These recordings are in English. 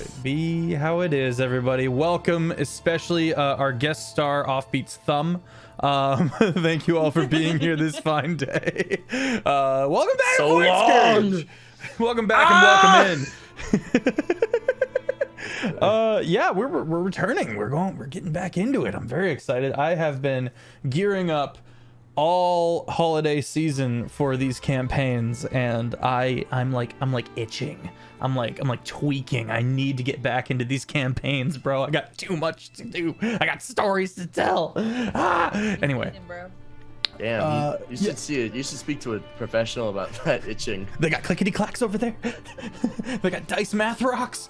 it be how it is, everybody. Welcome, especially our guest star, Offbeat's Thumb. Thank you all for being here this fine day. Welcome back, so Scourge. Welcome back and welcome in. Yeah, we're returning. We're getting back into it. I'm very excited. I have been gearing up all holiday season for these campaigns, and I'm like itching. I'm like tweaking. I need to get back into these campaigns, bro. I got too much to do. I got stories to tell. Anyway. Damn, you should see it. You should speak to a professional about that itching. They got clickety clacks over there. They got dice math rocks.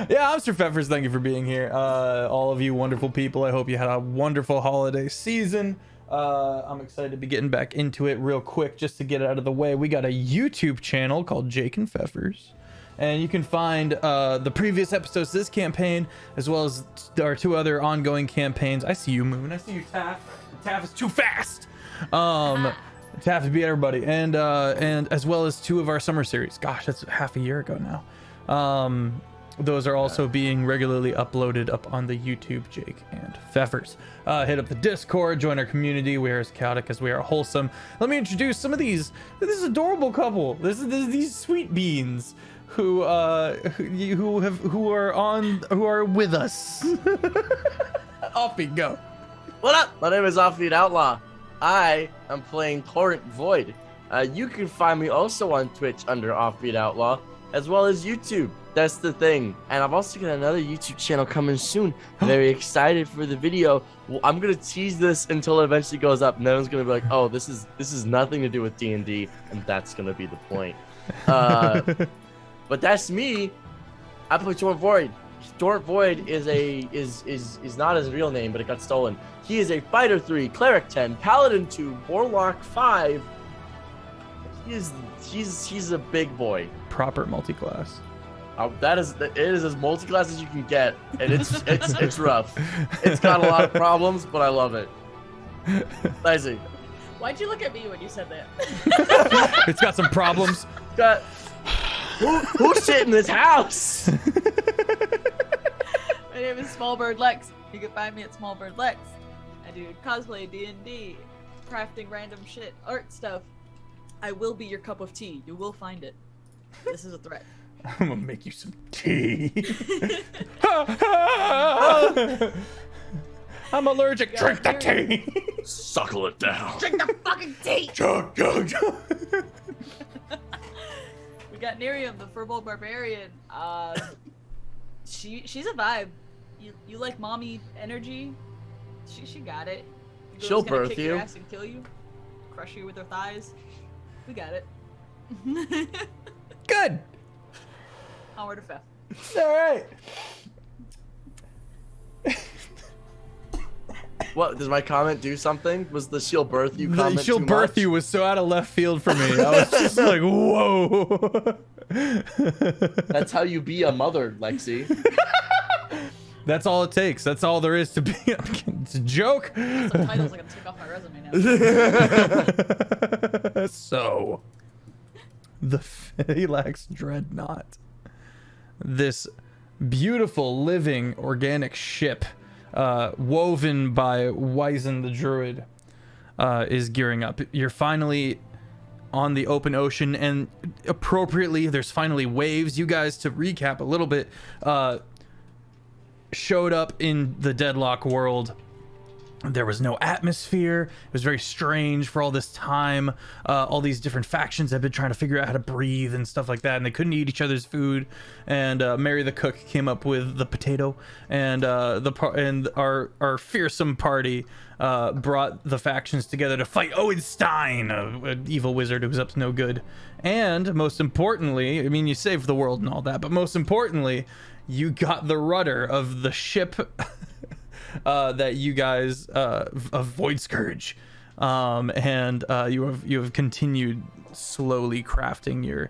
Yeah, I'm SirFeffers. Thank you for being here. All of you wonderful people. I hope you had a wonderful holiday season. I'm excited to be getting back into it real quick. Just to get it out of the way, we got a YouTube channel called Jake and Feffers, and you can find the previous episodes of this campaign, as well as our two other ongoing campaigns. I see you, Moon. I see you, Taff. Taff is too fast. Taff to beat everybody, and as well as two of our summer series. Gosh, that's half a year ago now. Those are also being regularly uploaded up on the YouTube, Jake and Feffers. Hit up the Discord, join our community. We are as chaotic as we are wholesome. Let me introduce some of these. This adorable couple. This is these sweet beans who are with us. Offbeat, go. What up? My name is Offbeat Outlaw. I am playing Torrent Void. You can find me also on Twitch under Offbeat Outlaw, as well as YouTube. That's the thing. And I've also got another YouTube channel coming soon. Very excited for the video. Well, I'm gonna tease this until it eventually goes up. No one's gonna be like, oh, this is nothing to do with D&D, and that's gonna be the point. But that's me. I play Torrent Void. Torrent Void is not his real name, but it got stolen. He is a Fighter 3, Cleric 10, Paladin 2, Warlock 5. He's a big boy. Proper multi-class. It is as multi-class as you can get, and it's rough. It's got a lot of problems, but I love it. Lazy. Why'd you look at me when you said that? It's got some problems. Who's shit in this house? My name is SmolBirdLex. You can find me at SmolBirdLex. I do cosplay, D&D, crafting random shit, art stuff. I will be your cup of tea. You will find it. This is a threat. I'm gonna make you some tea. I'm allergic. Drink the tea. Suckle it down. Drink the fucking tea. Chug, chug, chug. We got Nerium, the furball barbarian. She's a vibe. You like mommy energy? She got it. She'll birth kick you. Your ass and kill you. Crush you with her thighs. We got it. Good. Onward to Feff. All right. What, does my comment do something? Was the she'll birth you comment She'll birth you was so out of left field for me. I was just like, whoa. That's how you be a mother, Lexi. That's all it takes. That's all there is to be. It's a joke. Subtitles are gonna take off my resume now. So, the Phalanx Dreadnought, this beautiful living organic ship, woven by Wyzen the Druid, is gearing up. You're finally on the open ocean, and appropriately, there's finally waves. You guys, to recap a little bit, showed up in the Deadlock world. There was no atmosphere. It was very strange for all this time. All these different factions have been trying to figure out how to breathe and stuff like that, and they couldn't eat each other's food. And Mary the Cook came up with the potato, and our fearsome party brought the factions together to fight Owenstein, an evil wizard who was up to no good. And most importantly, I mean, you saved the world and all that, but most importantly, you got the rudder of the ship that you guys of Void Scourge, and you have continued slowly crafting your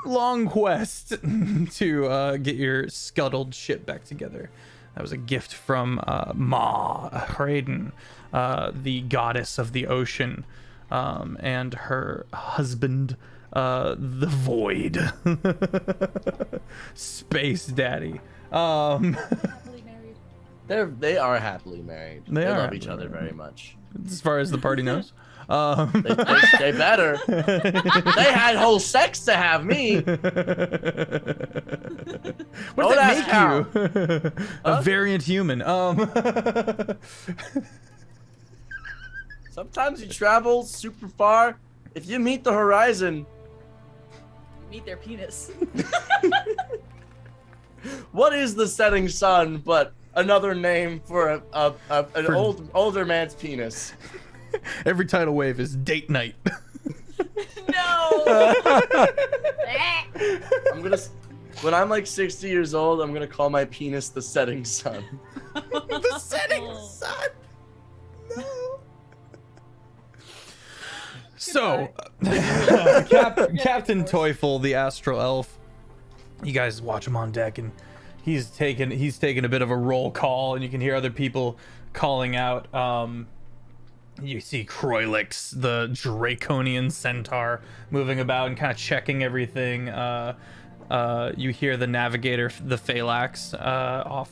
long quest to get your scuttled ship back together. That was a gift from Ma Hraden, the goddess of the ocean, and her husband the void. Space daddy. Happily married. They are happily married. They They are love each happily other married. very much. As far as the party knows. They better. They had whole sex to have me. What Oh, does that that's make you? A Huh? variant human. Sometimes you travel super far. If you meet the horizon, Meet their penis. what is the setting sun but another name for an older man's penis? Every tidal wave is date night. No. I'm gonna, when I'm like 60 years old, I'm gonna call my penis the setting sun. The setting Oh. sun. No. So, Captain Teufel, the astral elf, you guys watch him on deck, and he's taken a bit of a roll call, and you can hear other people calling out. You see Kroilix, the draconian centaur, moving about and kind of checking everything. You hear the navigator, the Phalanx, off,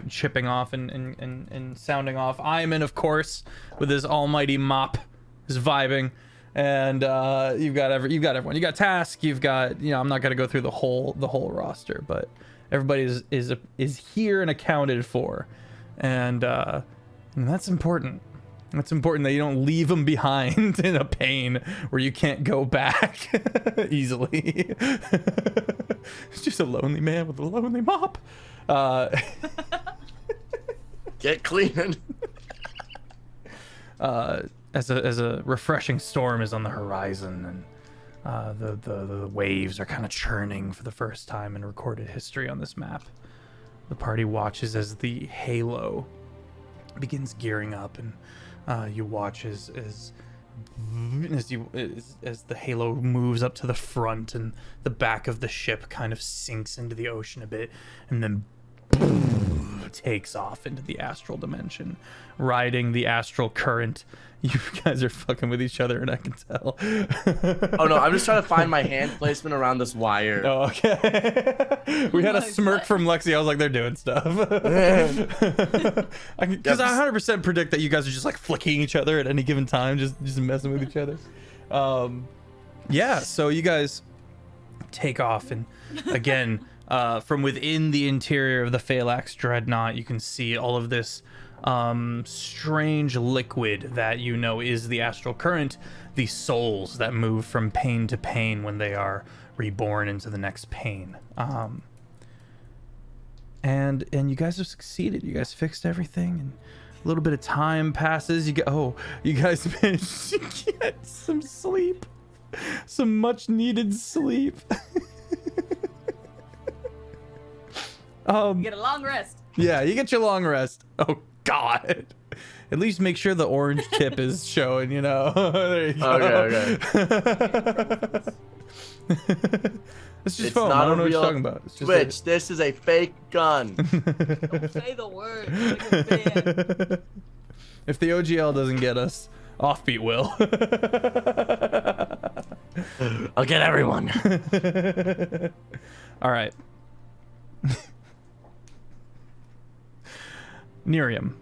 chipping off and sounding off. Iman, of course, with his almighty mop, is vibing. And you've got everyone. You got Task. You've got, I'm not gonna go through the whole roster, but everybody is here and accounted for, and that's important. It's important that you don't leave them behind in a pain where you can't go back easily. It's just a lonely man with a lonely mop. Get cleaning. As a refreshing storm is on the horizon, and the waves are kind of churning for the first time in recorded history on this map. The party watches as the halo begins gearing up, and you watch as the halo moves up to the front, and the back of the ship kind of sinks into the ocean a bit, and then takes off into the astral dimension, riding the astral current. You guys are fucking with each other, and I can tell. Oh no, I'm just trying to find my hand placement around this wire. Oh, okay. We had a smirk from Lexi. I was like, they're doing stuff. Because I 100% predict that you guys are just like flicking each other at any given time, just messing with each other. Yeah, so you guys take off, and again, from within the interior of the Phalanx Dreadnought, you can see all of this strange liquid that is the astral current, the souls that move from pain to pain when they are reborn into the next pain. And you guys have succeeded. You guys fixed everything, and a little bit of time passes. You guys managed to get some sleep, some much needed sleep. Get a long rest. Yeah, you get your long rest. Oh God. At least make sure the orange tip is showing, There you go. Okay. It's just It's foam. not I don't a know what you're real talking about. It's just Switch. This is a fake gun. Don't say the word. Like a fan. If the OGL doesn't get us, Offbeat will. I'll get everyone. All right. Nerium.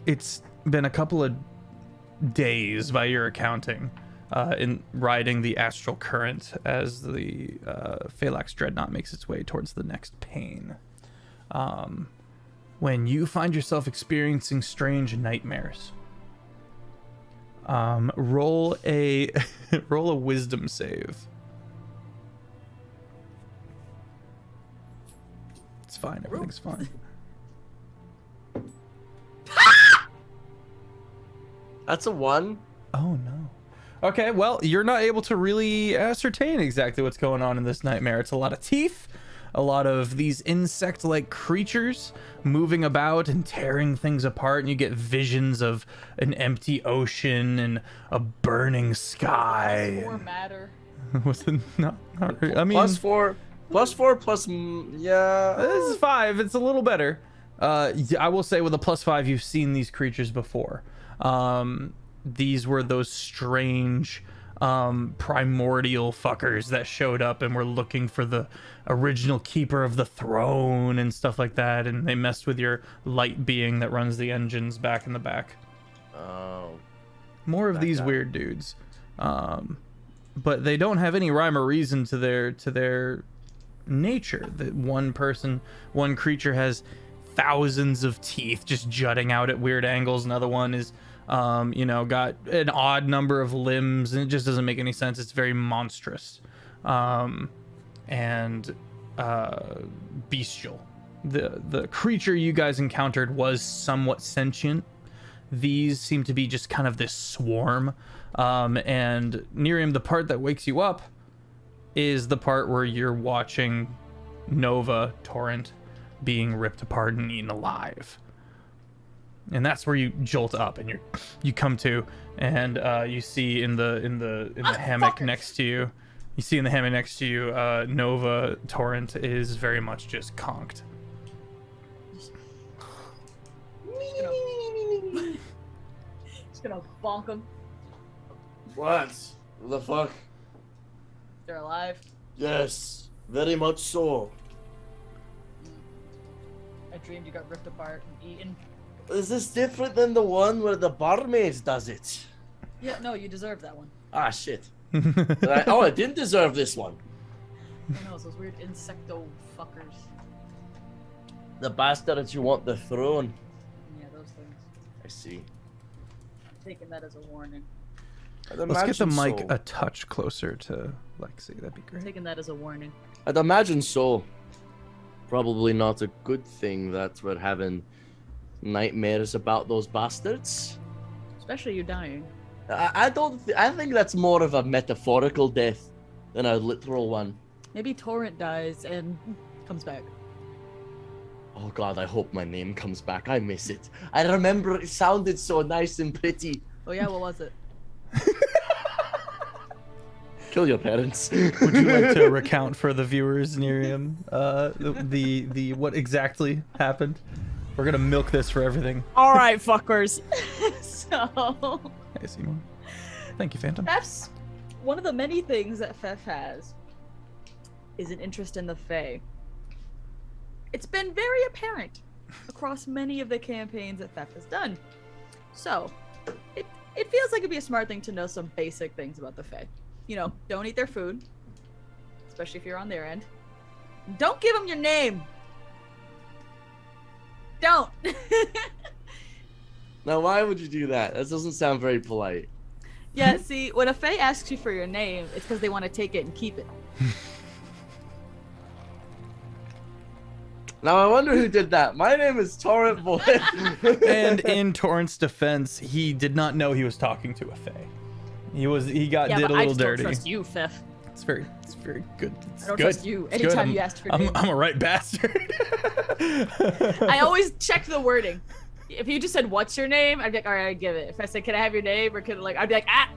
It's been a couple of days by your accounting in riding the astral current as the Phalanx Dreadnought makes its way towards the next pain. When you find yourself experiencing strange nightmares, roll a wisdom save. It's fine. Everything's fine. That's a 1. Oh no. Okay, well, you're not able to really ascertain exactly what's going on in this nightmare. It's a lot of teeth, a lot of these insect-like creatures moving about and tearing things apart, and you get visions of an empty ocean and a burning sky. Or matter. Was it not really? I mean, +4 yeah. this is 5. It's a little better. I will say with a +5, you've seen these creatures before. These were those strange primordial fuckers that showed up and were looking for the original keeper of the throne and stuff like that, and they messed with your light being that runs the engines back in the back. Oh. More of these weird dudes. But they don't have any rhyme or reason to their nature. That one creature has thousands of teeth just jutting out at weird angles. Another one is got an odd number of limbs, and it just doesn't make any sense. It's very monstrous and bestial. The creature you guys encountered was somewhat sentient. These seem to be just kind of this swarm. And Nerium, the part that wakes you up is the part where you're watching Nova Torrent being ripped apart and eaten alive. And that's where you jolt up, and you come to, and you see in the hammock next to you. You see in the hammock next to you, Nova Torrent is very much just conked. Just gonna bonk them. What the fuck? They're alive. Yes, very much so. I dreamed you got ripped apart and eaten. Is this different than the one where the barmaid does it? Yeah, no, you deserve that one. Ah, shit. I didn't deserve this one. I know, it's those weird insecto fuckers. The bastards who want the throne. Yeah, those things. I see. I'm taking that as a warning. Let's get the mic a touch closer to Lexi. That'd be I'm great. taking that as a warning. I'd imagine so. Probably not a good thing that we're having nightmares about those bastards. Especially you dying. I think that's more of a metaphorical death than a literal one. Maybe Torrent dies and comes back. Oh god, I hope my name comes back. I miss it. I remember it sounded so nice and pretty. Oh yeah, what was it? Kill your parents. Would you like to recount for the viewers, Nerium, the what exactly happened? We're gonna milk this for everything. All right, fuckers. So. Hey, Simon. Thank you, Phantom. Feff's one of the many things that Feff has is an interest in the Fae. It's been very apparent across many of the campaigns that Feff has done. So, it feels like it'd be a smart thing to know some basic things about the Fae. You know, don't eat their food, especially if you're on their end. Don't give them your name. Don't. Now, why would you do that? That doesn't sound very polite. Yeah, see, when a Fae asks you for your name, it's because they want to take it and keep it. Now, I wonder who did that. My name is Torrent Boy. And in Torrent's defense, he did not know he was talking to a Fae. He did a little I just dirty. don't trust you, Feff. It's very good. It's I don't good. trust you. It's Anytime good. you ask for your name. I'm a right bastard. I always check the wording. If you just said, "What's your name?" I'd be like, "All right, I give it." If I said, "Can I have your name?" or I'd be like, "Ah."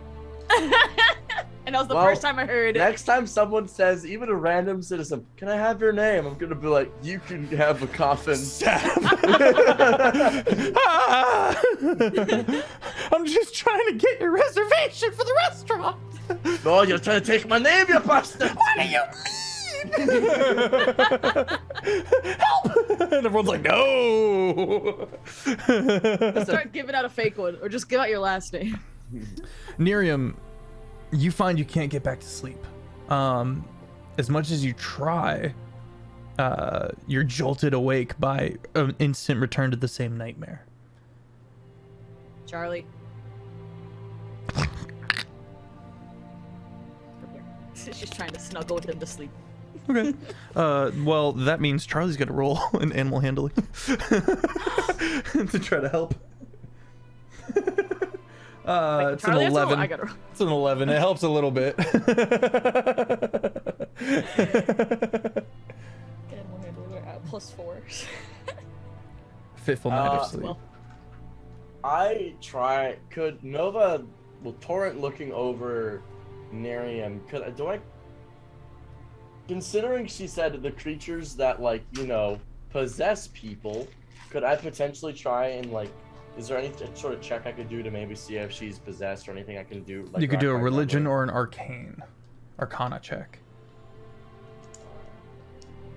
And that was the first time I heard it. Next time someone says, even a random citizen, "Can I have your name?" I'm gonna be like, "You can have a coffin." I'm just trying to get your reservation for the restaurant. No, you're trying to take my name, you bastard! What do you mean? Help! And everyone's like, no. Start giving out a fake one, or just give out your last name. Nerium, you find you can't get back to sleep. As much as you try, you're jolted awake by an instant return to the same nightmare. Charlie. She's trying to snuggle with him to sleep. Okay. Well, that means Charlie's got to roll in animal handling to try to help. It's Charlie, an 11. I gotta... It's an 11. It helps a little bit. Animal handling at +4. Fitful night of sleep. Well. Could Nova, Torrent looking over Nerium, considering she said the creatures that, possess people, could I potentially try and, Is there any sort of check I could do to maybe see if she's possessed or anything I can do? Like, You could do a act like that religion way? or an arcana check.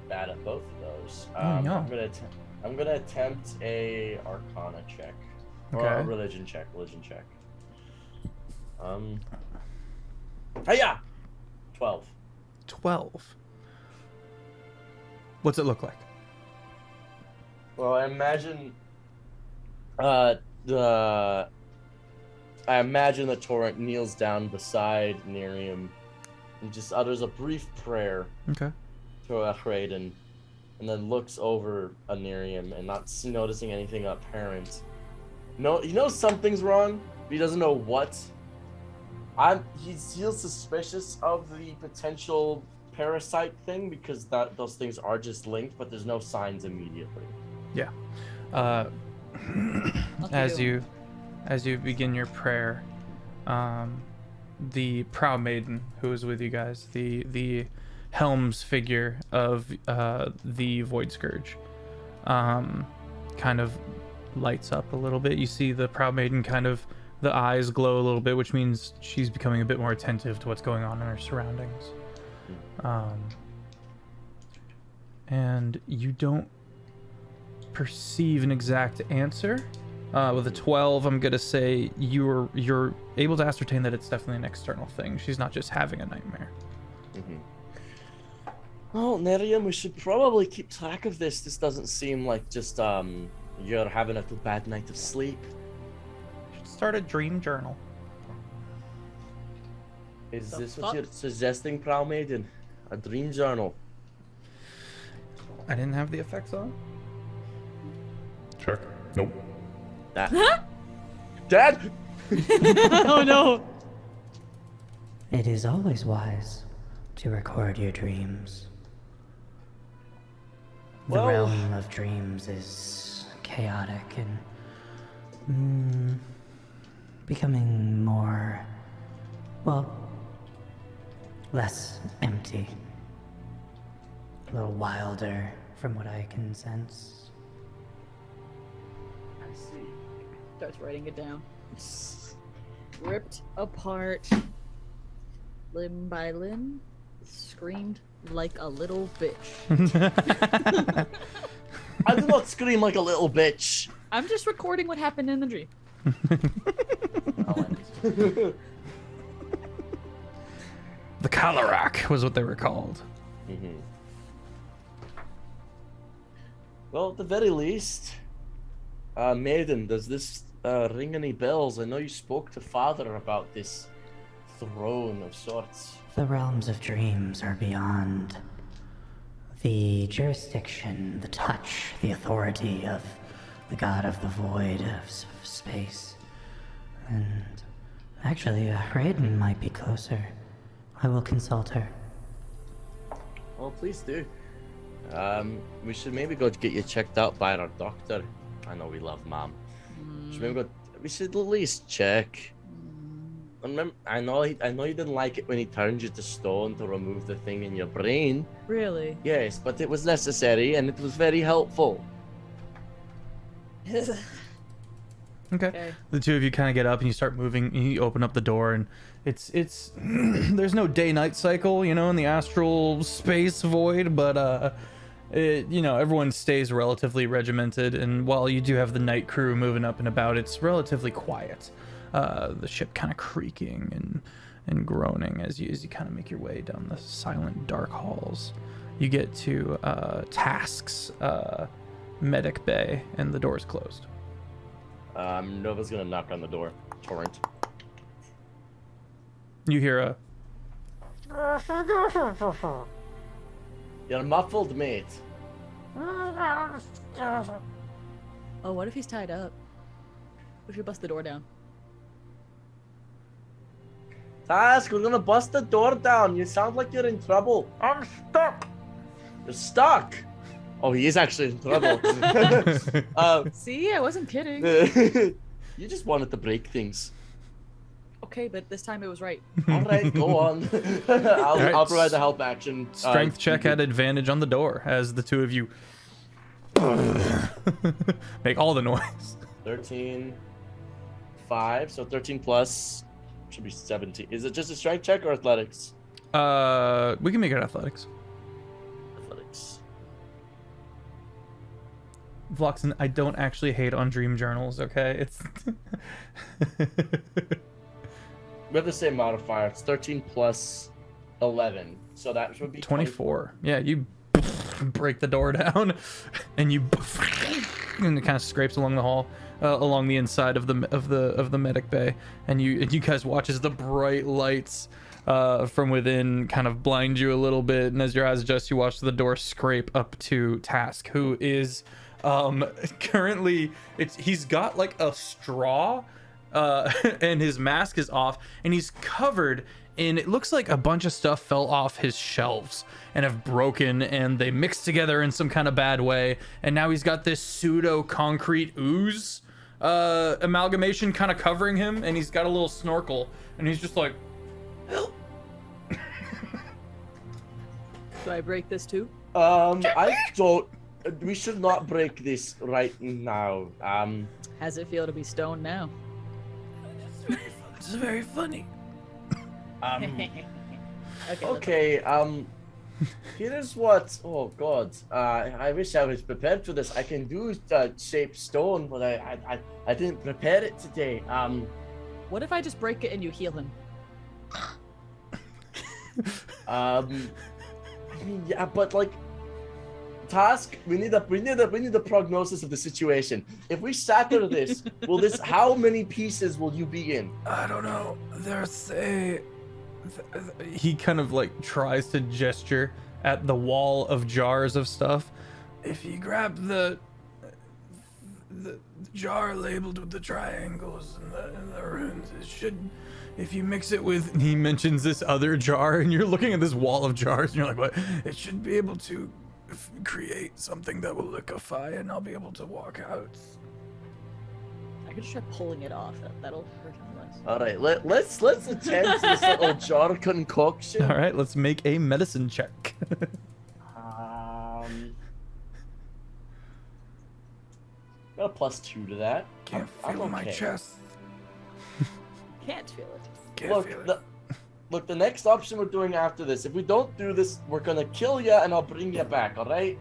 Bad at both of those. No. I'm gonna attempt a arcana check or a Okay. religion check. Hiya! 12. 12. What's it look like? Well, I imagine the torrent kneels down beside Nerium and just utters a brief prayer Okay. to Achraiden, and then looks over Nerium and not noticing anything apparent. No, he knows something's wrong, but he doesn't know what. He feels suspicious of the potential parasite thing because those things are just linked, but there's no signs immediately. Yeah. Lucky As you begin your prayer, the proud maiden who is with you guys, the Helm's figure of the Void Scourge, kind of lights up a little bit. You see the proud maiden kind of, the eyes glow a little bit, which means she's becoming a bit more attentive to what's going on in her surroundings. And you don't perceive an exact answer. With a 12, I'm gonna say you're able to ascertain that it's definitely an external thing. She's not just having a nightmare. Well, Nerium, we should probably keep track of this. This doesn't seem like just you're having a bad night of sleep. Should start a dream journal. Is The this fuck? what you're suggesting, Prowl Maiden? A dream journal? I didn't have the effects on. Check. Nope. That. Dad? Oh no! It is always wise to record your dreams. The Well- realm of dreams is chaotic and becoming more, well, less empty. A little wilder from what I can sense. I see. Starts writing it down. Ripped apart, limb by limb, screamed like a little bitch. I do not scream like a little bitch. I'm just recording what happened in the dream. The Kalarak was what they were called. Well, at the very least, Maiden, does this ring any bells? I know you spoke to Father about this throne of sorts. The realms of dreams are beyond the jurisdiction, the touch, the authority of the god of the void of space. And actually, Raiden might be closer. I will consult her. Well, please do. We should maybe go get you checked out by our doctor. I know we love Mom. We should at least check. Remember, I know you didn't like it when he turned you to stone to remove the thing in your brain. Really? Yes, but it was necessary and it was very helpful. Okay. The two of you kind of get up and you start moving. And you open up the door, and it's there's no day-night cycle, in the astral space void, but everyone stays relatively regimented. And while you do have the night crew moving up and about, it's relatively quiet. The ship kind of creaking and groaning as you kind of make your way down the silent, dark halls. You get to Task's medic bay, and the door's closed. Nova's gonna knock on the door. Torrent. You hear a You're muffled, mate. Oh, what if he's tied up? What if you bust the door down? Task, we're gonna bust the door down. You sound like you're in trouble. I'm stuck. You're stuck. Oh, he is actually in trouble. See, I wasn't kidding. You just wanted to break things. Okay, but this time it was right. All right, go on. I'll provide the help action. strength check at advantage on the door as the two of you make all the noise. 13, 5, so 13 plus should be 17. Is it just a strength check or athletics? We can make it athletics. Athletics. Vloxen, I don't actually hate on dream journals, okay? It's We have the same modifier. It's 13 plus 11, so that would be 24. Yeah, you break the door down, and you and it kind of scrapes along the hall, along the inside of the medic bay, and you guys watch as the bright lights from within kind of blind you a little bit, and as your eyes adjust, you watch the door scrape up to Task, who is currently he's got like a straw, and his mask is off, and he's covered in, it looks like a bunch of stuff fell off his shelves and have broken, and they mixed together in some kind of bad way, and now he's got this pseudo concrete ooze amalgamation kind of covering him, and he's got a little snorkel, and he's just like, help. Do I break this too? I don't. We should not break this right now. How's it feel to be stoned now? It's very funny. Okay, here's what. Oh God, I wish I was prepared for this. I can do shape stone, but I didn't prepare it today. What if I just break it and you heal him? Yeah, but like, Task, we need a prognosis of the situation. If we shatter this, how many pieces will you be in? I don't know. There's a. He kind of like tries to gesture at the wall of jars of stuff. If you grab the jar labeled with the triangles and the runes, it should. If you mix it with, and he mentions this other jar, and you're looking at this wall of jars, and you're like, what? It should be able to create something that will liquefy, and I'll be able to walk out. I could just try pulling it off. That'll hurt him less. All right, let's attempt this little jar concoction. All right, let's make a medicine check. Got a +2 to that. Can't I'm feel my okay. chest. Can't feel it. Can't feel it. Look, the next option we're doing after this, if we don't do this, we're gonna kill you and I'll bring you back, all right?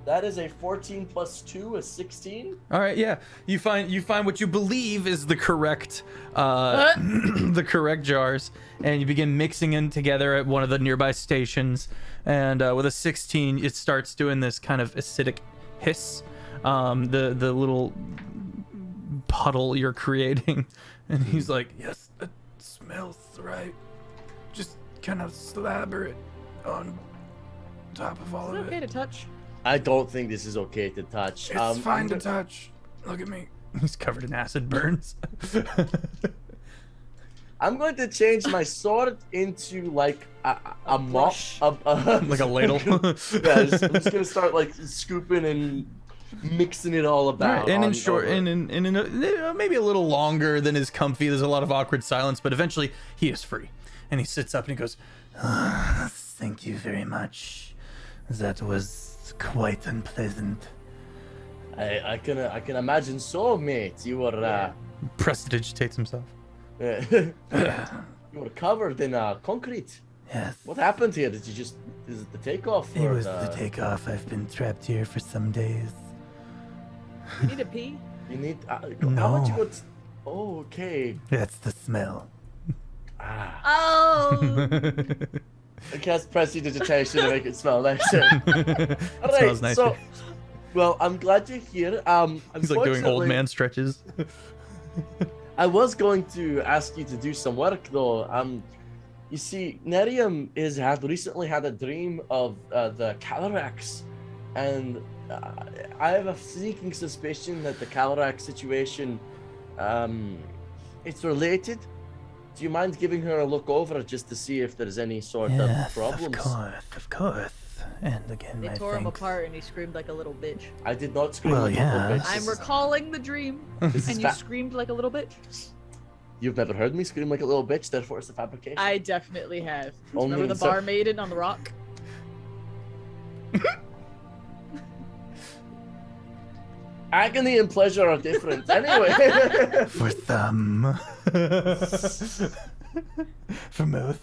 That is a 14 plus 2 is 16. All right, yeah. You find what you believe is the correct the correct jars, and you begin mixing them together at one of the nearby stations. And with a 16, it starts doing this kind of acidic hiss. The little puddle you're creating, and he's like, "Yes, it smells right. Just kind of slabber it on top of all Is it of okay it." to touch? I don't think this is okay to touch. It's fine to touch. Look at me. He's covered in acid burns. I'm going to change my sword into like a mop, brush. Like a ladle. Yeah, I'm just gonna start like scooping and mixing it all about. Right, and in short, and maybe a little longer than is comfy. There's a lot of awkward silence, but eventually he is free, and he sits up and he goes, "Thank you very much. That was quite unpleasant." I can imagine so, mate. You were Prestidigitates himself. you were covered in concrete. Yes. What happened here? Is it the takeoff? It or was the takeoff. I've been trapped here for some days. You need a pee? You need. No. How much you got? Oh, okay. That's the smell. Oh! I cast prestidigitation to make it smell nicer. All right, smells nicer. so. Well, I'm glad you're here. He's like doing old unfortunately, man stretches. I was going to ask you to do some work though. You see, Nerium has recently had a dream of the Calyrax, and I have a sneaking suspicion that the Calyrax situation, it's related. Do you mind giving her a look over just to see if there's any sort of problems? Of course. And again, They tore him apart and he screamed like a little bitch. I did not scream. Well, like a little yeah. bitch. I'm recalling the dream, This is and you fa- screamed like a little bitch. You've never heard me scream like a little bitch, therefore it's a fabrication. I definitely have. Only Remember the in cer- bar maiden on the rock? Agony and pleasure are different. Anyway. For some. For most.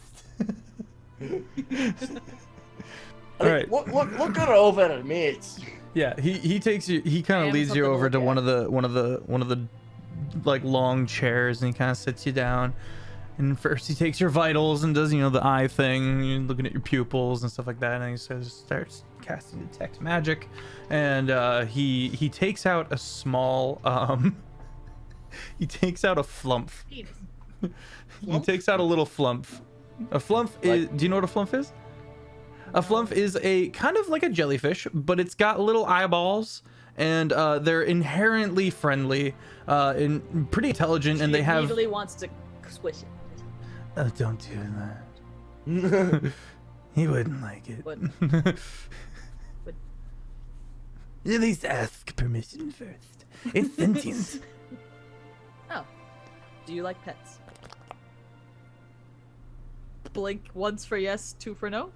All right. Look her over, mate. Yeah, he takes you. He kind I of have leads you something to over look to at. one of the like long chairs, and he kind of sits you down. And first he takes your vitals and does the eye thing, you're looking at your pupils and stuff like that. And he starts casting detect magic, and he takes out a small he takes out a flump. Penis. He takes out a little flump. A flump is. Do you know what a flump is? A flump is a kind of like a jellyfish, but it's got little eyeballs, and they're inherently friendly, and pretty intelligent, and they have. Immediately wants to squish it. Oh, don't do that. He wouldn't like it. What? At least ask permission first. It's sentient. Oh. Do you like pets? Blink once for yes, 2 for no?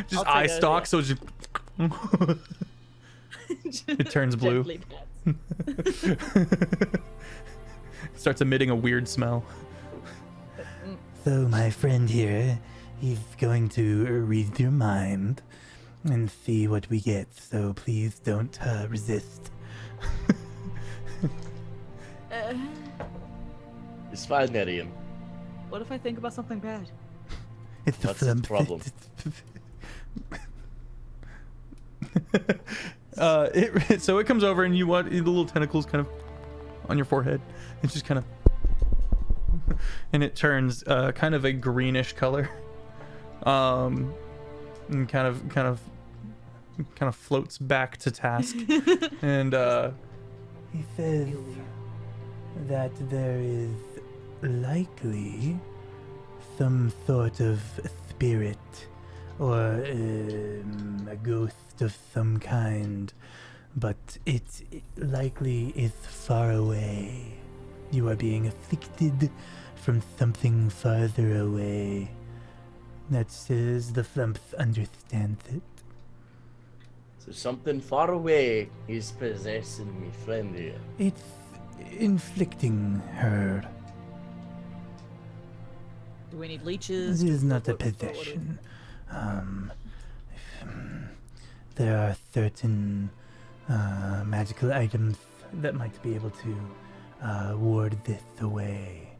Just I'll eye take it, stalk, yeah. so it's just it turns blue. Gently pets. Starts emitting a weird smell. So my friend here, he's going to read your mind and see what we get. So please don't resist. It's fine, Miriam. What if I think about something bad? It's the That's the flump. problem. So it comes over and you want the little tentacles kind of on your forehead. It's just kind of, and it turns kind of a greenish color, and kind of floats back to task. And he says that there is likely some sort of spirit or a ghost of some kind, but it likely is far away. You are being afflicted from something farther away. That says the flump understands it. So something far away is possessing me friend here. It's inflicting her. Do we need leeches? It is not a What- what- possession. There are certain magical items that might be able to ward this away.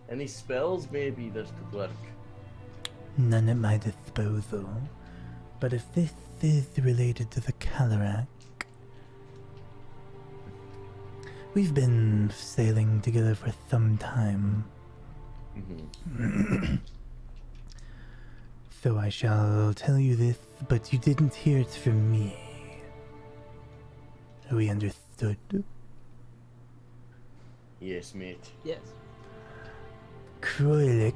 Any spells maybe that could work? None at my disposal. But if this is related to the Calorac, we've been sailing together for some time. Mm-hmm. So I shall tell you this, but you didn't hear it from me. We understood. Yes, mate. Yes. Kroilix,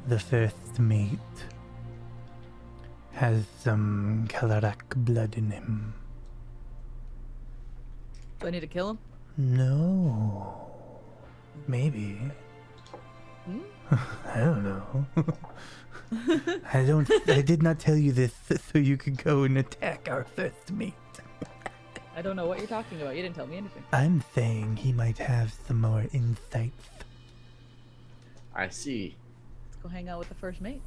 the first mate, has some Calorac blood in him. Do I need to kill him? No. Maybe. Hmm? I don't know. I did not tell you this so you could go and attack our first mate. I don't know what you're talking about. You didn't tell me anything. I'm saying he might have some more insights. I see. Let's go hang out with the first mate.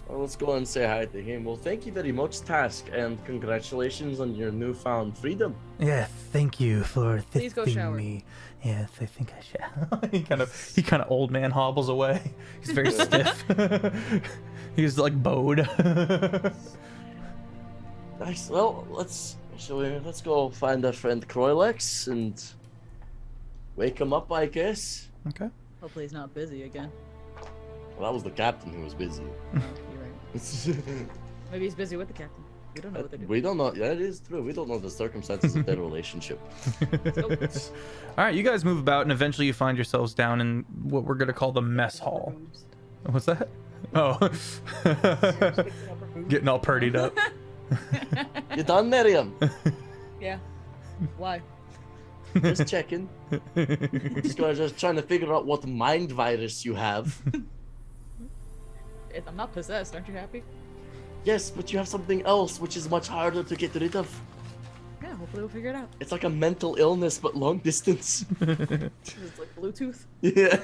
Well, let's go and say hi to him. Well, thank you very much, Task, and congratulations on your newfound freedom. Yes, thank you for Please go assisting shower. me. Yes, I think I shall. he kind of old man hobbles away. He's very stiff. He's like bowed. Nice. Well, let's go find our friend Kroilix and wake him up, I guess. Okay. Hopefully he's not busy again. Well, that was the captain who was busy. Oh, you're right. Maybe he's busy with the captain. We don't know what they're doing. We don't know. Yeah, it is true. We don't know the circumstances of their relationship. Let's go. All right, you guys move about, and eventually you find yourselves down in what we're gonna call the mess hall. What's that? Oh, getting all purdied up. You done, Miriam? Yeah. Why? Just checking. Just trying to figure out what mind virus you have. I'm not possessed. Aren't you happy? Yes, but you have something else which is much harder to get rid of. Yeah, hopefully we'll figure it out. It's like a mental illness, but long distance. It's like Bluetooth. Yeah.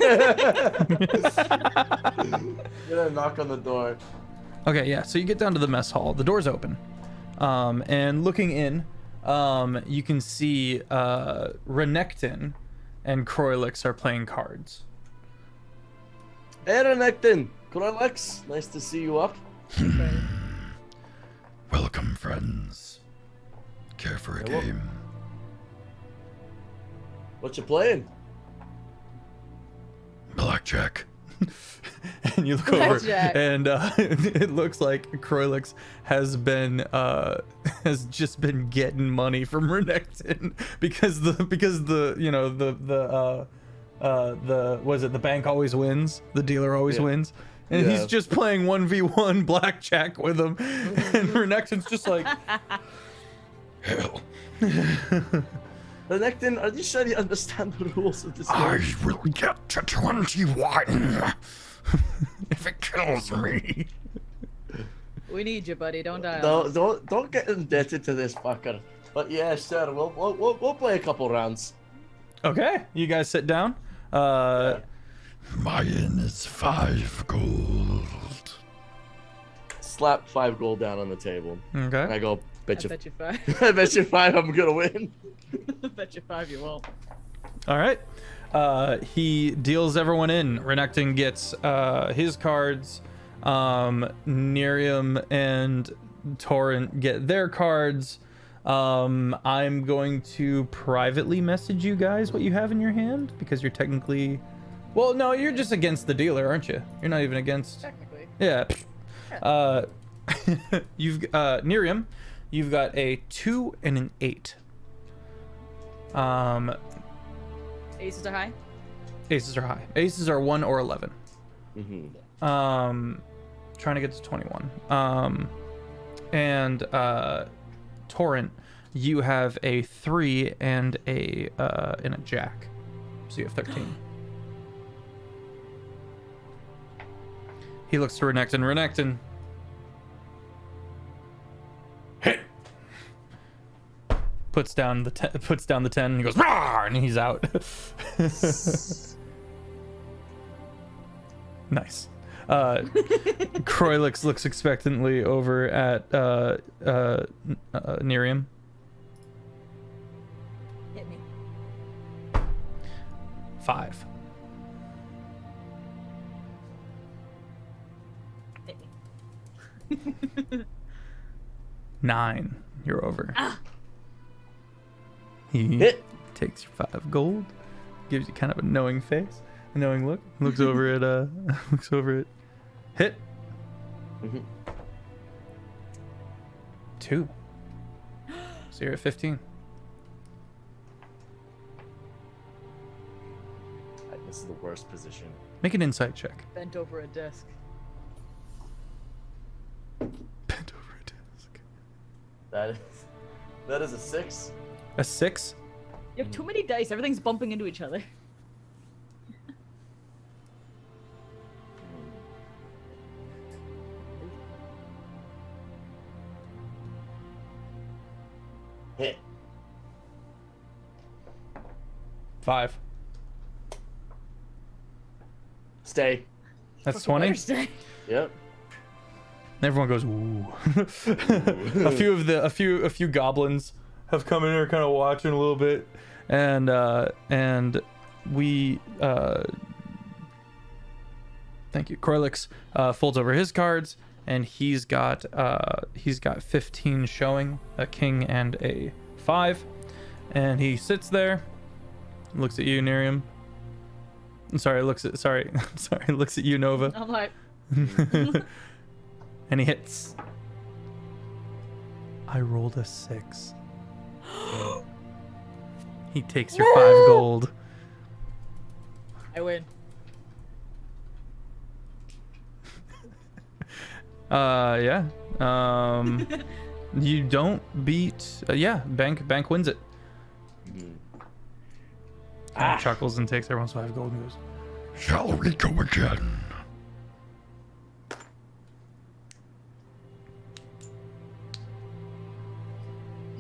Gonna knock on the door. Okay, yeah. So you get down to the mess hall. The door's open, and looking in, you can see Renekton and Croylix are playing cards. Hey, Renekton. SmolBirdLex, nice to see you up. Welcome, friends. Care for a Hello. game? What you playing? Blackjack. And you look over, Blackjack. and it looks like Croylix has just been getting money from Renekton because the you know the was it the bank always wins, the dealer always Yeah. wins, and Yeah. he's just playing 1v1 blackjack with him, and Renekton's just like, Hell, Renekton, are you sure you understand the rules of this I game? will get to 21 if it kills me. We need you, buddy. Don't die. No, on us. don't get indebted to this fucker. But yeah, sure, we'll play a couple rounds. okay, you guys sit down. My in is 5 gold. Slap 5 gold down on the table. And Okay. I go, I bet you, bet you 5. I bet you 5 I'm gonna win. I bet you 5 you won't. All right. He deals everyone in. Renekton gets his cards. Nerium and Torrent get their cards. I'm going to privately message you guys what you have in your hand because you're technically, well, no, you're just against the dealer, aren't you? You're not even against. Technically. Yeah. You've Nerium, you've got a 2 and an 8. Aces are high. Aces are high. Aces are 1 or 11. Mm-hmm. Trying to get to 21. And Torrent, you have a 3 and a jack, so you have 13. He looks to Renekton. Renekton. Hit. Puts down the 10. And he goes, "Rawr!" and he's out. Nice. Croylix looks expectantly over at Nerium. Hit me. 5. Hit me. 9. You're over. He Hit. takes your 5 gold, gives you kind of a knowing face, a knowing look. Looks over at hit. Mhm. 2. So you're at 15. This is the worst position. Make an insight check. Bent over a desk. Bent over a desk. That is a 6. A 6. You have too many dice. Everything's bumping into each other. Hit. 5. Stay. That's Fucking 20. Thursday. Yep. Everyone goes ooh. a few goblins have come in here, kind of watching a little bit, and we thank you. Croylix folds over his cards, and he's got 15 showing, a king and a 5, and he sits there, looks at you, Nerium. Looks at you, Nova. I'm like, And he hits. I rolled a 6. He takes your 5 gold. I win. Yeah. You don't beat. Bank wins it. Kind of chuckles and takes everyone's 5 gold and goes, Shall we go again?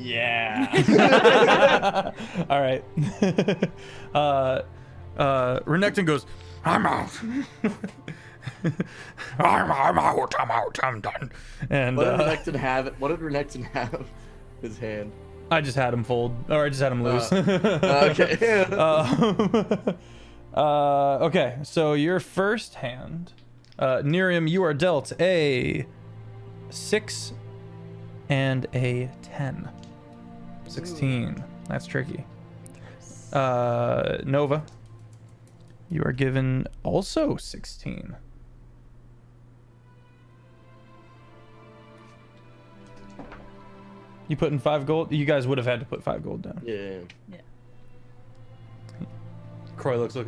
Yeah. All right. Renekton goes, I'm out. I'm out. I'm done. and What did Renekton have? What did Renekton have? His hand. I just had him fold, or I just had him lose. Okay. Okay, so your first hand, Nerium, you are dealt a 6 and a 10. 16. That's tricky. Nova, you are given also 16. You put in 5 gold? You guys would have had to put 5 gold down. Yeah. Croy looks at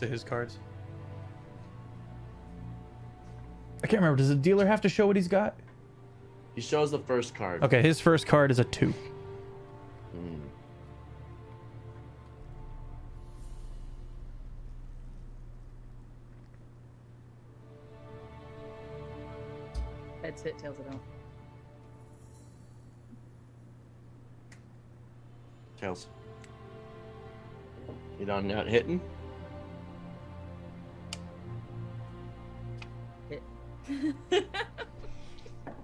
his cards. I can't remember. Does the dealer have to show what he's got? He shows the first card. Okay, his first card is a 2. Mm. Heads hit, tails it out. Tails. You done not hitting? Hit.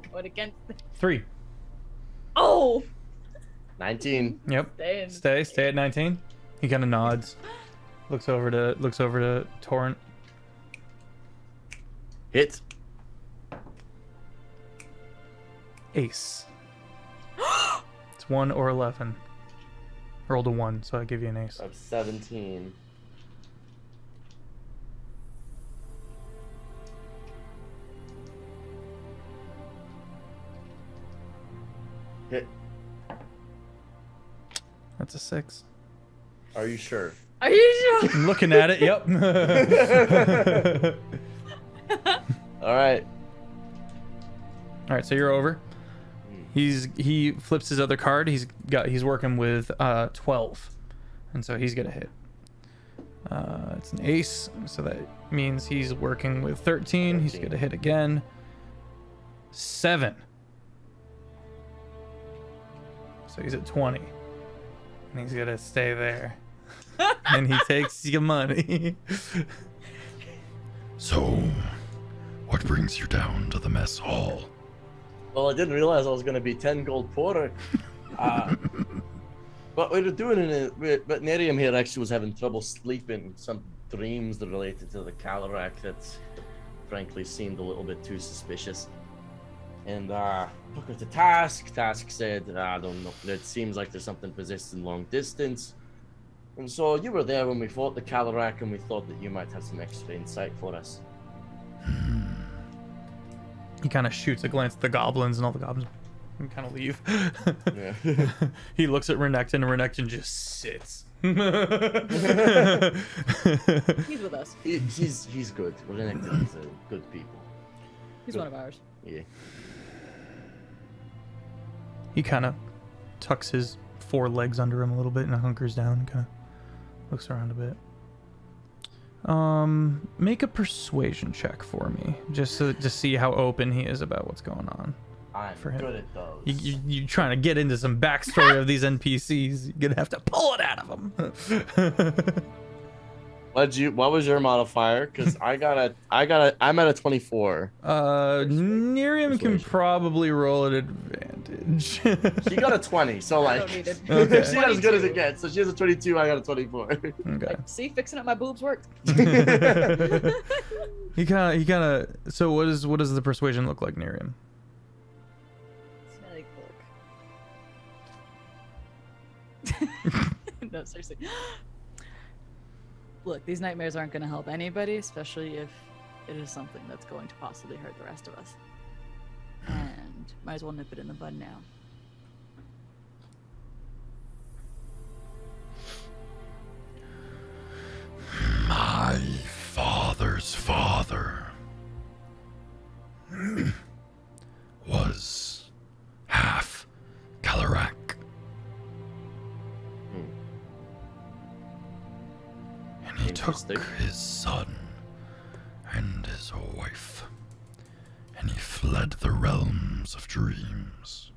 What against? 3. Oh! 19. Yep. Stay at 19. He kind of nods. Looks over to Torrent. Hit. Ace. It's 1 or 11. Rolled a 1, so I give you an ace. Of 17. Hit. That's a 6. Are you sure? Are you sure? I'm looking at it. Yep. All right. All right, so you're over. He flips his other card. He's working with 12, and so he's gonna hit. It's an ace, so that means he's working with 13. He's gonna hit again. 7. So he's at 20, and he's gonna stay there. And he takes your money. So, what brings you down to the mess hall? Well, I didn't realize I was going to be 10 gold poorer. But we were doing it. But Nerium here actually was having trouble sleeping. Some dreams that related to the Calarak that, frankly, seemed a little bit too suspicious. And took her to task. Task said, I don't know. It seems like there's something persistent long distance. And so you were there when we fought the Calarak, and we thought that you might have some extra insight for us. He kind of shoots a glance at the goblins, and all the goblins kind of leave. Yeah. He looks at Renekton, and Renekton just sits. He's with us. He's good. Renekton is a good people. He's one of ours. Yeah. He kind of tucks his 4 legs under him a little bit and hunkers down and kind of looks around a bit. Make a persuasion check for me, just to see how open he is about what's going on. I'm For him. good at those. You trying to get into some backstory of these NPCs? You're gonna have to pull it out of them. What was your modifier? Because I'm at a 24. Nerium can Persuasion. probably roll at advantage. She got a 20, so I like don't need it. Okay. she got as good as it gets. So she has a 22, I got a 24. Okay. See, fixing up my boobs worked. He kind of. So what does the persuasion look like, Nerium? Smelly pork. No, seriously. Look, these nightmares aren't going to help anybody, especially if it is something that's going to possibly hurt the rest of us. And might as well nip it in the bud now. My father's father was half Calarak. And he took Interesting. his son and his wife, and he fled the realms of dreams.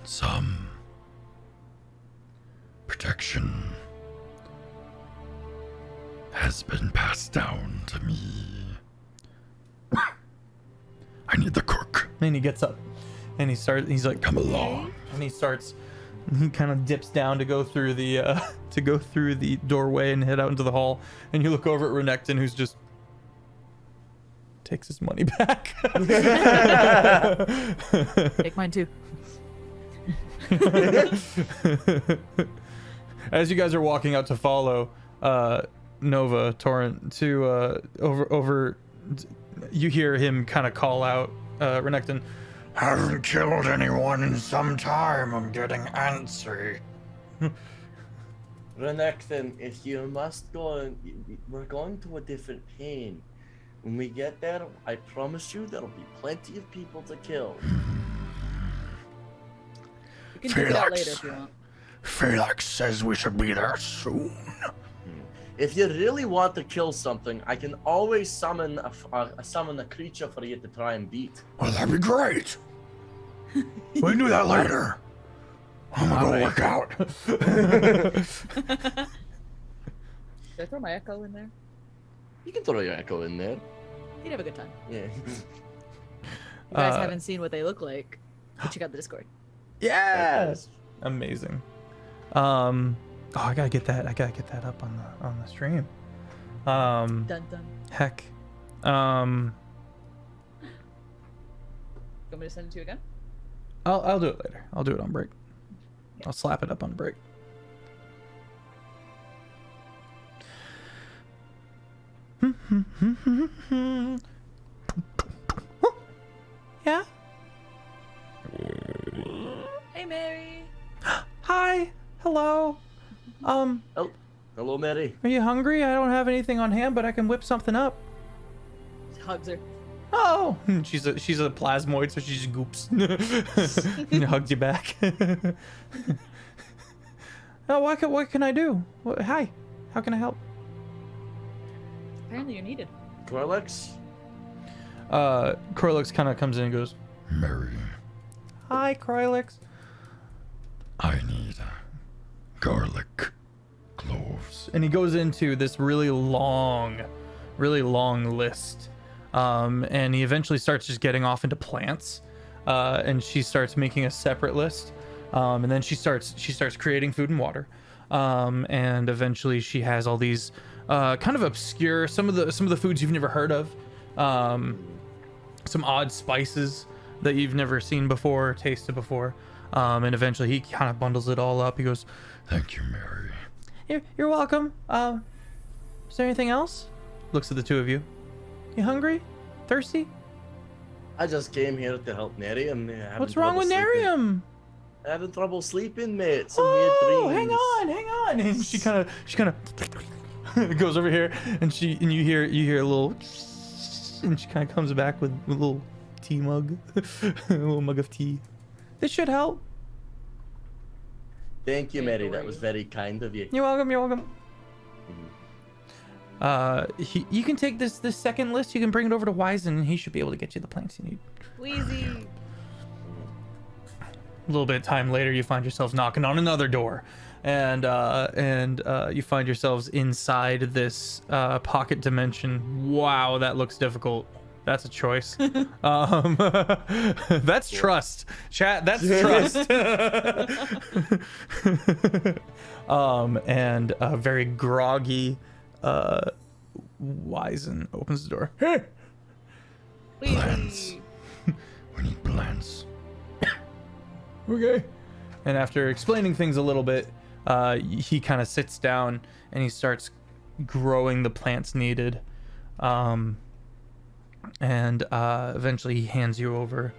Some protection has been passed down to me. I need the cook. And he gets up and he's like, Come along. and he kind of dips down to go through the doorway and head out into the hall. And you look over at Renekton, who's just takes his money back. Take mine too. As you guys are walking out to follow Nova Torrent to over, you hear him kind of call out Renekton. Haven't killed anyone in some time. I'm getting antsy. Renekton, if you must go, we're going to a different plane. When we get there, I promise you there'll be plenty of people to kill. You can do that later if you want. Felix says we should be there soon. If you really want to kill something, I can always summon a creature for you to try and beat. Well, that'd be great. We can do that later. I'm gonna go work out. Did I throw my echo in there? You can throw your echo in there. You'd have a good time. Yeah. You guys haven't seen what they look like, but check out the Discord. Yes. Amazing. Oh, I gotta get that up on the stream. Dun dun. Heck. You want me to send it to you again? I'll do it later. I'll do it on break. I'll slap it up on break. Yeah. Hey, Mary. Hi. Hello. Oh, hello, Mary. Are you hungry? I don't have anything on hand, but I can whip something up. Hugs her. Oh, she's a plasmoid, so she just goops and hugs you back. Oh, what can I do? Hi, how can I help? Apparently you're needed. Corlex? Corlex kind of comes in and goes, Mary, "Hi, Corlex." I need garlic cloves. And he goes into this really long list. And he eventually starts just getting off into plants. And she starts making a separate list. And then she starts creating food and water. And eventually she has all these kind of obscure, some of the foods you've never heard of. Some odd spices that you've never seen before or tasted before. And eventually he kind of bundles it all up. He goes, Thank you, Mary. You're welcome. Is there anything else? Looks at the two of you. You hungry? Thirsty? I just came here to help Nerium. What's wrong with Nerium? Having trouble sleeping, mate. Some weird dreams. Hang on. And she kind of goes over here, and you hear a little, and she kind of comes back with a little tea mug, a little mug of tea. This should help. Thank you, Mary. That was very kind of you. You're welcome. You can take this second list. You can bring it over to Wizen, and he should be able to get you the plants you need. Wheezy. A little bit of time later, you find yourselves knocking on another door, and you find yourselves inside this pocket dimension. Wow, that looks difficult. That's a choice. That's trust, chat. That's trust. And a very groggy Wizen opens the door. Hey. Plants. We need plants. Okay. And after explaining things a little bit, he kind of sits down and he starts growing the plants needed. And eventually he hands you over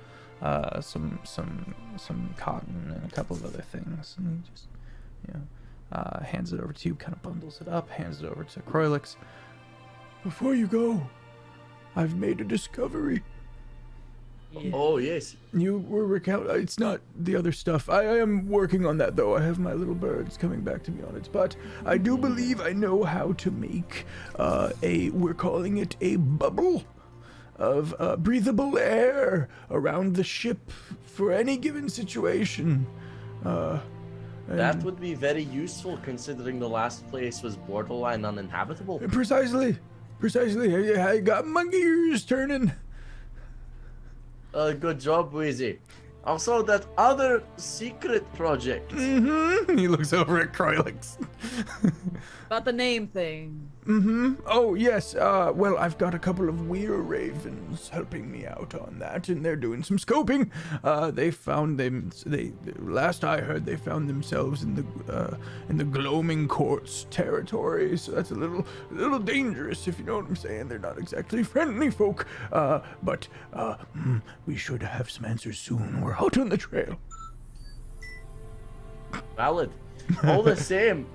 some cotton and a couple of other things, and he just hands it over to you, kind of bundles it up, hands it over to Croylix. Before you go, I've made a discovery. Yeah. Oh, yes. You were it's not the other stuff. I am working on that, though. I have my little birds coming back to me on it, but I do believe I know how to make we're calling it a bubble. breathable air around the ship for any given situation. That would be very useful considering the last place was borderline uninhabitable. Precisely. I got my gears turning. Good job, Wheezy. Also, that other secret project. He looks over at Croylix. About the name thing. Oh, yes. Well, I've got a couple of Weir Ravens helping me out on that, and they're doing some scoping. They last I heard, they found themselves in the Gloaming Court's territory, so that's a little dangerous, if you know what I'm saying. They're not exactly friendly folk, but we should have some answers soon. We're out on the trail. Valid. All the same.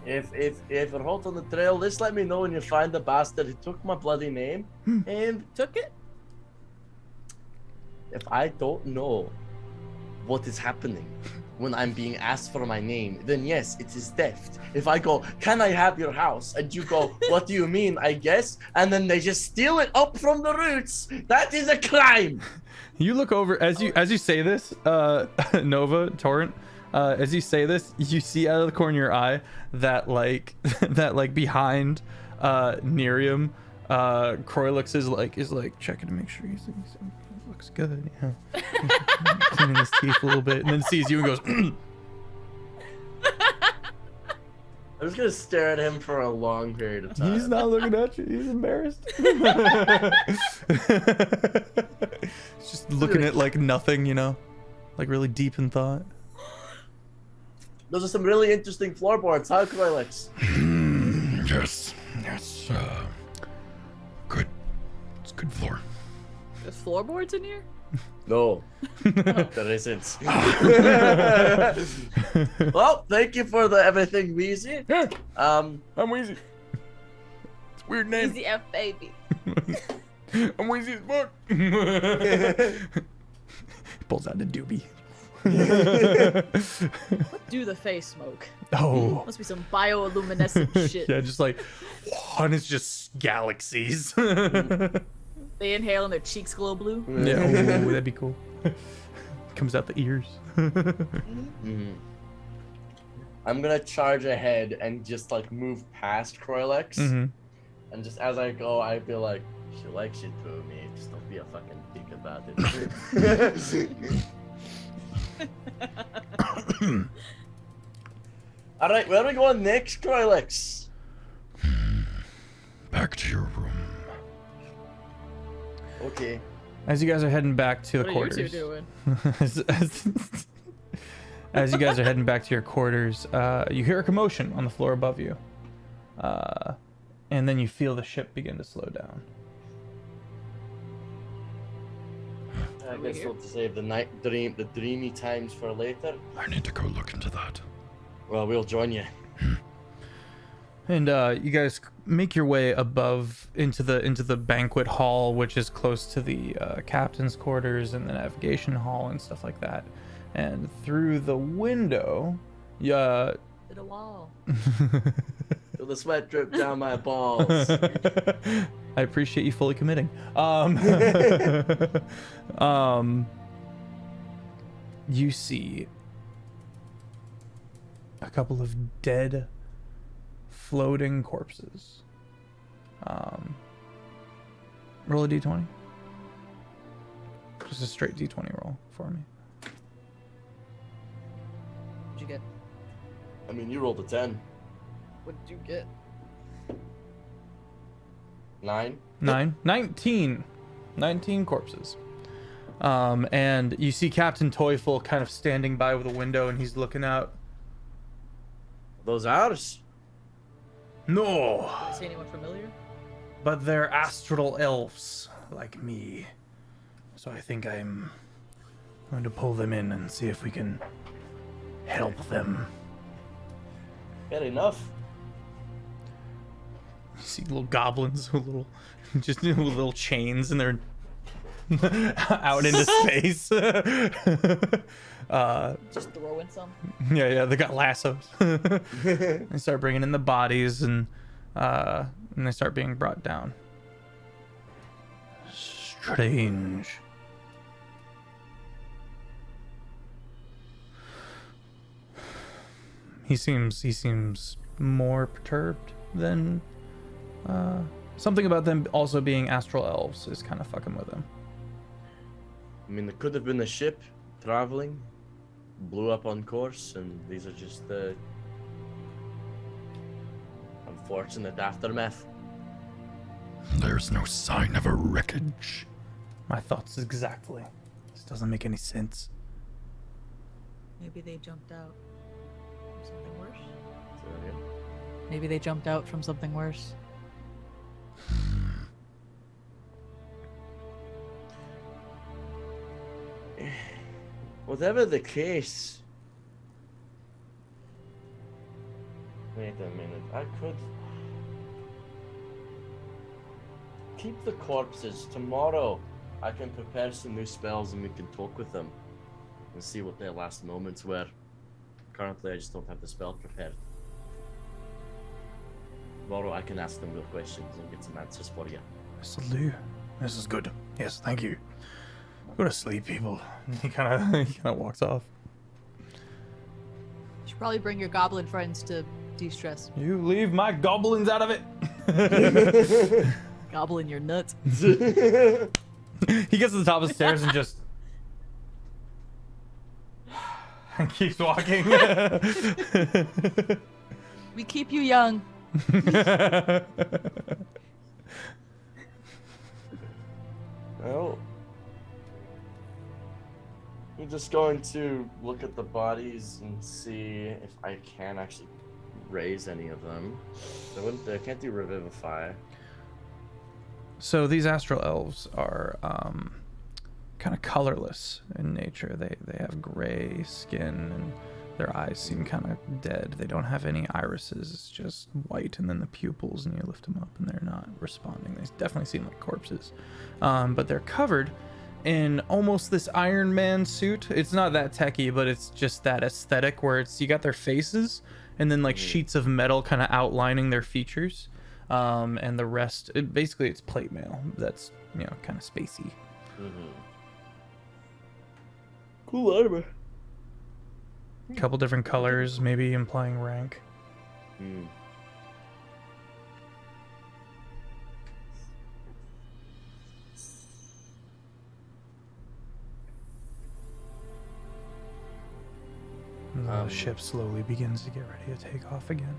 If you're hot on the trail, just let me know when you find the bastard who took my bloody name. And Took it? if I don't know what is happening when I'm being asked for my name, then yes, it is theft. If I go, can I have your house? And you go, what do you mean, I guess? And then they just steal it up from the roots. That is a crime. You look over as you say this, Nova Torrent. As you say this, you see out of the corner of your eye that like behind Nerium, Croylix is like checking to make sure he looks good. Yeah, cleaning his teeth a little bit, and then sees you and goes. I'm just gonna stare at him for a long period of time. He's not looking at you. He's embarrassed. He's just looking at like nothing, like really deep in thought. Those are some really interesting floorboards, huh, Croylix? Yes. Good. It's good floor. There's floorboards in here? No, there isn't. Well, thank you for everything, Wheezy. I'm Wheezy. It's a weird name. Easy F baby. I'm Wheezy as fuck. He pulls out a doobie. What do the face smoke? Oh. Must be some bioluminescent shit. Yeah, just like, and it's just galaxies. They inhale and their cheeks glow blue. Yeah, oh, that'd be cool. Comes out the ears. I'm gonna charge ahead and just like move past Croylix, and just as I go, I feel like she likes it to me. Just don't be a fucking dick about it. All right, where are we going next, Croylix? Back to your room. Okay. As you guys are heading back to the What quarters. are you two doing? As you guys are heading back to your quarters, you hear a commotion on the floor above you. And then you feel the ship begin to slow down. I guess we'll save the dreamy times for later. I need to go look into that. Well, we'll join you. And you guys make your way above into the banquet hall, which is close to the captain's quarters and the navigation hall and stuff like that. And through the window, To the wall. Feel the sweat drip down my balls. I appreciate you fully committing. You see a couple of dead, floating corpses. Roll a d20. Just a straight d20 roll for me. What'd you get? I mean, you rolled a 10. What did you get? 9. 19 corpses. And you see Captain Toyful kind of standing by with a window, and he's looking out. Those ours? No, Did I see anyone familiar? but they're astral elves like me. So I think I'm going to pull them in and see if we can help them. Fair enough. You see little goblins with little chains, and they're out into space. Just throwing some. Yeah, they got lassos. They start bringing in the bodies, and they start being brought down. Strange. He seems more perturbed than something about them also being astral elves is kind of fucking with him. I mean, it could have been a ship traveling, blew up on course, and these are just the unfortunate aftermath. There's no sign of a wreckage. My thoughts exactly. This doesn't make any sense. Maybe they jumped out from something worse. Say that again? Maybe they jumped out from something worse. Whatever the case. Wait a minute. I could keep the corpses. Tomorrow I can prepare some new spells and we can talk with them and see what their last moments were. Currently I just don't have the spell prepared. Tomorrow I can ask them real questions and get some answers for you. This'll do. This is good. Yes, thank you. Go to sleep, people. He kind of walks off. You should probably bring your goblin friends to de-stress. You leave my goblins out of it. Goblin your nuts. He gets to the top of the stairs and just and keeps walking. We keep you young. Well, I'm just going to look at the bodies and see if I can actually raise any of them. I can't do revivify. So these astral elves are kind of colorless in nature. They have gray skin and their eyes seem kind of dead. They don't have any irises. It's just white, and then the pupils, and you lift them up and they're not responding. They definitely seem like corpses. But they're covered in almost this Iron Man suit. It's not that techy, but it's just that aesthetic where it's you got their faces and then like sheets of metal kind of outlining their features. And the rest, basically it's plate mail. That's, kind of spacey. Mm-hmm. Cool armor. Couple different colors, maybe implying rank. Mm. And the ship slowly begins to get ready to take off again.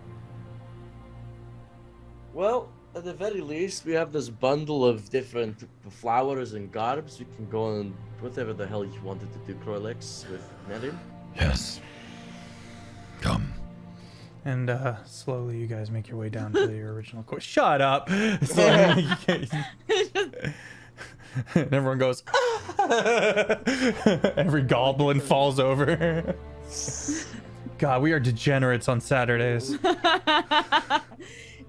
Well, at the very least, we have this bundle of different flowers and garbs. We can go on whatever the hell you wanted to do, SmolBirdLex, with Nerin. Yes. Come. And slowly you guys make your way down to your original course. Shut up! And everyone goes, every goblin falls over. God, we are degenerates on Saturdays.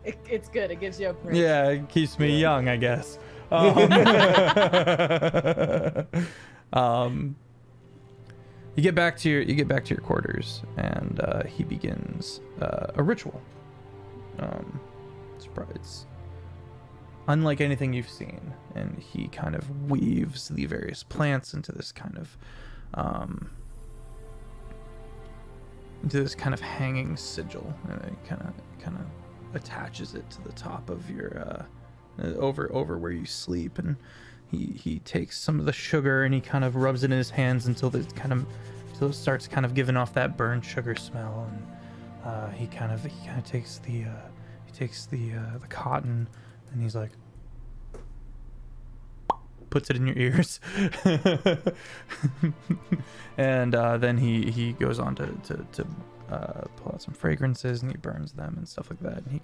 It's good. It gives you a break. Yeah, it keeps me young, I guess. You get back to your quarters, and he begins a ritual. It's unlike anything you've seen, and he kind of weaves the various plants into this kind of hanging sigil, and it kind of attaches it to the top of your over where you sleep, and he takes some of the sugar and he kind of rubs it in his hands until it starts kind of giving off that burnt sugar smell, and he kind of takes the cotton and he's like puts it in your ears. And then he goes on to pull out some fragrances, and he burns them and stuff like that, and he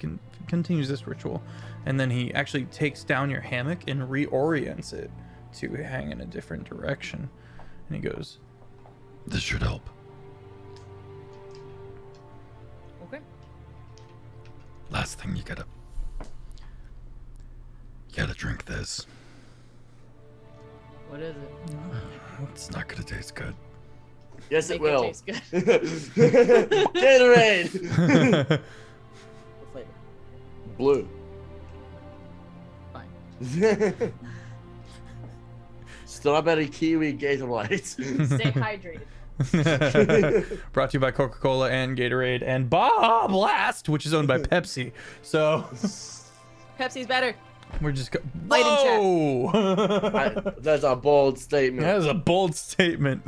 continues this ritual, and then he actually takes down your hammock and reorients it to hang in a different direction, and he goes, This should help. Okay. Last thing, you gotta drink this. What is it? It's not gonna taste good. Yes, it Make will. taste good. Gatorade. What flavor? Blue. Fine. Strawberry kiwi Gatorade. Stay hydrated. Brought to you by Coca-Cola and Gatorade and Baja Blast, which is owned by Pepsi. So Pepsi's better. we're just Light in chat. Whoa! That's a bold statement. That is a bold statement.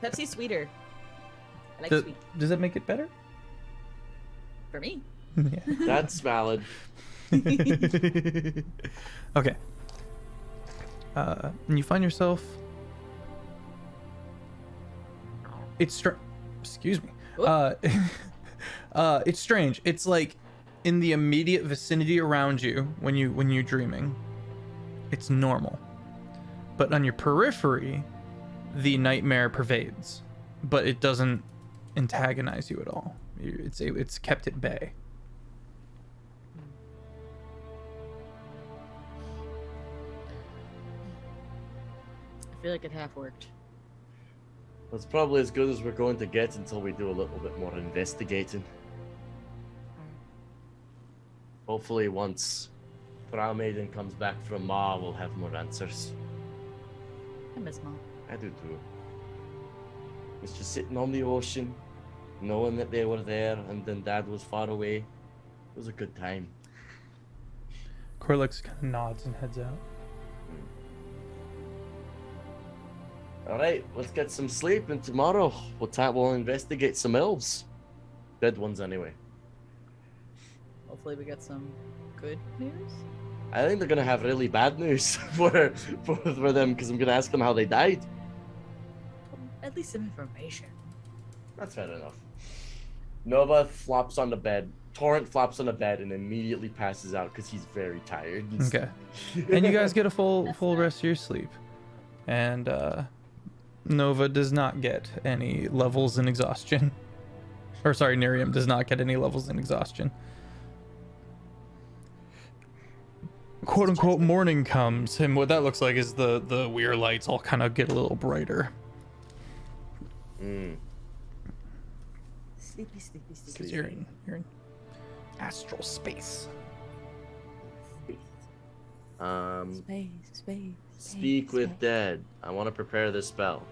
Pepsi's sweeter. I like does, sweet. does that make it better? For me. Yeah. That's valid. Okay. And you find yourself. Excuse me. It's strange. It's like in the immediate vicinity around you when you're dreaming. It's normal. But on your periphery, the nightmare pervades, but it doesn't antagonize you at all. It's kept at bay. I feel like it half worked. That's probably as good as we're going to get until we do a little bit more investigating. Hopefully once Frau Maiden comes back from Ma, we'll have more answers. I miss Mom. I do too. It's just sitting on the ocean, knowing that they were there and then Dad was far away. It was a good time. Corlix kind of nods and heads out. Alright, let's get some sleep and tomorrow we'll investigate some elves. Dead ones anyway. Hopefully we get some good news. I think they're gonna have really bad news for them because I'm gonna ask them how they died. At least some information. That's fair enough. Nova flops on the bed. Torrent flops on the bed and immediately passes out because he's very tired. Okay. And you guys get a full rest of your sleep. And Nova does not get any levels in exhaustion. Or sorry, Nerium does not get any levels in exhaustion. Quote unquote morning comes, and what that looks like is the weird lights all kind of get a little brighter. Sleepy, sleepy, sleepy. Because you're in astral space. Space. Speak with dead. I want to prepare this spell.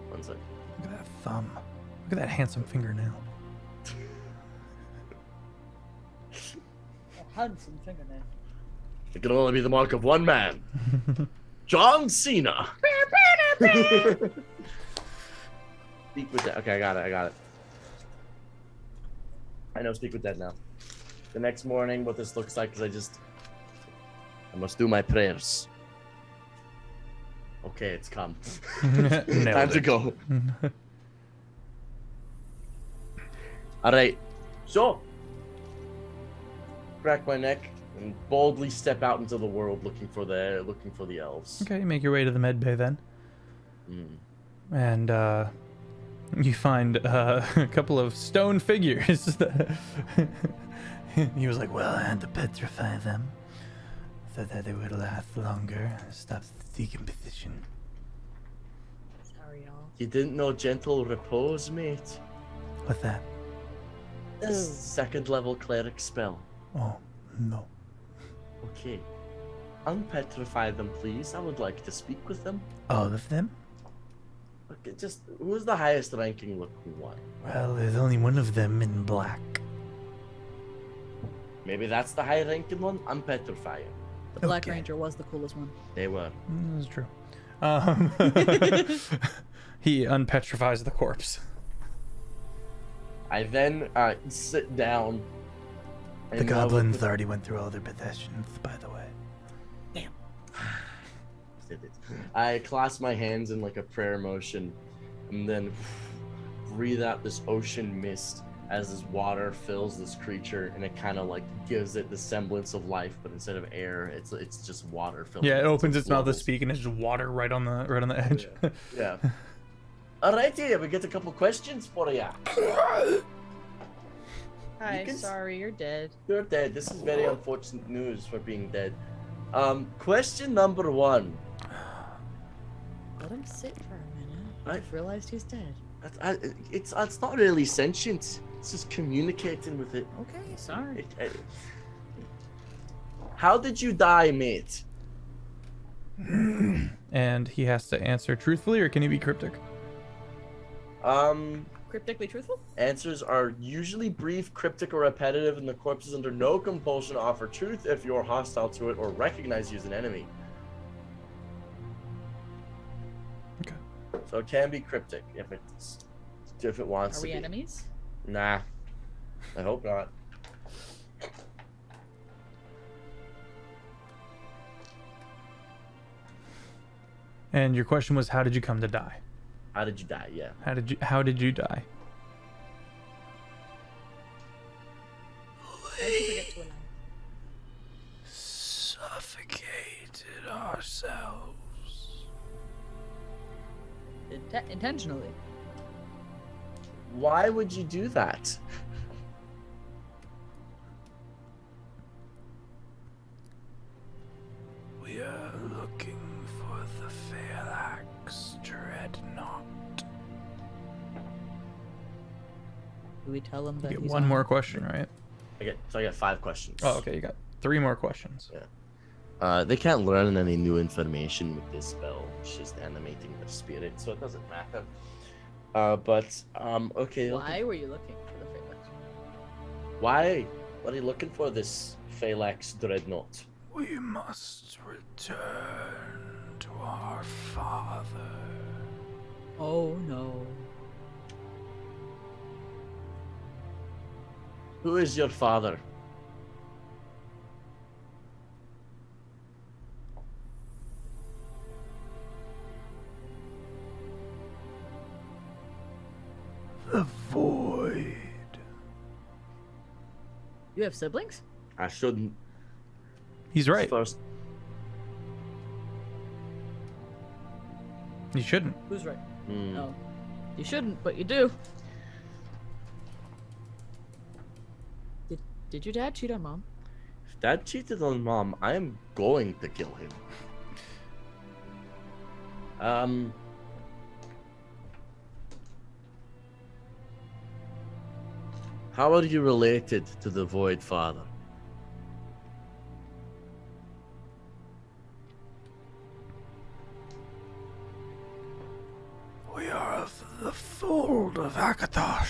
One sec. Look at that thumb. Look at that handsome fingernail. A handsome fingernail. It can only be the mark of one man. John Cena. Speak with dead. Okay, I got it. I know speak with dead now. The next morning, what this looks like is I must do my prayers. Okay, it's come. Time to go. Alright, so crack my neck and boldly step out into the world looking for the elves. Okay, you make your way to the med bay then. And you find a couple of stone figures. He was like, well, I had to petrify them so that they would last longer, stop the decomposition. Sorry, y'all. You didn't know gentle repose, mate? What's that? Second level cleric spell. Oh, no. Okay. Unpetrify them, please. I would like to speak with them. All of them? Okay, just who's the highest ranking looking one? Well, there's only one of them in black. Maybe that's the high ranking one? Unpetrify him. The Black Okay. Ranger was the coolest one. They were. That's true. He unpetrifies the corpse. I then sit down. The and goblins already went through all their possessions, by the way. I clasp my hands in like a prayer motion and then breathe out this ocean mist as this water fills this creature, and it kind of like gives it the semblance of life, but instead of air, it's just water filling. Yeah, it opens its mouth to bubbles. speak, and it's just water right on the edge. Yeah. Alrighty, we get a couple questions for ya. Hi, You can- sorry, you're dead. You're dead. This is very unfortunate news for being dead. Question number 1. Let him sit for a minute. I- I've realized he's dead. It's not really sentient. It's just communicating with it. Okay, sorry. How did you die, mate? And he has to answer truthfully, or can he be cryptic? Cryptically truthful? Answers are usually brief, cryptic, or repetitive, and the corpse is under no compulsion to offer truth if you're hostile to it or recognize you as an enemy. Okay. So it can be cryptic if it wants Are to we be. enemies? Nah, I hope not. And your question was, how did you come to die? How did you die? Yeah. How did you die? How did you forget to announce? Suffocated ourselves. Intentionally. Why would you do that? We are looking for the Phalanx Dreadnought. Do we tell him that You get he's one on? more question, right? I got 5 questions. Oh, okay. You got 3 more questions. They can't learn any new information with this spell. It's just animating their spirit, so it doesn't matter. Okay. Why were you looking for the Phalanx? Why? What are you looking for, this Phalanx Dreadnought? We must return to our father. Oh no. Who is your father? The Void. You have siblings? I shouldn't. He's right. First, You shouldn't. Who's right? Hmm. No. You shouldn't, but you do. Did your dad cheat on mom? if Dad cheated on Mom, I am going to kill him. How are you related to the Void Father? We are of the fold of Akatosh.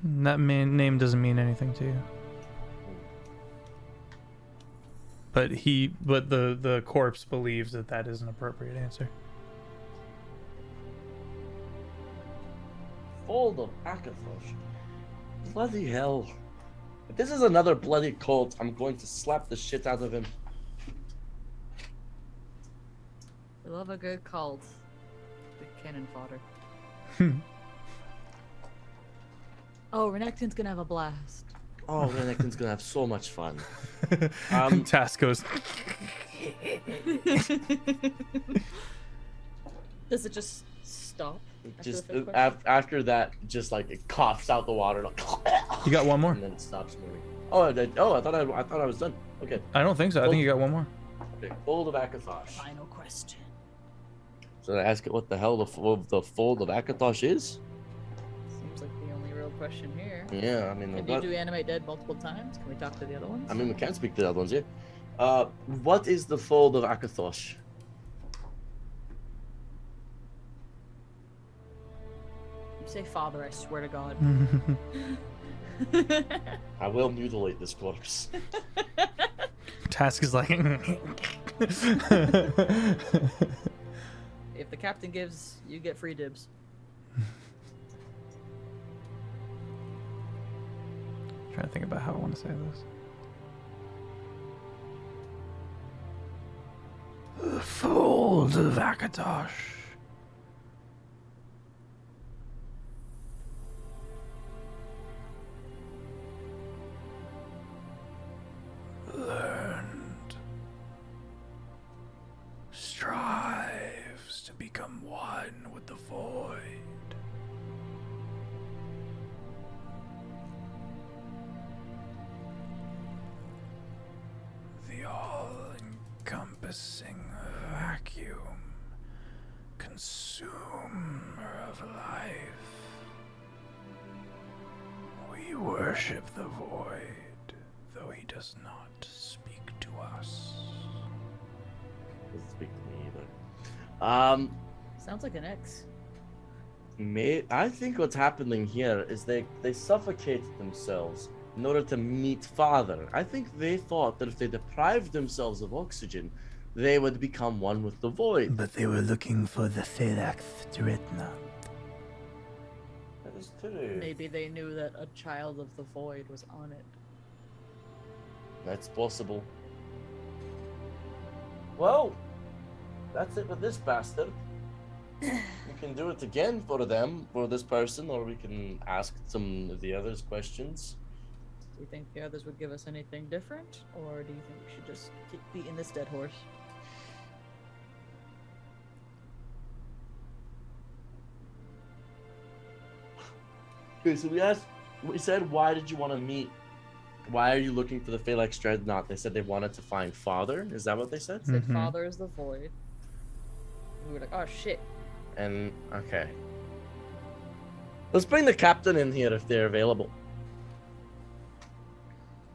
That name doesn't mean anything to you. But the corpse believes that that is an appropriate answer. Fold of Akathosh. Bloody hell. If this is another bloody cult, I'm going to slap the shit out of him. We love a good cult. The cannon fodder. Oh, Renekton's gonna have a blast. Oh, Renekton's gonna have so much fun. Task goes. Does it just stop? after Just the fifth question? after that, just like it coughs out the water, like, You got one more? and then it stops moving. Oh, I thought I was done. Okay, I don't think so. I think you got one more. okay. Fold of Akathosh. Final question. So I ask it what the hell the fold of Akathosh is? Seems like the only real question here. Yeah, I mean, Can you do animate dead multiple times? Can we talk to the other ones? I mean, we can speak to the other ones, yeah. What is the fold of Akathosh? You say father, I swear to God. I will mutilate this corpse. Task is like. If the captain gives, you get free dibs. Trying to think about how I want to say this. The fold of Akatosh. Learned. Strives to become one with the void. The all-encompassing vacuum, consumer of life. We worship the void, though he does not speak to us. Doesn't speak to me either. Sounds like an X. I think what's happening here is they suffocated themselves in order to meet Father. I think they thought that if they deprived themselves of oxygen, they would become one with the void. But they were looking for the Phalanx Dreadnought. That is true. Maybe they knew that a child of the void was on it. That's possible. Well, that's it with this bastard. We can do it again for them, for this person, or we can ask some of the others questions. Do you think the others would give us anything different? Or do you think we should just keep beating this dead horse? Okay, so we said, why did you want to meet? Why are you looking for the Phalanx Dreadnought? They said they wanted to find Father. Is that what they said? Said Father is the void. We were like, oh shit. And, okay. Let's bring the captain in here if they're available.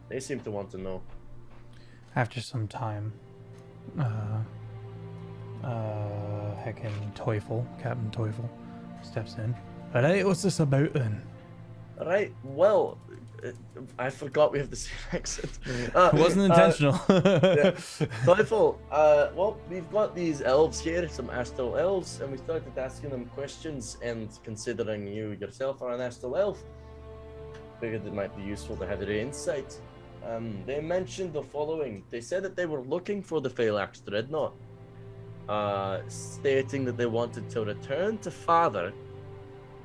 They seem to want to know. After some time, heckin' Teufel, Captain Teufel, steps in. Alright, what's this about then? Alright, well, I forgot we have the same accent. It wasn't intentional. Teufel, well, we've got these elves here, some astral elves, and we started asking them questions, and considering you yourself are an astral elf, figured it might be useful to have their insight. They mentioned the following. They said that they were looking for the Phalanx Dreadnought, stating that they wanted to return to Father,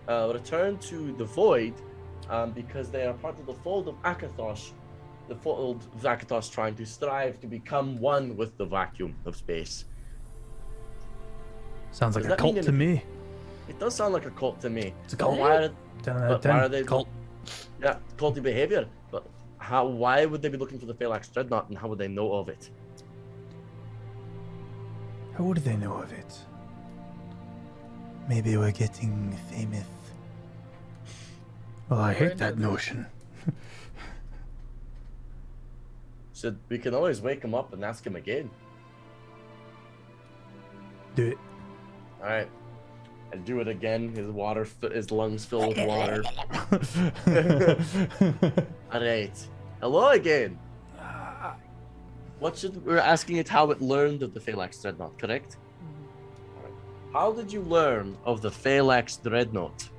return to the Void, because they are part of the fold of Akathosh, the fold of Akathosh trying to strive to become one with the vacuum of space. Sounds like Does a that mean cult to me. It does sound like a cult to me. It's a cult. Why are, 10 out of but 10. why are they Cult. Yeah, culty behavior. But why would they be looking for the Phalanx Dreadnought, and how would they know of it? How would they know of it? Maybe we're getting famous. Well, I hate that notion. So we can always wake him up and ask him again. Do it. All right. And do it again. His lungs fill with water. All right. Hello again. We're asking it how it learned of the Phalanx Dreadnought, correct? Alright. How did you learn of the Phalanx Dreadnought?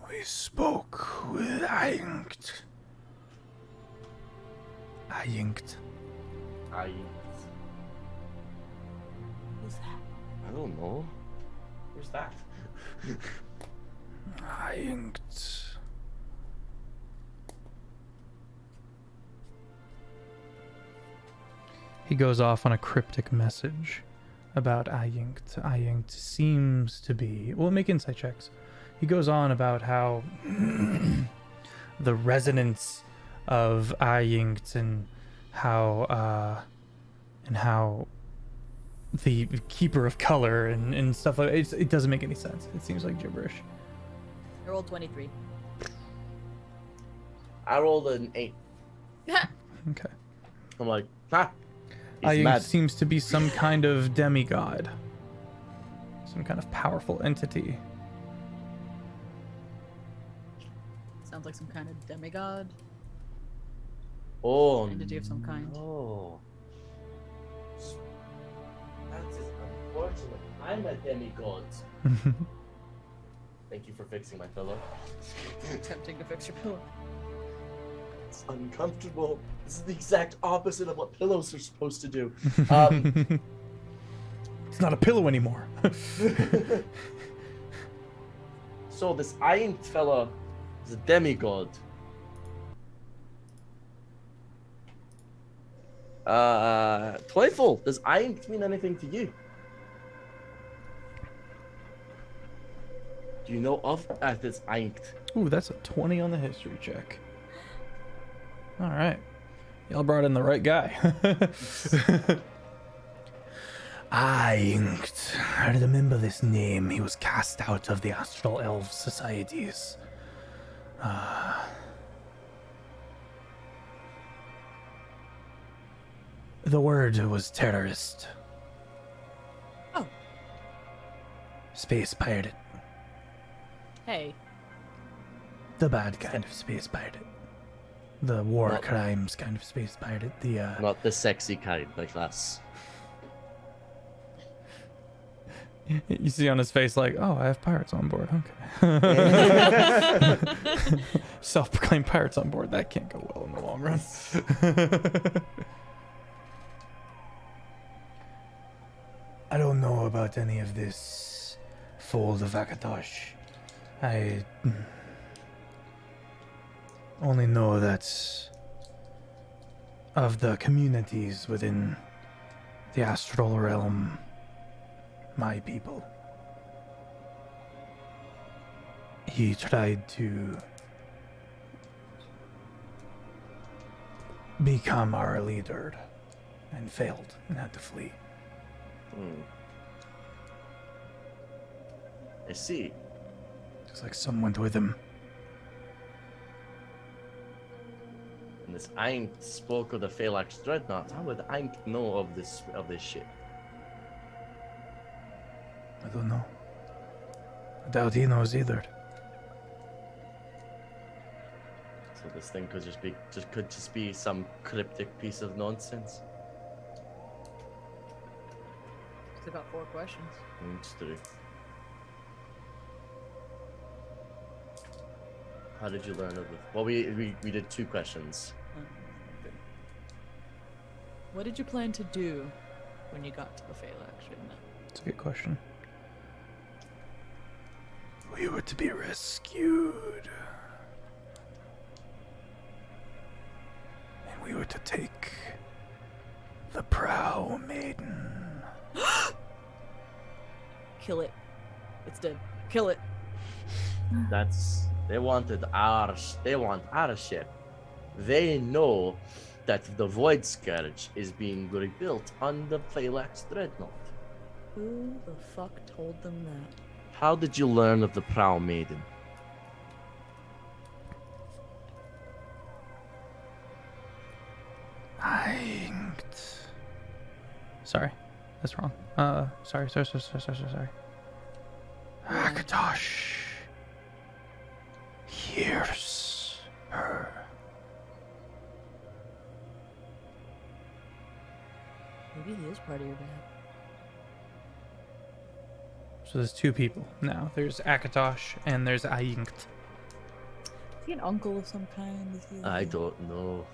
We spoke with Inked. Who's that? I don't know. Who's that? Inked. He goes off on a cryptic message about Ayinked. Ayinked seems to be... We'll make insight checks. He goes on about how the resonance of Ayinked and how the Keeper of Color and stuff like that, it doesn't make any sense. It seems like gibberish. I rolled 23. I rolled an 8. Okay. I'm like, ha! He's Ayinked mad. seems to be some kind of demigod. Some kind of powerful entity. Sounds like some kind of demigod. Oh, Entity of some kind. no. That is unfortunate. I'm a demigod. Thank you for fixing my pillow. Attempting to fix your pillow. It's uncomfortable. This is the exact opposite of what pillows are supposed to do. It's not a pillow anymore. So this Iron fella is a demigod. Playful, does Iron mean anything to you? Do you know of this Iron? Ooh, that's a 20 on the history check. All right. Y'all brought in the right guy. Inked. I remember this name. He was cast out of the Astral Elf Societies. The word was terrorist. Oh. Space pirate. Hey. The bad kind of space pirate. The war Not- crimes kind of space pirate. The Not the sexy kind like us. You see on his face like, oh, I have pirates on board. Okay. Self-proclaimed pirates on board. That can't go well in the long run. I don't know about any of this fold of Akatosh. I only know that of the communities within the astral realm, my people. He tried to become our leader and failed and had to flee. I see. Looks like some went with him. And this Aink spoke of the Phalanx Dreadnought. How would Aink know of this shit? I don't know. I doubt he knows either. So this thing could just be some cryptic piece of nonsense. It's about 4 questions. Interesting. How did you learn of it? Well, we did 2 questions. What did you plan to do when you got to the Phalanx? It's a good question. We were to be rescued. And we were to take the Prow Maiden. Kill it. It's dead. Kill it. They want our ship. They know that the Void Scourge is being rebuilt on the Phalanx Dreadnought. Who the fuck told them that? How did you learn of the Prow Maiden? Sorry, that's wrong. Sorry. Akatosh hears her. Maybe he is part of your dad. So there's 2 people now. There's Akatosh and there's Ainkt. Is he an uncle of some kind? Is he I don't know.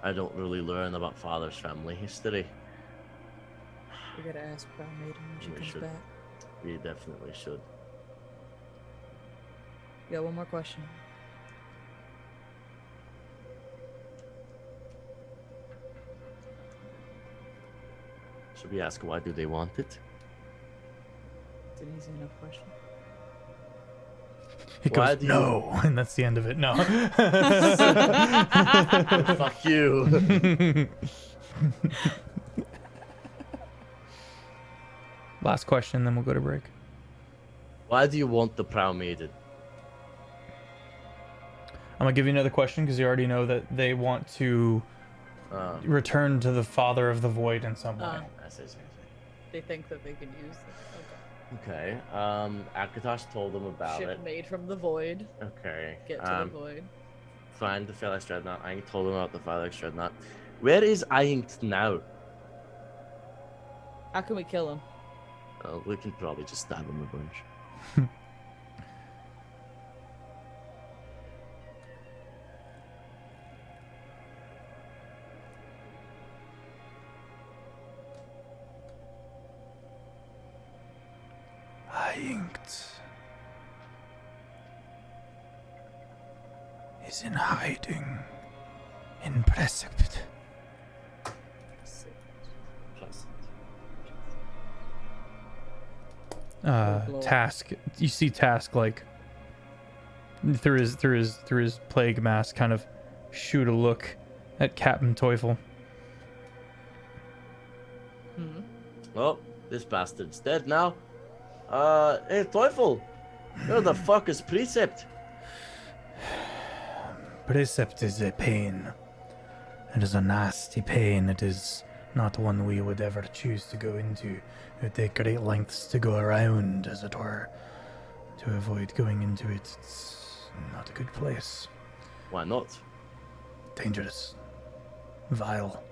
I don't really learn about father's family history. We gotta ask Brown Maiden when she We comes should. back. We definitely should. Yeah, one more question. Should we ask why do they want it? It's an easy enough question. He Why goes, do you- no, and that's the end of it. No. Fuck you. Last question, then we'll go to break. Why do you want the Prow Maiden? I'm gonna give you another question because you already know that they want to return to the Father of the Void in some way. I see. They think that they can use this. Okay. Akatosh told them about Ship it. made from the void. Okay. Get to the void. Find the Phalanx Dreadnought. I told them about the Phalanx Dreadnought. Where is Ainkt now? How can we kill him? We can probably just stab him a bunch. Ainkt is in hiding in Precipice. Task. You see Task like through his plague mask kind of shoot a look at Captain Teufel. Oh, this bastard's dead now. Hey, Teufel. Where the fuck is Precept? Precept is a pain. It is a nasty pain. It is not one we would ever choose to go into. It would take great lengths to go around, as it were, to avoid going into it. It's not a good place. Why not? Dangerous. Vile.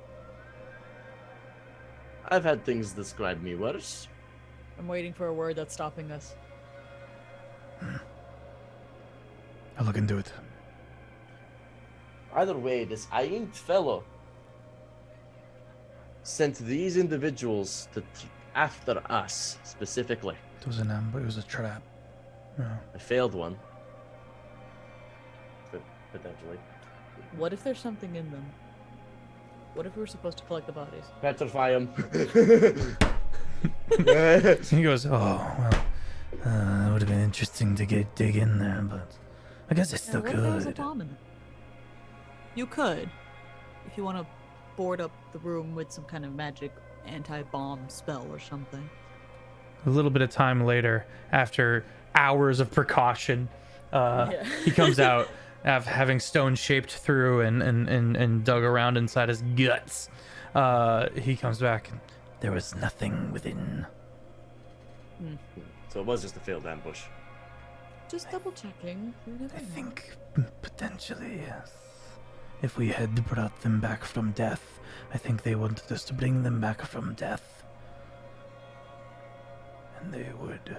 I've had things describe me worse. I'm waiting for a word that's stopping us. I'll look into it. Either way, this Aint fellow sent these individuals to after us specifically. It was an ambush. It was a trap. No. I failed one. Potentially. What if there's something in them? What if we were supposed to collect the bodies? Petrify him. He goes, oh, well, it would have been interesting to dig in there, but I guess I still What if there was a could. bomb in them? You could, if you want to board up the room with some kind of magic anti-bomb spell or something. A little bit of time later, after hours of precaution, he comes out, having stone shaped through and dug around inside his guts. He comes back, and there was nothing within. So it was just a failed ambush. Just double checking. I think potentially, yes. If we had brought them back from death, I think they wanted us to bring them back from death. And they would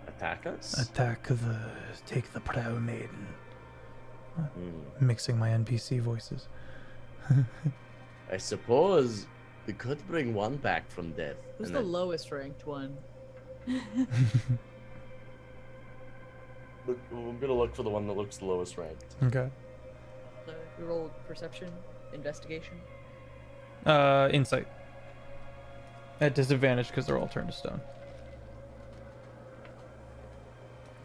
Attack us? take the prow maiden. Mixing my NPC voices. I suppose we could bring one back from death. Who's and the then lowest ranked one? look, I'm gonna look for the one that looks the lowest ranked. Okay. So we rolled perception, investigation. Insight. At disadvantage because they're all turned to stone.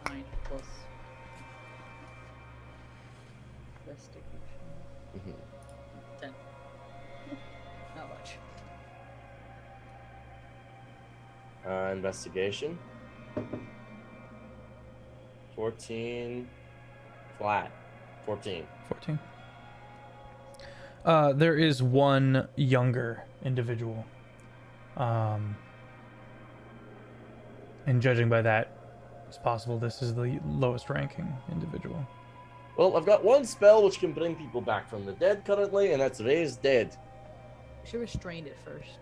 9 plus investigation. 10. Not much. Investigation. 14. Flat. 14. 14. There is one younger individual. And judging by that, it's possible this is the lowest ranking individual. Well, I've got one spell which can bring people back from the dead currently, and that's Raise Dead. We should restrain it first.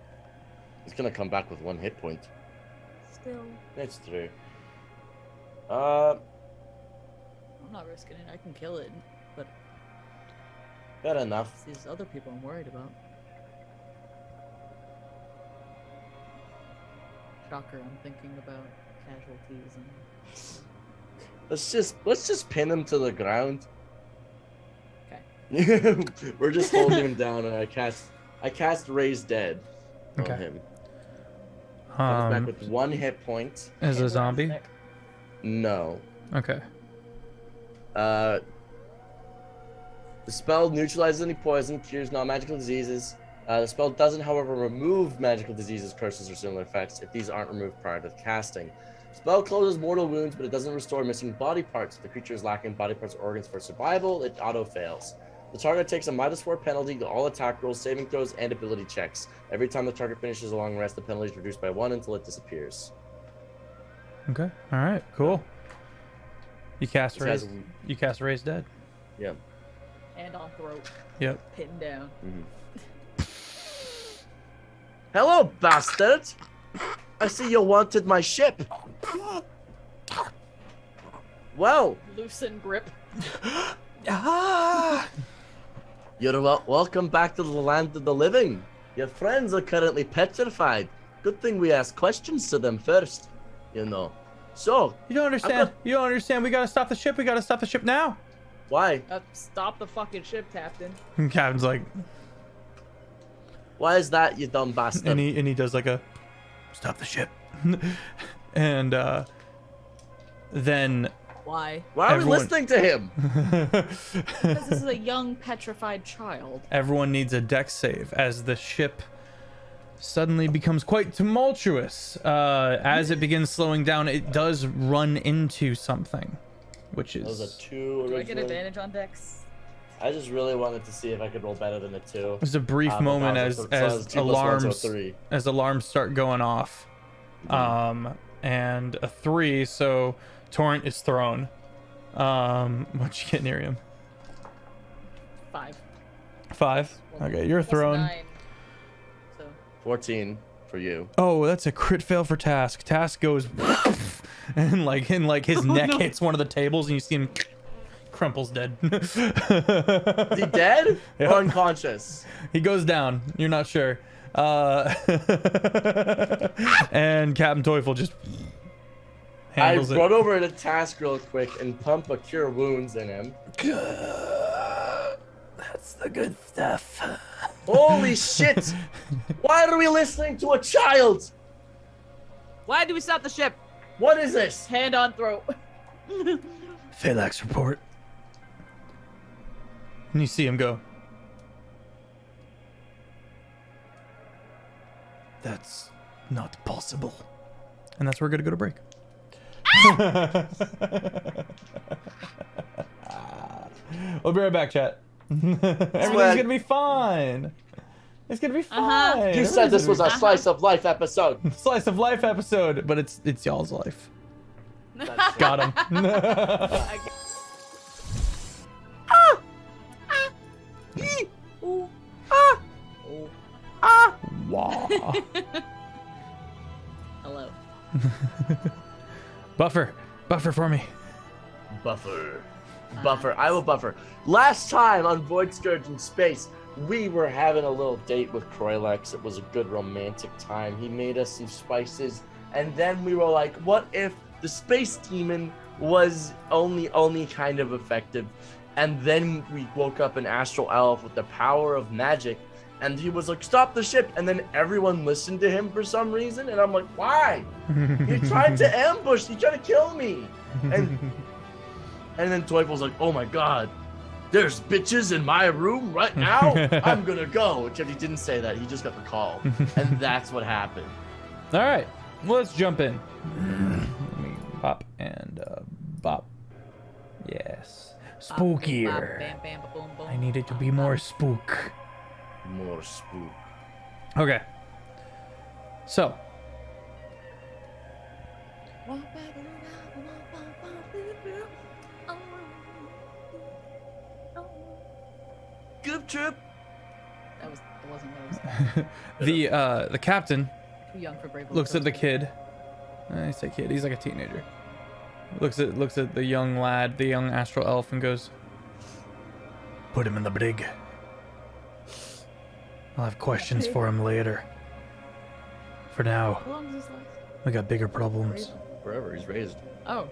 It's gonna come back with 1 hit point. Still, That's true. I'm not risking it. I can kill it, but Fair enough. it's these other people I'm worried about. Shocker, I'm thinking about casualties and... Let's just pin him to the ground. Okay. We're just holding him down, and I cast Raise Dead on Okay. him. Comes back Um, with 1 hit point. as a zombie? No. Okay. The spell neutralizes any poison, cures non-magical diseases. The spell doesn't, however, remove magical diseases, curses, or similar effects if these aren't removed prior to the casting. Spell closes mortal wounds, but it doesn't restore missing body parts. If the creature is lacking body parts or organs for survival, it auto-fails. The target takes a -4 penalty to all attack rolls, saving throws, and ability checks. Every time the target finishes a long rest, the penalty is reduced by 1 until it disappears. Okay. All right. Cool. You cast This has raise. a- You cast raise dead. Yeah. Hand on throat, Yep. pinned down. Hello, bastard! I see you wanted my ship. Well, Loosen grip. you're welcome back to the land of the living. Your friends are currently petrified. Good thing we ask questions to them first, you know. So, You don't understand. You don't understand. We gotta stop the ship. We gotta stop the ship now. why? Stop the fucking ship, Captain. And Captain's like, Why is that, you dumb bastard? and he does like a stop the ship, and then Why? Why are everyone- we listening to him? Because this is a young, petrified child. everyone needs a dex save as the ship suddenly becomes quite tumultuous. As it begins slowing down, it does run into something, which That was a is 2 Do I get originally. advantage on Dex? I just really wanted to see if I could roll better than a 2. there's a brief But moment that as was a- so that was 2 plus 1, so a 3. as alarms start going off. And a 3, so Torrent is thrown. What'd you get, Nerium? 5. 5. Okay, you're Plus thrown. 9. So 14 for you. Oh, that's a crit fail for Task. Task goes and like his neck hits one of the tables, and you see him crumples dead. Is he dead Yep. or unconscious? He goes down. You're not sure. And Captain Teufel just I handles it. run over to Task real quick and pump a Cure Wounds in him. That's the good stuff. Holy shit! Why are we listening to a child? why do we stop the ship? What is this? Hand on throat. Phalanx report. And you see him go. That's not possible. And that's where we're gonna go to break. We'll be right back, chat. Everything's gonna be fine. It's gonna be fine. You said this was a slice of life episode. slice of life episode, but it's y'all's life. That's Got him. Wow. Hello. Buffer for me. Buffer. I will buffer. Last time on Void Scourge in Space, we were having a little date with Croylex. It was a good romantic time. He made us some spices, and then we were like, what if the space demon was only kind of effective? And then we woke up an astral elf with the power of magic, and he was like, stop the ship, and then everyone listened to him for some reason, and I'm like, why? He tried to ambush, he tried to kill me. And then Teufel's like, oh my god, there's bitches in my room right now? I'm gonna go. Except he didn't say that, he just got the call. And that's what happened. All right, well, let's jump in. Let me bop and bop. Yes, spookier. Bam, bam, boom, boom. I need it to be more spook. More spook. Okay. So, Good trip. That wasn't what I was the captain too young for Brave. looks at the kid. I say kid, he's like a teenager. Looks at the young lad, the young astral elf, and goes, "Put him in the brig. I'll have questions for him later. For now, How long does this last? we got bigger problems." Forever, he's raised. Oh.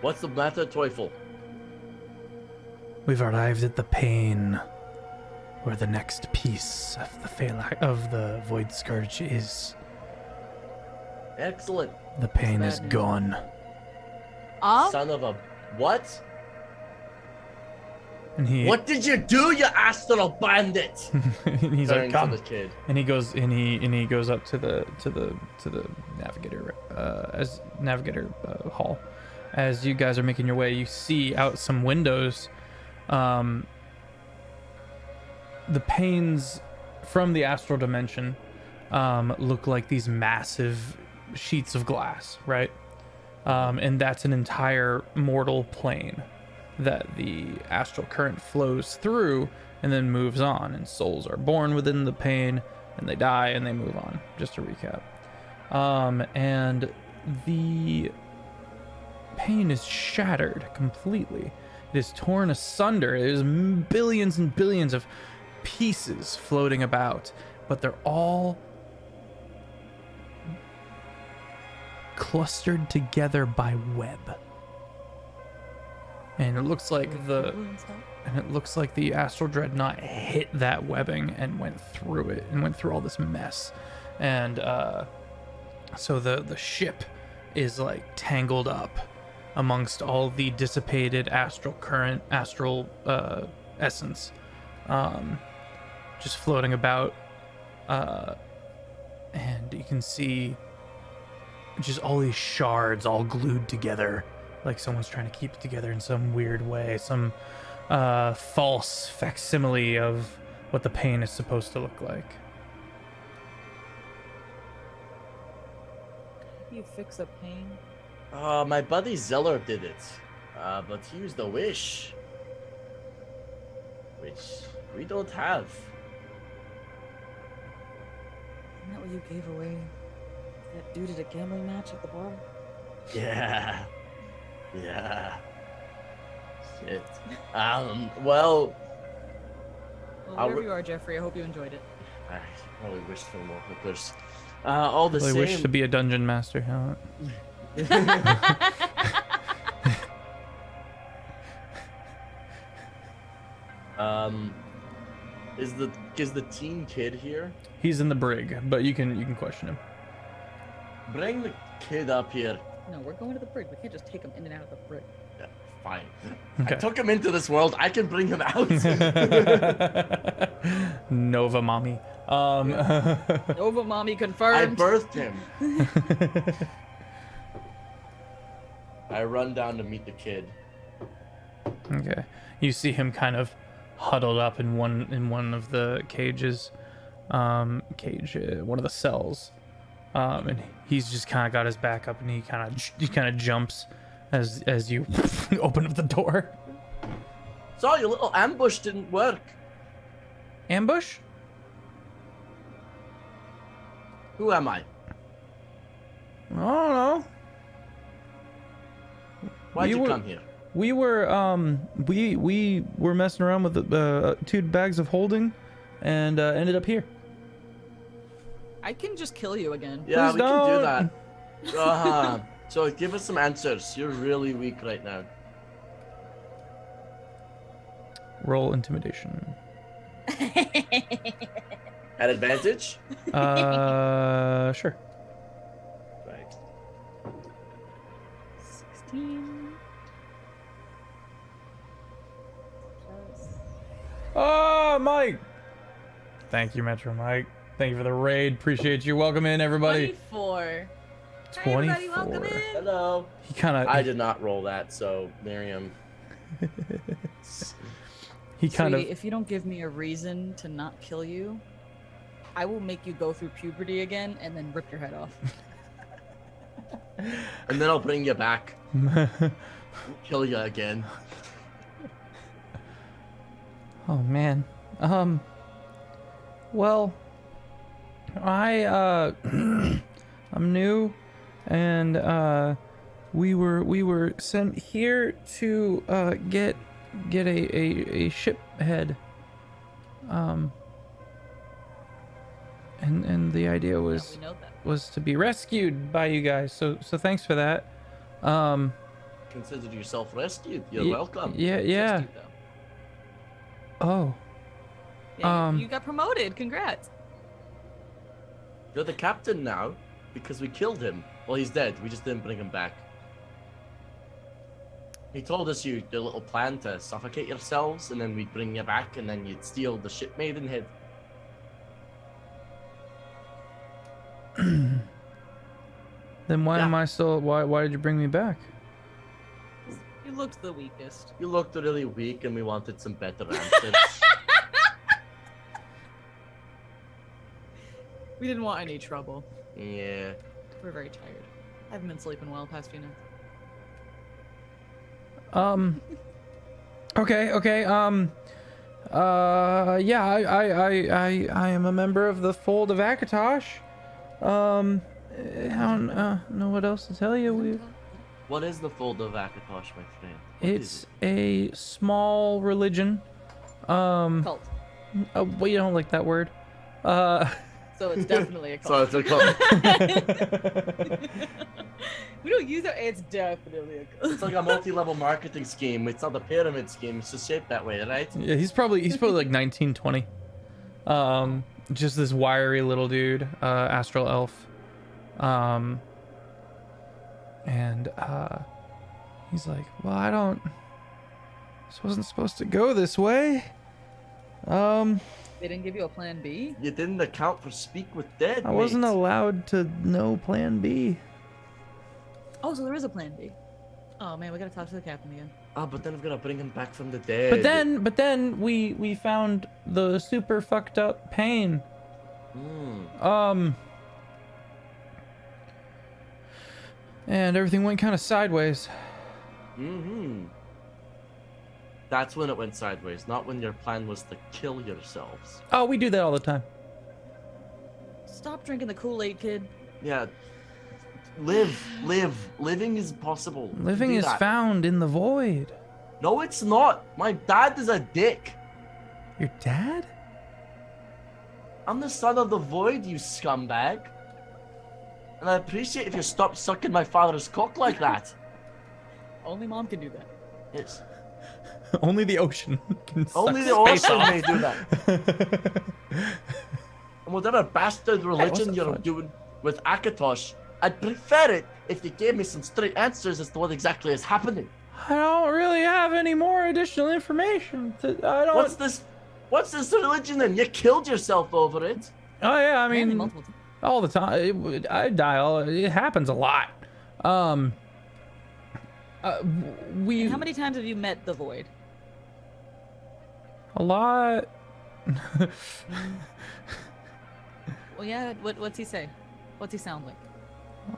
What's the matter, Teufel? We've arrived at the pane, where the next piece of the Void Scourge is. Excellent. The pain is gone. Son of a what? And he What did you do, you astral bandit? and he's Turning like, to "Come." the kid. And he goes up to the navigator navigator hall. As you guys are making your way, you see out some windows. The panes from the astral dimension look like these massive sheets of glass, right? And that's an entire mortal plane that the astral current flows through and then moves on, and souls are born within the pane and they die and they move on, just to recap. And the pane is shattered completely. It is torn asunder. There's billions and billions of pieces floating about, but they're all clustered together by web. And it looks like the astral dreadnought hit that webbing and went through it and went through all this mess. And so the ship is like tangled up amongst all the dissipated astral essence, just floating about and you can see just all these shards all glued together, like someone's trying to keep it together in some weird way, some false facsimile of what the pain is supposed to look like. You fix a pain. My buddy Zeller did it, but he used a wish, which we don't have. Isn't that what you gave away? That dude at a gambling match at the bar? Yeah. Shit. Well, Well, I'll wherever re- you are, Jeffrey, I hope you enjoyed it. I probably wish for more hookers. All the I same. wish to be a dungeon master. Huh? Is the teen kid here? He's in the brig, but you can question him. Bring the kid up here. No, we're going to the brig. We can't just take him in and out of the brig. Yeah, fine. Okay. I took him into this world. I can bring him out. Nova mommy. Nova mommy I confirmed. birthed him. I run down to meet the kid. Okay. You see him kind of huddled up in one of the cages, one of the cells, and he's just kind of got his back up, and he kind of jumps as you open up the door. So your little ambush didn't work. Ambush? Who am I? I don't know. Why'd You you were- come here? We were messing around with 2 bags of holding, and ended up here. I can just kill you again. Yeah, Please we can do don't. that. So give us some answers. You're really weak right now. Roll intimidation. At advantage? Sure. Right. 16. Oh, Mike! Thank you, Metro Mike. Thank you for the raid. Appreciate you. Welcome in, everybody. 24. 24. Hi, everybody, welcome in. Hello. He kind I of. did not roll that, so Miriam. He kind of. Sweetie, if you don't give me a reason to not kill you, I will make you go through puberty again and then rip your head off. And then I'll bring you back. Kill you again. Oh man. Well, I'm new, and we were sent here to get a ship head. And the idea Yeah, was we know that. was to be rescued by you guys. So thanks for that. Consider yourself rescued. You're y- welcome. Yeah, yeah. Just you, though. Oh. Yeah, you got promoted. Congrats. You're the captain now because we killed him. Well, he's dead. We just didn't bring him back. He told us your little plan to suffocate yourselves, and then we'd bring you back, and then you'd steal the ship maidenhead. Then why Yeah. am I still? Why did you bring me back? You looked the weakest. You looked really weak, and we wanted some better answers. We didn't want any trouble. Yeah. We're very tired. I haven't been sleeping well past few nights. Okay. Yeah, I am a member of the Fold of Akatosh. I don't know what else to tell you. What is the fold of Akatosh, my friend? What is It's a small religion. Cult. Well, you don't like that word. So it's definitely a it? So cult. it's a cult. We don't use it. It's definitely a cult. It's like a multi-level marketing scheme. It's not a pyramid scheme. It's just shaped that way, right? Yeah, he's probably like 19, 20. Just this wiry little dude, astral elf. And he's like, well, this wasn't supposed to go this way. They didn't give you a plan B? You didn't account for speak with dead. I wasn't mate. allowed to know Plan B. Oh, so there is a plan B. Oh man, we gotta talk to the captain again. Ah, but then I'm gonna bring him back from the dead. But then we found the super fucked up pain. And everything went kind of sideways. That's when it went sideways, not when your plan was to kill yourselves. Oh, we do that all the time. Stop drinking the Kool-Aid, kid. Yeah. Living is possible. You can Living do is that. found in the void. No, it's not. My dad is a dick. Your dad? I'm the son of the void, you scumbag. And I appreciate if you stop sucking my father's cock like that. Only mom can do that. Yes. Only the ocean can Only suck the space ocean off. may do that. And whatever bastard religion the you're fudge? doing with Akatosh, I'd prefer it if you gave me some straight answers as to what exactly is happening. I don't really have any more additional information. I don't. What's this religion then? You killed yourself over it. Oh yeah, I Apparently mean, multiple times. all the time. I die. It happens a lot. We And how many times have you met the void? a lot. Well, yeah. What's he say? What's he sound like?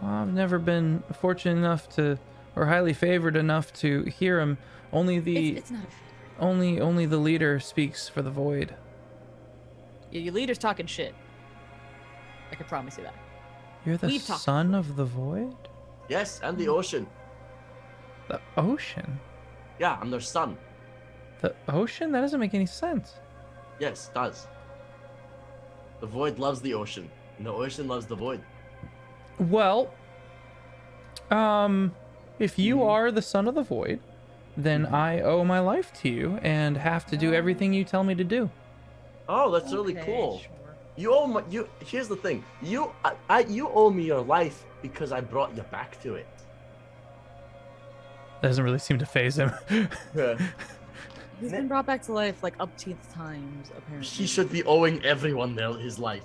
I've never been fortunate enough to, or highly favored enough to hear him. Only the It's not. only the leader speaks for the void. Yeah, your leader's talking shit. I can promise you that. You're the We've talked son of the void? Yes, and the ocean. The ocean? Yeah, I'm their son. The ocean? That doesn't make any sense. Yes, it does. The void loves the ocean, and the ocean loves the void. Well, if you are the son of the void, then I owe my life to you and have to do everything you tell me to do. Oh, that's really Okay, cool. sure. You owe my, you. Here's the thing. You owe me your life because I brought you back to it. That doesn't really seem to phase him. He's been brought back to life like upteenth times, apparently. He should be owing everyone his life.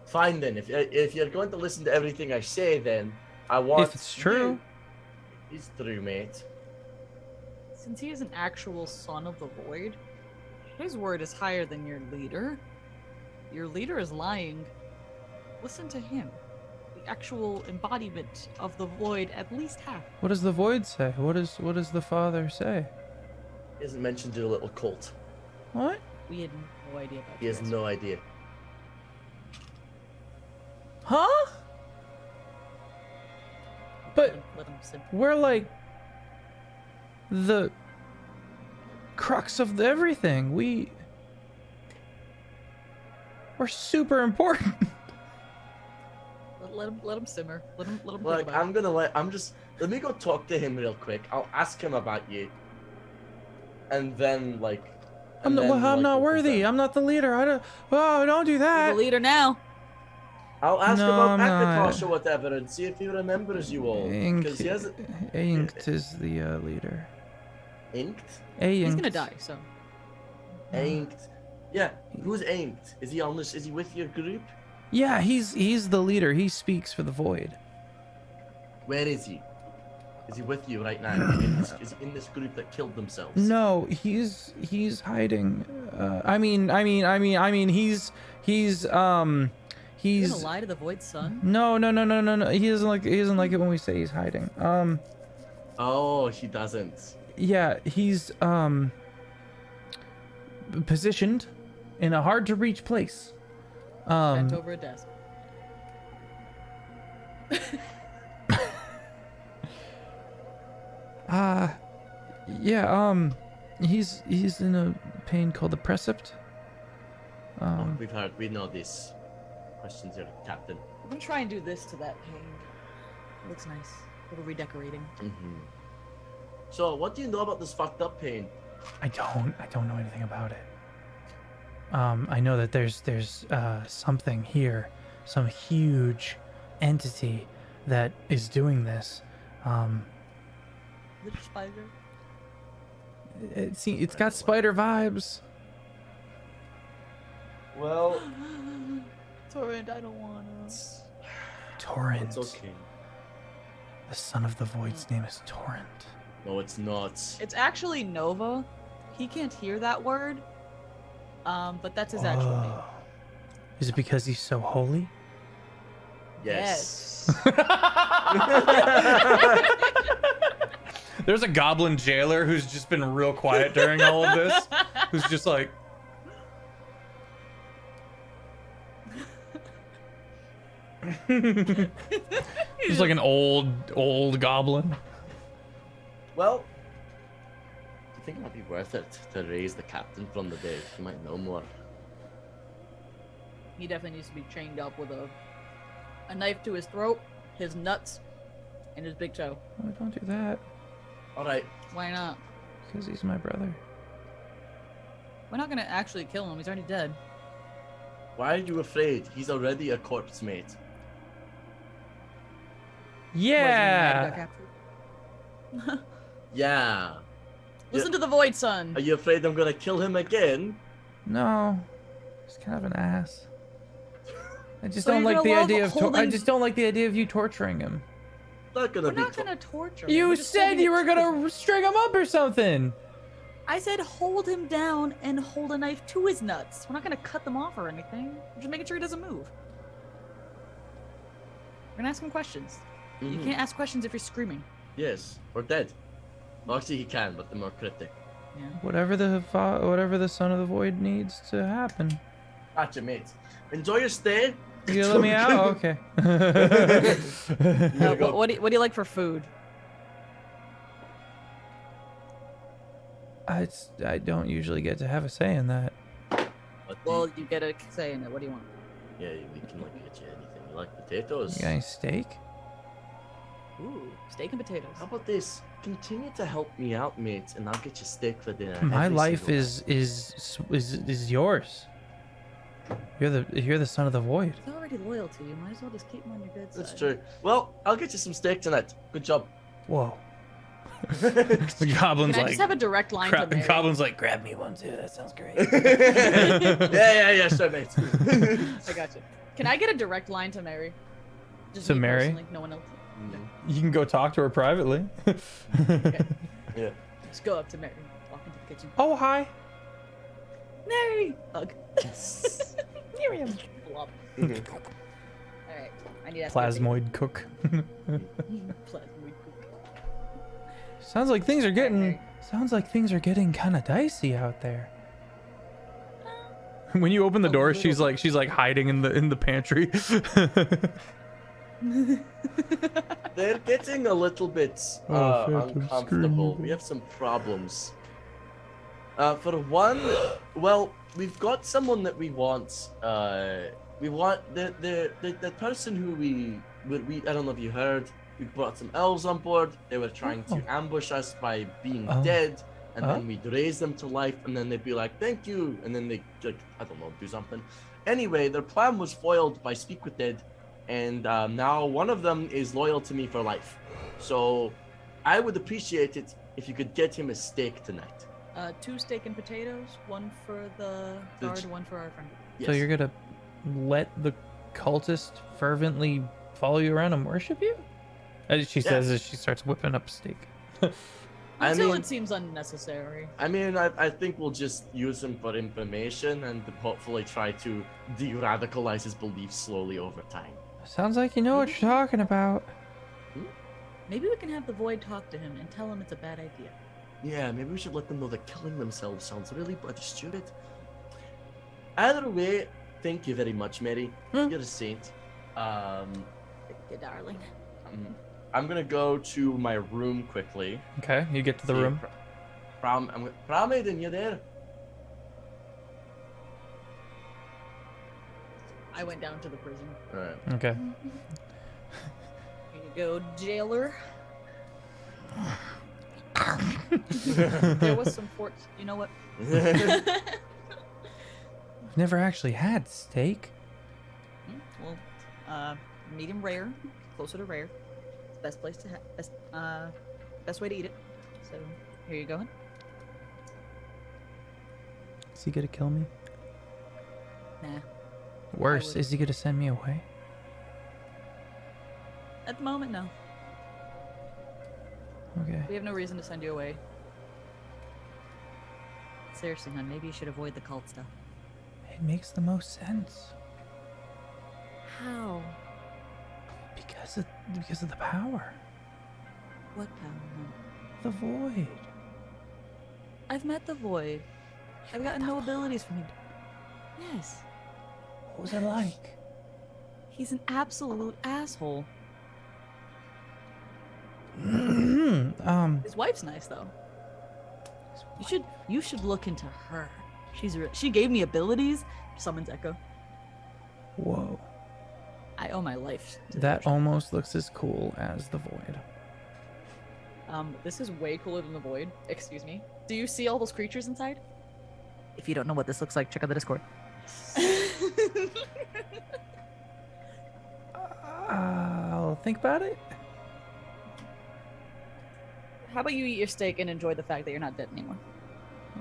Fine then. If you're going to listen to everything I say, then I want. If it's true. you- It's true, mate. Since he is an actual son of the void, his word is higher than your leader. Your leader is lying. Listen to him. The actual embodiment of the void, at least half. What does the void say? What does the father say? He hasn't mentioned your little cult. What? We had no idea about He has this. no idea. Huh? But Let him sit. we're like the crux of everything. We're super important. Let him simmer. Let him think Like about let me go talk to him real quick. I'll ask him about you. And then like I'm not worthy. I'm not the leader. Don't do it. You're that. the leader now. I'll ask No, about I'm not. Akatosh or whatever and see if he remembers you all. Because he hasn't Inked is the leader. inked? He's gonna die, so. Inked. Yeah, who's inked? Is he on this? Is he with your group? Yeah, he's the leader. He speaks for the void. Where is he? Is he with you right now? Is he in this group that killed themselves? No, he's hiding. He's You're gonna lie to the void's son? no. He doesn't like it when we say he's hiding. Oh, he doesn't. Yeah, he's positioned in a hard to reach place. Bent over a desk. Yeah, he's in a pain called the precept. We know this. Questions here, Captain. I'm gonna try and do this to that pain. It looks nice. A little redecorating. Mm-hmm. So, what do you know about this fucked up pain? I don't know anything about it. I know that there's something here, some huge entity that is doing this. Little spider. It's got spider vibes. Well, Torrent, I don't wanna. Torrent. it's okay. The son of the void's name is Torrent. No, it's not. It's actually Nova. He can't hear that word. But that's his actual name. Oh. Is it because he's so holy? Yes. There's a goblin jailer who's just been real quiet during all of this. Who's just like... He's like an old goblin. Well, I think it might be worth it to raise the captain from the dead. He might know more. He definitely needs to be chained up with a knife to his throat, his nuts, and his big toe. Oh, don't do that. All right. Why not? Because he's my brother. We're not gonna actually kill him. He's already dead. Why are you afraid? He's already a corpse mate. Yeah. Yeah. Listen to the void, son. Are you afraid I'm gonna kill him again? No. He's kind of an ass. I just So don't you're like the gonna love idea of I holding- just don't like the idea of you torturing him. Not gonna We're be. not gonna torture him. You We're just said holding you it were gonna string him up or something. I said hold him down and hold a knife to his nuts. We're not gonna cut them off or anything. We're just making sure he doesn't move. We're gonna ask him questions. You Mhm. can't ask questions if you're screaming. Yes, or dead. Well, actually, he can, but the more cryptic. Yeah. Whatever the son of the void needs to happen. Gotcha, mate. Enjoy your stay. You gonna let me out? Oh, okay. What do you like for food? I don't usually get to have a say in that. But Well, you get a say in it. What do you want? yeah, we can like get you anything. You like potatoes? You got any steak? Ooh, steak and potatoes. How about this? Continue to help me out, mate, and I'll get you steak for dinner. My every life single is yours. You're the son of the void. He's already loyal to you. Might as well just keep him on your good side. That's true. Well, I'll get you some steak tonight. Good job. Whoa. The goblin's Can I like just have a direct line to Mary? Goblin's like, grab me one too. That sounds great. yeah, sure, mate. I got you. Can I get a direct line to Mary? Just To me Mary? personally, no one else. You can go talk to her privately. Yeah. Just go up to Mary, walk into the kitchen. Oh, hi. Mary! Hug. Miriam! Blop. Mhm. Alright, I need to ask Plasmoid cook. Plasmoid cook. Sounds like things are getting kind of dicey out there. When you open the A door, little she's like hiding in the pantry. They're getting a little bit Phantom uncomfortable. scream. We have some problems. For one, well, we've got someone that we want. We want the person who we I don't know if you heard. We brought some elves on board. They were trying to ambush us by being Oh. dead, and Oh. then we'd raise them to life, and then they'd be like, "Thank you," and then they like I don't know, do something. Anyway, their plan was foiled by Speak with Dead, and now one of them is loyal to me for life. So I would appreciate it if you could get him a steak tonight. 2 steak and potatoes, 1 for the guard, 1 for our friend. Yes. So you're gonna let the cultist fervently follow you around and worship you? As she says as she starts whipping up steak. I Until mean- it seems unnecessary. I mean, I think we'll just use him for information and hopefully try to de-radicalize his beliefs slowly over time. Sounds like you know what you're talking about. Maybe we can have the void talk to him and tell him it's a bad idea. Yeah, maybe we should let them know that killing themselves sounds really bloody stupid. Either way, thank you very much, Mary. You're a saint. Good darling. I'm gonna go to my room quickly. Okay, you get to the See, room. Pramiden, you there? I went down to the prison. Alright. Okay. Here you go, jailer. There was some forts. You know what? I've never actually had steak. Well, medium rare, closer to rare. It's the best place to best way to eat it. So here you go. Is he gonna kill me? Nah. Worse, would. is he gonna send me away? At the moment, no. Okay. We have no reason to send you away. Seriously, hon, maybe you should avoid the cult stuff. It makes the most sense. How? Because of the power. What power, hon? The void. I've met the Void. I've gotten no abilities from him. Yes. What was it like? He's an absolute asshole. His wife's nice though. You should look into her. She gave me abilities. Summons Echo. Whoa. I owe my life to That her. almost looks as cool as the void. This is way cooler than the Void. Excuse me. Do you see all those creatures inside? If you don't know what this looks like, check out the Discord. I'll think about it. How about you eat your steak and enjoy the fact that you're not dead anymore?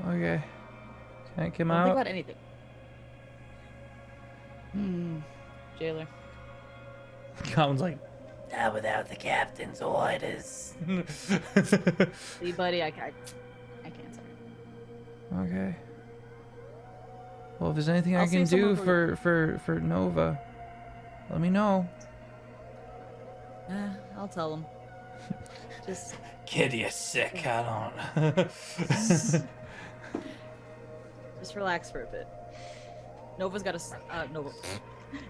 Okay. Can I come Don't think out? about anything. Jailer. Colin's like, Not without the captain's orders. See, buddy, I can't, sorry. okay. Well, if there's anything I I'll can save do someone for Nova, let me know. I'll tell him. Just Kid, you sick. I don't. just relax for a bit. Nova's got Nova.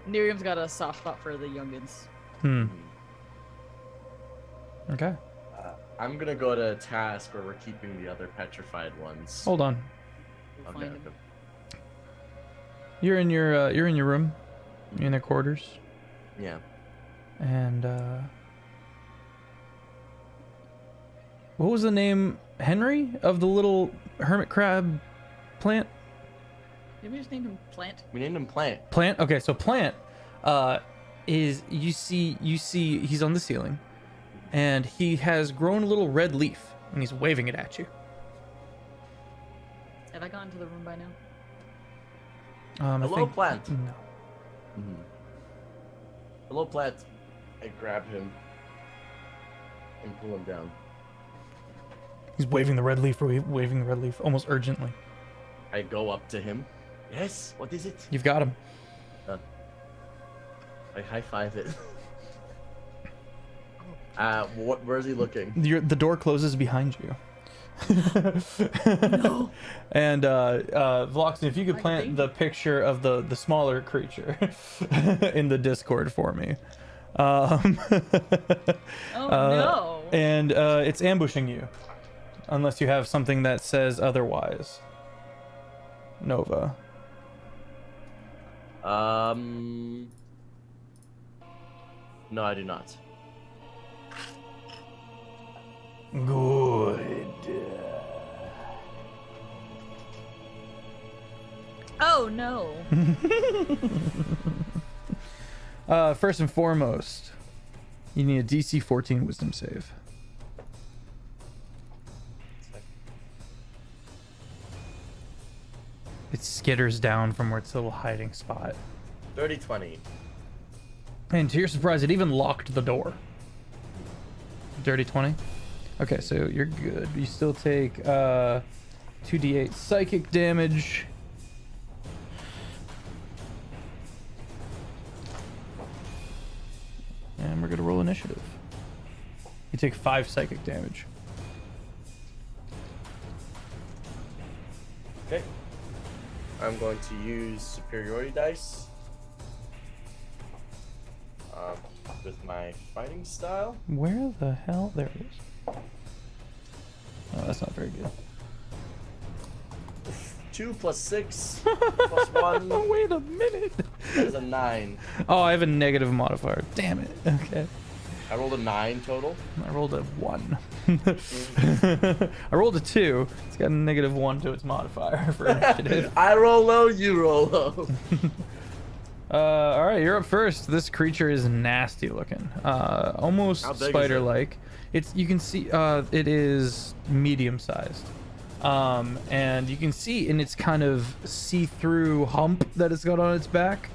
Nerium's got a soft spot for the youngins. Okay. I'm gonna go to a task where we're keeping the other petrified ones. Hold on. We'll Okay, find him. okay. You're in your room, in their quarters, Yeah. and what was the name, Henry, of the little hermit crab plant? Did we just name him Plant? We named him Plant. Plant. Okay, so Plant is you see he's on the ceiling, and he has grown a little red leaf, and he's waving it at you. Have I gone to the room by now? I Hello, think- Plant. No. Hello, Plant. I grab him and pull him down. He's waving the red leaf, waving the red leaf almost urgently. I go up to him. Yes, what is it? You've got him. I high five it. Where's he looking? The door closes behind you. No. And Vloxen, if you could I plant think- the picture of the smaller creature in the Discord for me. Oh no. And it's ambushing you, unless you have something that says otherwise. Nova. No, I do not. Good. Oh no. First and foremost, you need a DC 14 Wisdom save. It skitters down from where its little hiding spot. 30-20. And to your surprise, it even locked the door. Dirty 20? Okay, so you're good. You still take 2d8 psychic damage. And we're gonna roll initiative. You take 5 psychic damage. Okay. I'm going to use superiority dice. With my fighting style. Where the hell? There it is. Oh, that's not very good. 2 plus 6 plus 1 Oh, wait a minute. is a 9. Oh, I have a negative modifier. Damn it. Okay. I rolled a 9 total. I rolled a 1. I rolled a 2. It's got a -1 to its modifier for initiative. I roll low, you roll low. All right, you're up first. This creature is nasty looking. Almost How big is it? spider-like. You can see it is medium-sized. And you can see in its kind of see-through hump that it's got on its back,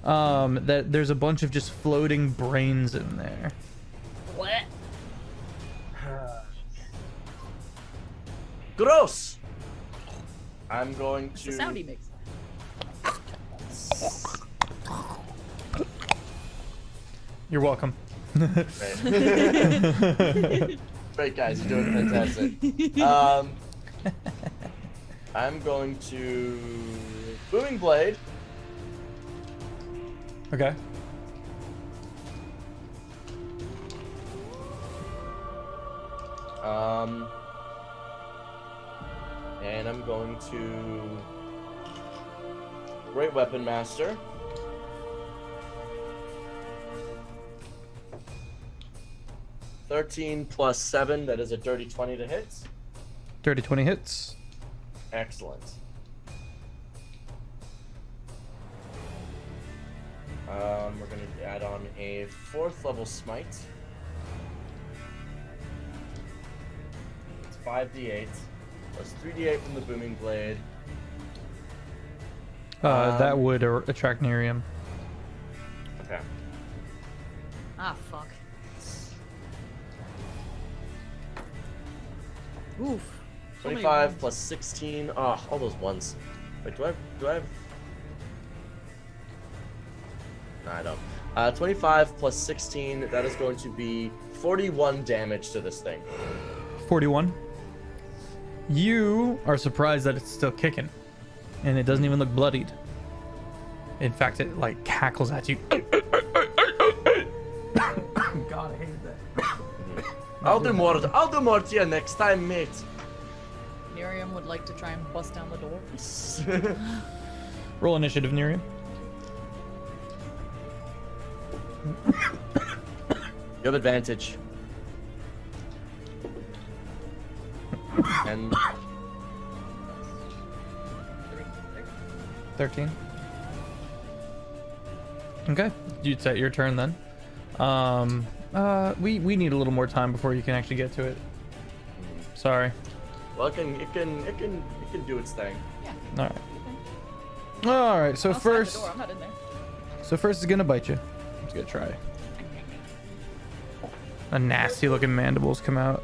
that there's a bunch of just floating brains in there. What? Gross. I'm going It's to. the sound he makes. You're welcome. Great. Great, guys, you're doing fantastic. I'm going to Booming Blade. Okay. And I'm going to Great Weapon Master. (13 plus 7), that is a dirty 20 to hit. Dirty 20 hits. Excellent. We're going to add on a 4th level smite. It's 5d8 plus 3d8 from the Booming Blade. That would attract Nerium. Okay. Ah, fuck. Oof. So many 25 ones. plus 16. Oh, all those ones. Wait, do I have? No, I don't. 25 plus 16. That is going to be 41 damage to this thing. 41. You are surprised that it's still kicking, and it doesn't even look bloodied. In fact, it like cackles at you. God, I hated that. I'll do more to you next time, mate. Miriam would like to try and bust down the door. Roll initiative, Nerium. You have advantage. And 13. Okay, you'd set your turn then. We need a little more time before you can actually get to it. Sorry. well, it can do its thing. Yeah. All right. All right. So Outside the first, door, I'm not in there. it's gonna bite you. It's gonna try. A nasty looking mandibles come out.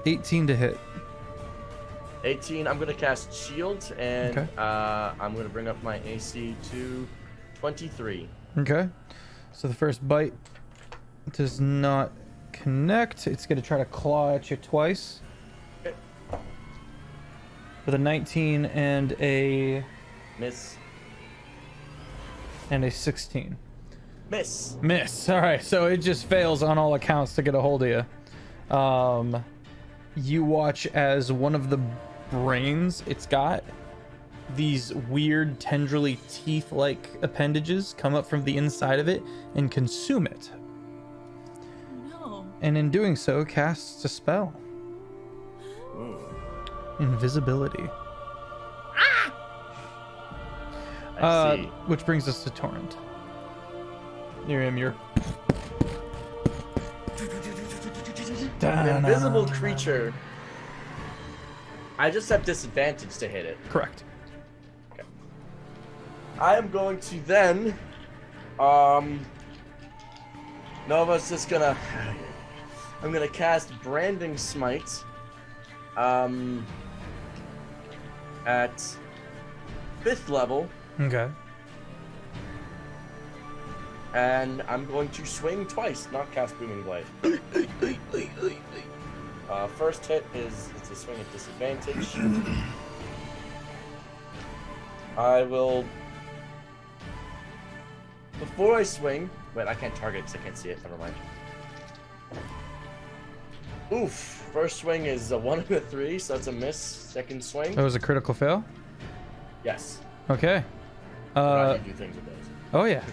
18 to hit. 18. I'm gonna cast Shield, and Okay. I'm gonna bring up my AC to 23. Okay. So the first bite does not connect. It's gonna try to claw at you twice. Okay. With a 19 and a Miss. 16. Miss. Miss. All right, so it just fails on all accounts to get a hold of you. You watch as one of the brains it's got, these weird tendrily teeth-like appendages come up from the inside of it and consume it. No. And in doing so, casts a spell. Invisibility. I see. Which brings us to Torrent. Miriam, you're... An invisible creature. I just have disadvantage to hit it. Correct. I am going to then, Nova's just gonna, I'm gonna cast Branding Smite, at 5th level, Okay. and I'm going to swing twice, not cast Booming Blade. First hit it's a swing at disadvantage. I will. Before I swing, wait, I can't target because I can't see it. Never mind. Oof! First swing is a 1 and a 3, so that's a miss. Second swing, That was a critical fail? yes. Okay. How do you do things with those? Oh yeah.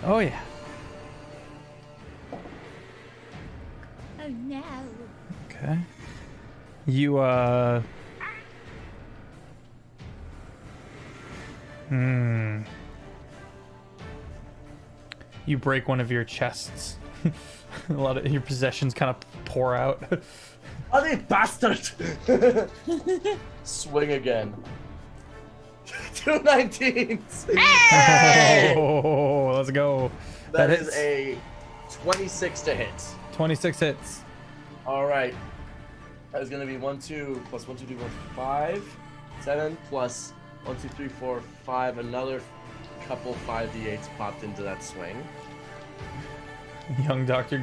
Oh yeah. Oh no. Okay. You You break one of your chests. A lot of your possessions kind of pour out. Bloody bastard! Swing again. 2 19s. Oh, let's go. That is hits. a 26 to hit. 26 hits. All right. That is going to be 1, 2 plus 1, 2, 3, 4, 5. 7 plus 1, 2, 3, 4, 5. Another couple 5d8s popped into that swing. Young Dr.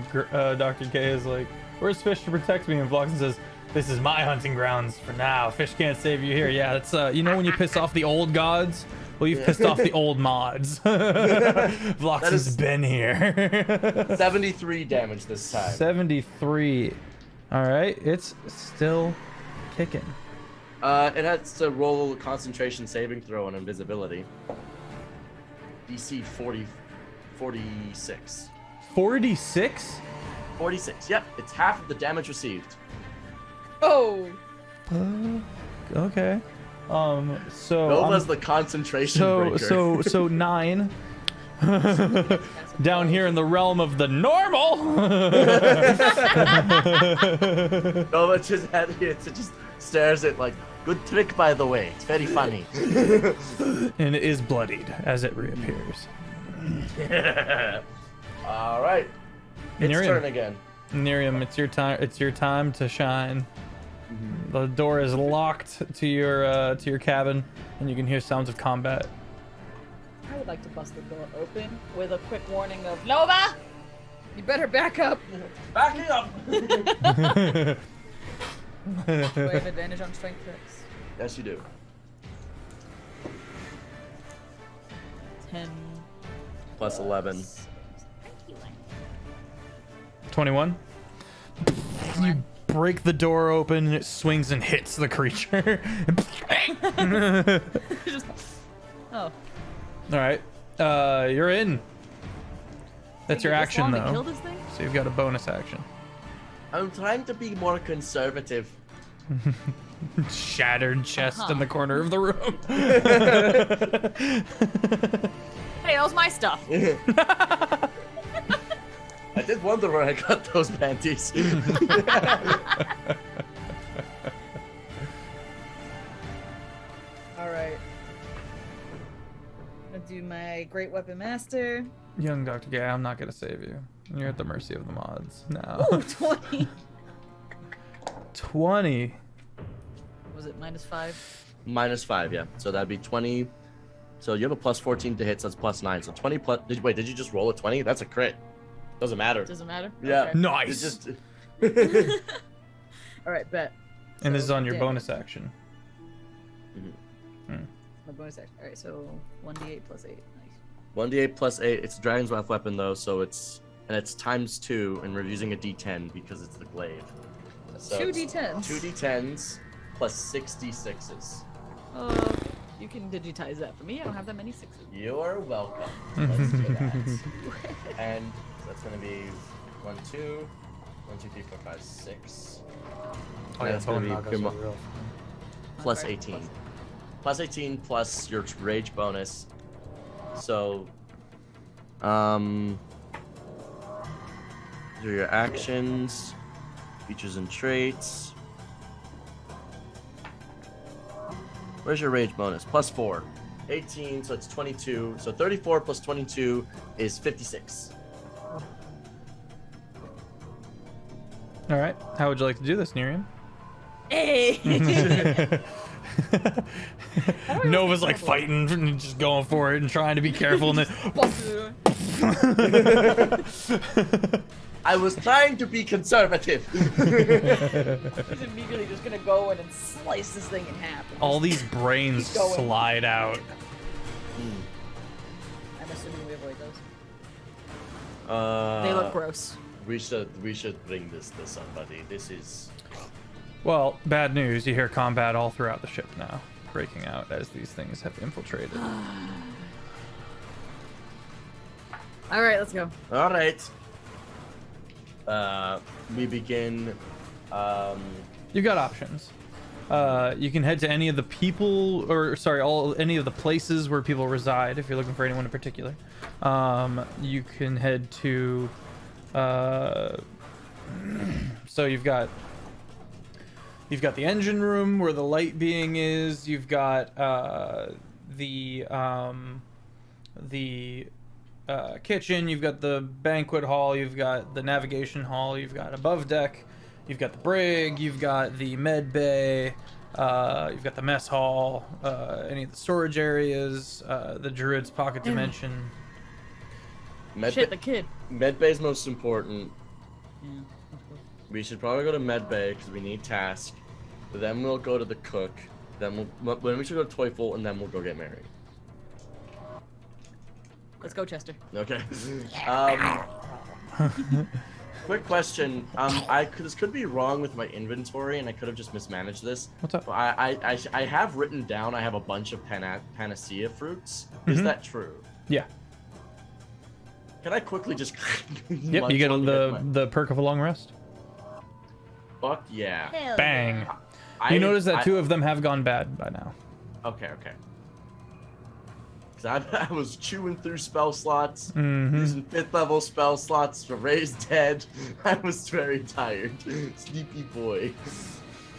K is like, where's Fish to protect me? And Vloxen says, this is my hunting grounds for now. Fish can't save you here. Yeah, that's, you know when you piss off the old gods? Well, you've pissed off the old mods. Vloxen's been here. 73 damage this time. 73. All right, it's still kicking. It has to roll a concentration saving throw on invisibility. DC 46. 46? 46, yep. It's half of the damage received. Oh. Okay. So Nova's the concentration breaker. so 9. Down here in the realm of the normal. Nova just stares at like, good trick by the way. It's very funny. And it is bloodied as it reappears. All right. It's Miriam. turn again. Miriam, it's your time. It's your time to shine. The door is locked to your cabin, and you can hear sounds of combat. I would like to bust the door open with a quick warning of Nova, you better back up. Backing up. Do I have advantage on strength checks? Yes, you do. 10 Plus 11. Thank you. 21. You break the door open, and it swings and hits the creature. Just, oh. All right, you're in. That's your action, To though. kill this thing? So you've got a bonus action. I'm trying to be more conservative. Shattered chest in the corner of the room. Hey, that was my stuff. I did wonder where I got those panties. Alright. I'm gonna do my Great Weapon Master. Young Dr. Gay, I'm not gonna save you. You're at the mercy of the mods now. Ooh, 20. 20. Was it -5? -5, yeah. So that'd be 20. So you have a plus 14 to hit, so that's plus 9. So 20 plus. Wait, did you just roll a 20? That's a crit. Doesn't matter. Doesn't matter? Yeah. Okay. Nice. It's just. Alright, bet. And this is on your damage. bonus action. My bonus action. Alright, so 1d8 plus 8. Nice. 1d8 plus 8. It's a Dragon's Wrath weapon, though, so it's. And it's ×2, and we're using a d10 because it's the glaive. So 2 it's d10s. 2 d10s plus 6 d6s. You can digitize that for me. I don't have that many 6s. You're welcome. Let's do that. And that's going to be 1, 2, 1, 2, 3, 4, 5, 6. Oh, yeah, That's gonna bone be knockouts your are real. plus Okay. 18. Plus 18 plus your rage bonus. So, these are your actions, features and traits. Where's your rage bonus? Plus 4. 18, so it's 22. So 34 plus 22 is 56. All right. How would you like to do this, Nerium? Hey! Nova's like fighting, and just going for it and trying to be careful, and then I was trying to be conservative. He's immediately just gonna go in and slice this thing in half. and all just- these brains Keep going. slide out. I'm assuming we avoid those. Uh, They look gross. We should bring this to somebody. This is. Well, bad news. You hear combat all throughout the ship now, breaking out as these things have infiltrated. All right, let's go. All right. We begin. You've got options. You can head to any of the people, or sorry, any of the places where people reside if you're looking for anyone in particular. You can head to. So you've got You've got the engine room where the light being is. You've got the kitchen. You've got the banquet hall. You've got the navigation hall. You've got above deck. You've got the brig. You've got the med bay. You've got the mess hall. Any of the storage areas. The druid's pocket dimension. Shit, the kid. Med bay's most important. Yeah. We should probably go to med bay because we need task. Then we'll go to the cook. Then we should go to Teufel, and then we'll go get married. Let's go, Chester. Okay. Quick question. This could be wrong with my inventory, and I could have just mismanaged this. What's up? I have written down. I have a bunch of panacea fruits. Is that true? Yeah. Can I quickly just? Yep. You get the perk of a long rest. Fuck yeah. Hell Bang. yeah. You notice that 2 of them have gone bad by now. Okay. Because I was chewing through spell slots, Mm-hmm. using 5th level spell slots to raise dead. I was very tired. Sleepy boy.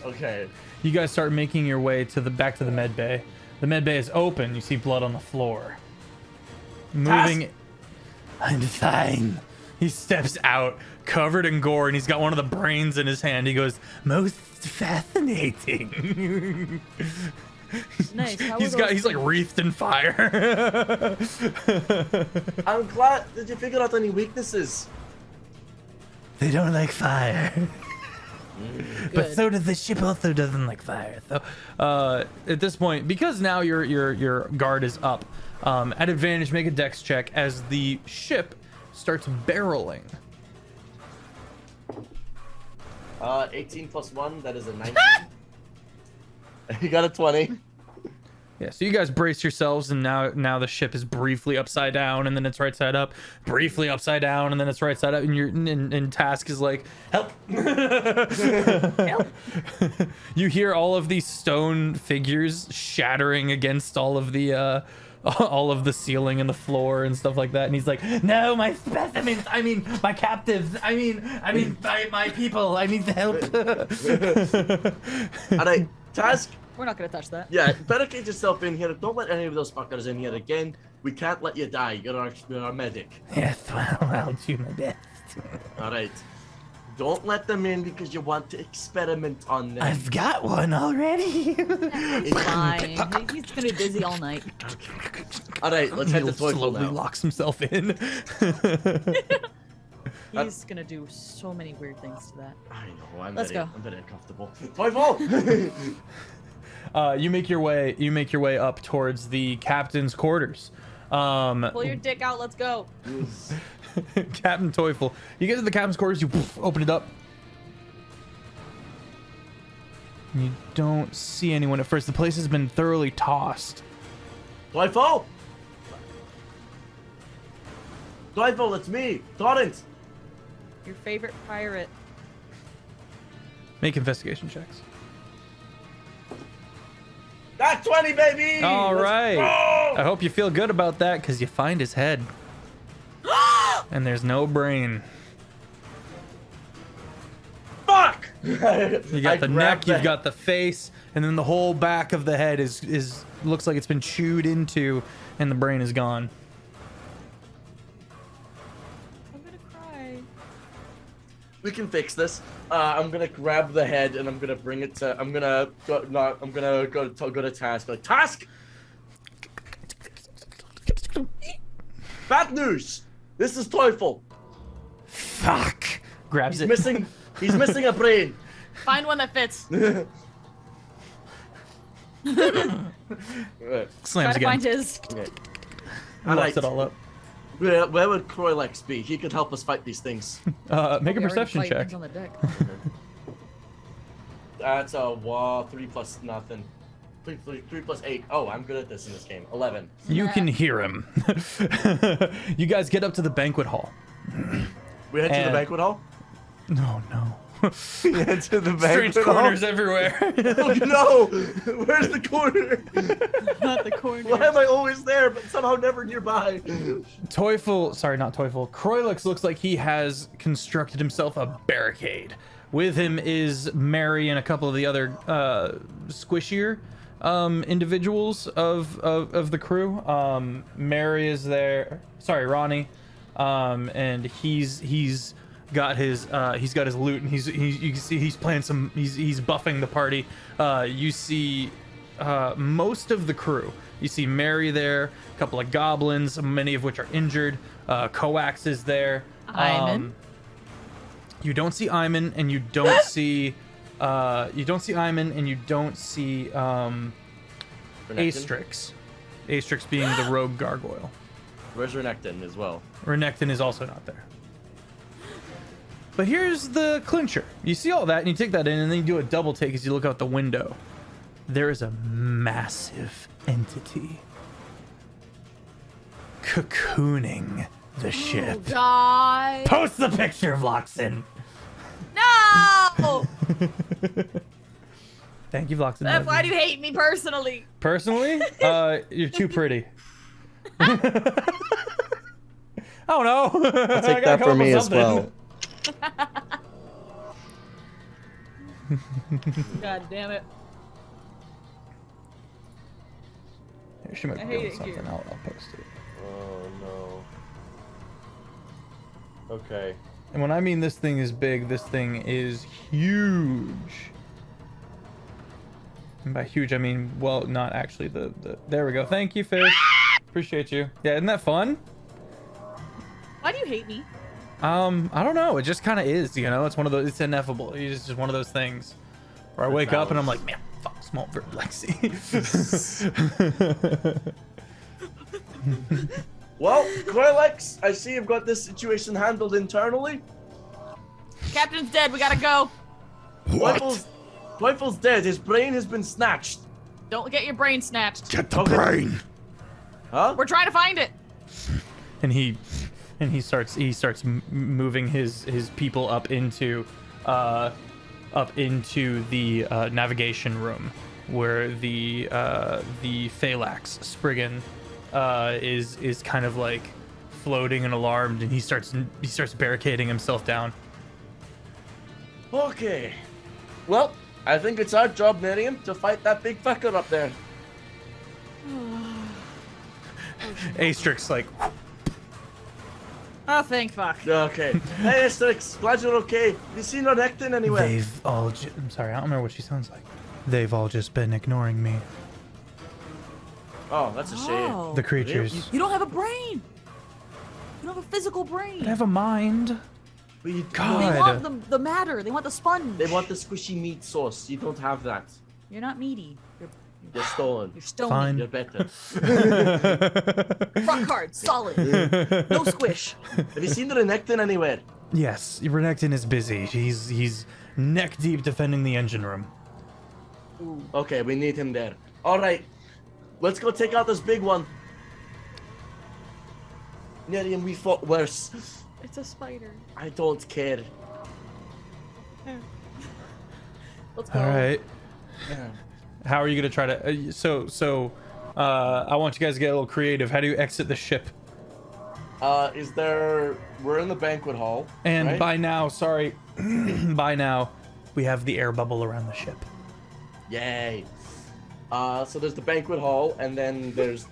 Okay. You guys start making your way back to the med bay. The med bay is open. You see blood on the floor. Moving. I'm fine. He steps out, covered in gore, and he's got one of the brains in his hand. He goes, "Most fascinating." Nice. He's like wreathed in fire. I'm glad. Did you figure out any weaknesses? They don't like fire. But Good. so does the ship. Also doesn't like fire. So, at this point, because now your guard is up, at advantage, make a dex check as the ship starts barreling. 18 plus 1, that is a 19. You got a 20. Yeah, so you guys brace yourselves, and now the ship is briefly upside down, and then it's right side up, briefly upside down, and then it's right side up, and Task is like, help! Help. You hear all of these stone figures shattering against all of the ceiling and the floor and stuff like that, and he's like, no, my specimens, I mean my captives, I mean my people, I need the help. Alright, Task. We're not gonna touch that. Yeah, barricade yourself in here. Don't let any of those fuckers in here again. We can't let you die. You're our medic. Yes, well, I'll do my best. Alright. Don't let them in because you want to experiment on them. I've got one already. It's fine. He's gonna be busy all night. Alright, let's head to He Teufel slowly now. locks himself in. He's gonna do so many weird things to that. I know, I'm Let's very go. uncomfortable. Teufel! You make your way up towards the captain's quarters. Pull your dick out. Let's go. Captain Teufel. You get to the captain's quarters. You open it up. You don't see anyone at first. The place has been thoroughly tossed. Teufel! Teufel, it's me, Torrent. Your favorite pirate. Make investigation checks. Got 20, baby! All Let's right. go! I hope you feel good about that because you find his head. And there's no brain. Fuck! You got the neck, you've got the face, and then the whole back of the head is looks like it's been chewed into, and the brain is gone. I'm gonna cry. We can fix this. I'm gonna grab the head and I'm gonna bring it to. I'm gonna go to Task. Like, Task. Bad news. This is Teufel. Fuck. Grabs He's it. missing. He's missing a brain. Find one that fits. Alright. Slams Try to again. find his. Locks it all up. Where would Croylex be? He could help us fight these things. Make a We already perception fight check. things on the deck. That's a 3 plus nothing. 3 plus 8. Oh, I'm good at this in this game. 11. You can hear him. You guys get up to the banquet hall. We head to the And- banquet hall. No. We head to the Strange banquet hall. corners everywhere. Oh no! Where's the corner? Not the corner. Why am I always there, but somehow never nearby? Teufel, sorry, not Teufel. Croylix looks like he has constructed himself a barricade With him is Mary and a couple of the other squishier individuals of the crew. Mary is there. Sorry, Ronnie. And he's got his loot, and you can see he's playing some. He's buffing the party. You see most of the crew. You see Mary there, a couple of goblins, many of which are injured. Coax is there. Iman. You don't see Iman, and you don't see Iman, and you don't see Astrix. Astrix being the rogue gargoyle. Where's Renekton as well? Renekton is also not there. But here's the clincher. You see all that, and you take that in, and then you do a double take as you look out the window. There is a massive entity cocooning the ship. Oh, God. Post the picture, Vloxen. No! Thank you, Vloxen. Why do you hate me personally? Personally, you're too pretty. I don't know. I'll take that for me as well. God damn it. Here, she might I be hate doing it something. here. I'll post it. Oh no. Okay. And when I mean this thing is big, this thing is huge. And by huge, I mean, well, not actually the there we go. Thank you, Fish. Appreciate you. Yeah, isn't that fun? Why do you hate me? I don't know. It just kind of is, you know? It's one of those, it's ineffable. It's just one of those things where I wake up and I'm like, man, fuck SmolBirdLex. Well, SmolBirdLex, I see you've got this situation handled internally. Captain's dead. We gotta go. Teufels's dead. His brain has been snatched. Don't get your brain snatched. Get the Okay. brain. Huh? We're trying to find it. and he starts moving his people up into the navigation room where the Thalax Spriggan is kind of like floating and alarmed, and he starts barricading himself down. Okay. Well, I think it's our job, Miriam, to fight that big fucker up there. Astrix like, Oh, thank fuck. Okay. Hey, Asterix, glad you're okay. Have you seen Renekton anywhere? they've all I'm sorry, I don't remember what she sounds like. They've all just been ignoring me. Oh, that's a shame. Oh. The creatures. You don't have a brain. You don't have a physical brain. I have a mind. But you God. They want the matter. They want the sponge. They want the squishy meat sauce. You don't have that. You're not meaty. You're stolen. You're stony. Fine. You're better. Rock hard, solid, no squish. Have you seen the Renekton anywhere? Yes, Renekton is busy. He's neck deep defending the engine room. Okay, we need him there. All right, let's go take out this big one. Miriam, we fought worse. It's a spider. I don't care. Let's go. All right. Yeah. How are you gonna try to? I want you guys to get a little creative. How do you exit the ship? We're in the banquet hall. And right? by now, sorry, by now, we have the air bubble around the ship. Yay. So there's the banquet hall, and then there's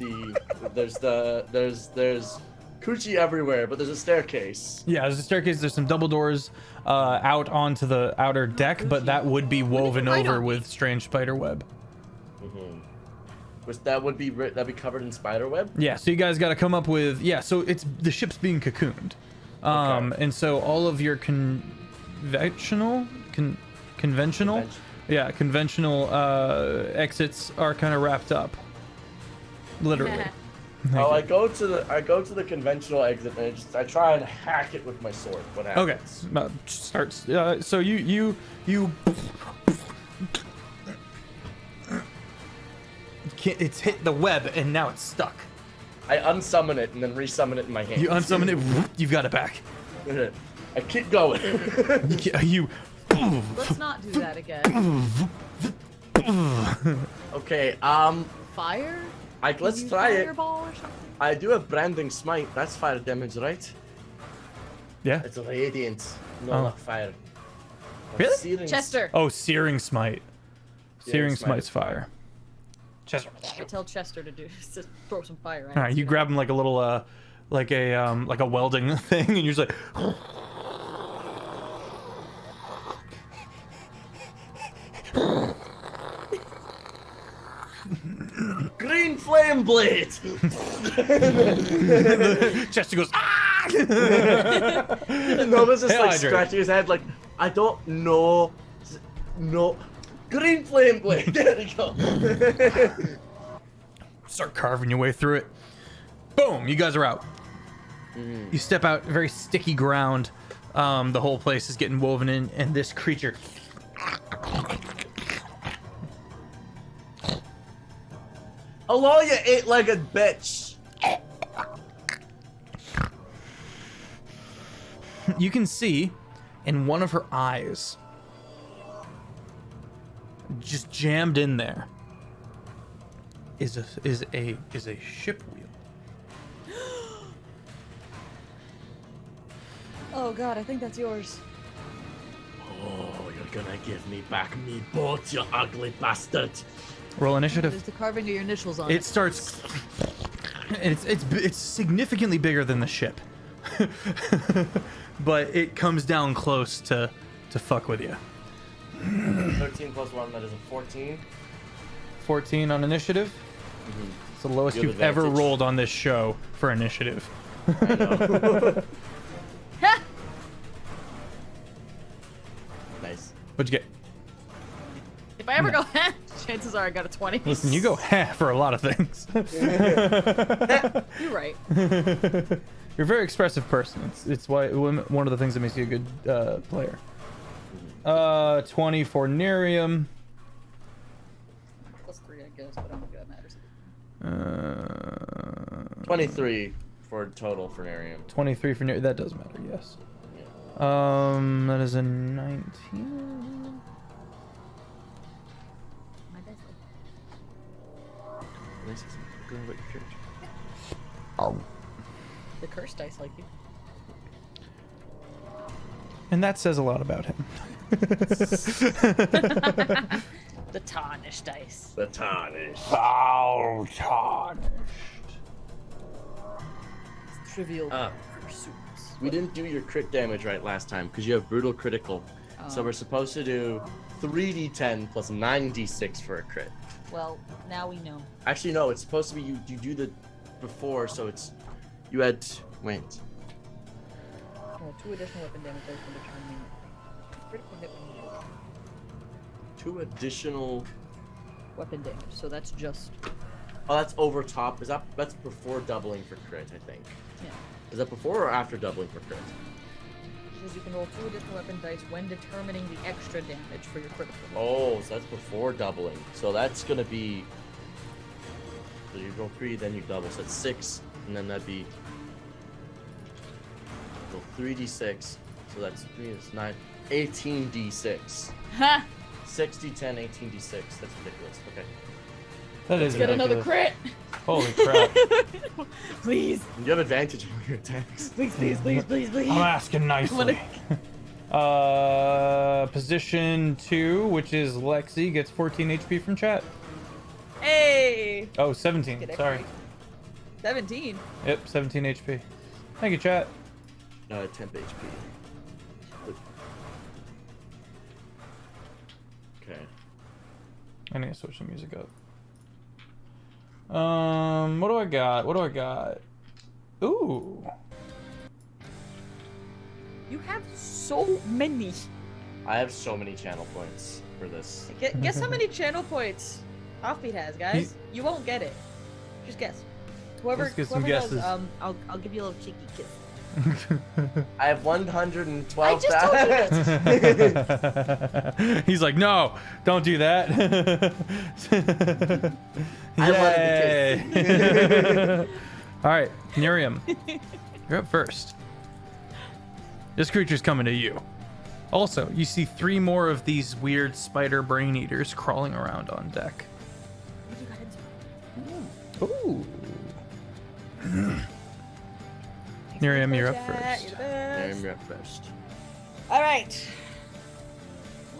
coochie everywhere, but there's a staircase. Yeah, there's a staircase. There's some double doors out onto the outer deck, but that would be woven right over on me. with strange spider web. Which that'd be covered in spider web. Yeah, so you guys got to come up with so it's the ship's being cocooned, Okay. and so all of your conventional exits are kind of wrapped up, literally. Oh, I go to the conventional exit and I try and hack it with my sword. What Okay, happens? starts. So you can't. It's hit the web and now it's stuck. I unsummon it and then resummon it in my hand. You unsummon it. You've got it back. I keep going. You. Let's not do that again. Okay. Fire? Let's Use try it. Fireball or something? I do have branding smite. That's fire damage, right? Yeah. It's radiant, Oh. not fire. Really? Searing- Chester. Oh, Searing Smite. Searing Smite's fire. Chester. I tell Chester to to throw some fire at All right, it, you grab him like a little, like a welding thing, and you're just like, Green flame blade. Chester goes, ah! Nova's just Hail like hydrate. scratching his head, like, I don't know. No. Green flame blade. There we go. Start carving your way through it. Boom! You guys are out. You step out, very sticky ground. The whole place is getting woven in, and this creature. Hello, you eight-legged bitch. You can see in one of her eyes, just jammed in there, is a ship wheel. Oh god, I think that's yours. Oh, you're gonna give me back me boat, you ugly bastard. Roll There's initiative. the carving of your initials on It starts. It's significantly bigger than the ship, but it comes down close to fuck with you. 13 plus 1, that is a 14. 14 on initiative. It's the lowest You have you've ever advantage. rolled on this show for initiative. I know. Nice. What'd you get? If I ever go, chances are I got a 20. Listen, you go for a lot of things. You're right. You're a very expressive person. It's why one of the things that makes you a good player. 20 for Nerium. Plus 3, I guess, but I don't think that matters. 23 for total for Nerium. 23 for Nerium. That does matter, yes. Yeah. That is a 19. My dice Nice. Go about your church. like- The curse dice like you. And that says a lot about him. The tarnished dice. The tarnish. Oh, tarnished. Trivial Ah. pursuits. We didn't do your crit damage right last time because you have brutal critical. So Oh. we're supposed to do 3d10 plus 9d6 for a crit. Well, now we know. Actually, no, it's supposed to be you do the before, so it's you had wait. 2 additional weapon damage dice when determining critical hit when you roll. 2 additional. Weapon damage. So that's just Oh, that's over top. That's before doubling for crit? I think. yeah. Is that before or after doubling for crit? Because you can roll 2 additional weapon dice when determining the extra damage for your critical hit. Oh, so that's before doubling. So that's gonna be. So you roll 3, then you double. So that's 6, and then that'd be. Roll 3d6. So that's 3. It's 9. 18d6. Ha! 6d10, 18d6. That's ridiculous. Okay. That is Get another ridiculous. crit! Holy crap. Please! And you have advantage on your attacks. Please, please, please, please, please! I'm asking nicely. Position 2, which is Lexi, gets 14 HP from chat. Hey! Oh, 17. Get Sorry. XP. 17. Yep, 17 HP. Thank you, chat. Temp HP. Okay. I need to switch the music up. What do I got? What do I got? Ooh. You have so many. I have so many channel points for this. Guess how many channel points Offbeat has, guys? You won't get it. Just guess. Whoever, Let's get some whoever does, guesses. I'll give you a little cheeky kiss. I have 112. I just told you He's like, no, don't do that. I Yay. wanted the All right, Nerium, you're up first. This creature's coming to you. Also, you see 3 more of these weird spider brain eaters crawling around on deck. Ooh. Nerium, you're up first. You're the best. You're up first. All right.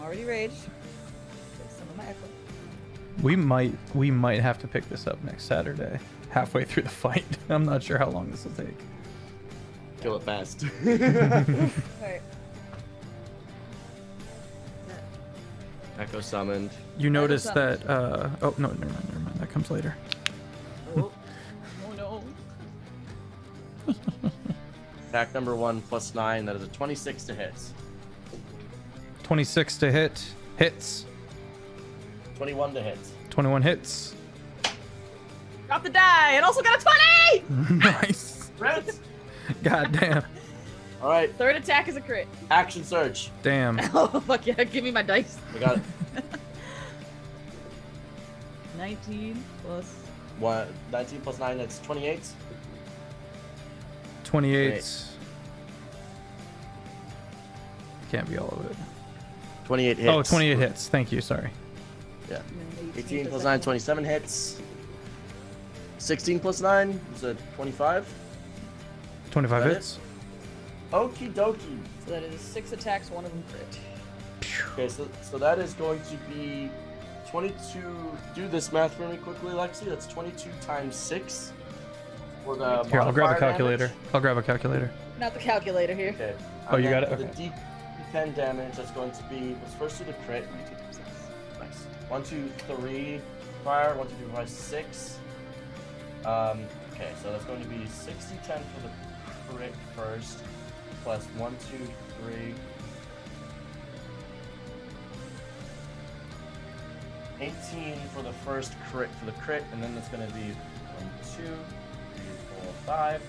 I'm already raged. There's some of my echo. We might have to pick this up next Saturday, halfway through the fight. I'm not sure how long this will take. Kill it fast. Alright. Echo summoned. You notice that, oh, no, never mind. That comes later. Oh, oh no. Attack number 1 plus 9. That is a 26 to hit. 26 to hit. Hits. 21 to hit. 21 hits. Drop the die! And also got a 20! Nice. Crit! God damn. All right. Third attack is a crit. Action surge. Damn. Oh, fuck yeah. Give me my dice. We got 19 plus... 19 plus 9. That's 28. 28. Can't be all of it. 28 hits. Oh, 28 hits. Thank you. Sorry. Yeah. 18 plus 9, 27 hits. 16 plus 9 is a 25. 25 Is that hits. Okie dokie. So that is 6 attacks, one of them crit. Okay, so that is going to be 22. Do this math for me quickly, Lexi. That's 22 times 6. For the Here, I'll grab a modifier calculator. damage. I'll grab a calculator. Not the calculator here. Okay. Oh, you got it? For Okay. the D10 damage, that's going to be, let's first do the crit. Nice. 1, 2, 3 fire. 1, 2, 3, 5, 6. Okay, so that's going to be 60-10 for the crit first. Plus 1, 2, 3. 18 for the first crit and then it's gonna be 1, 2, 3, 4, 5.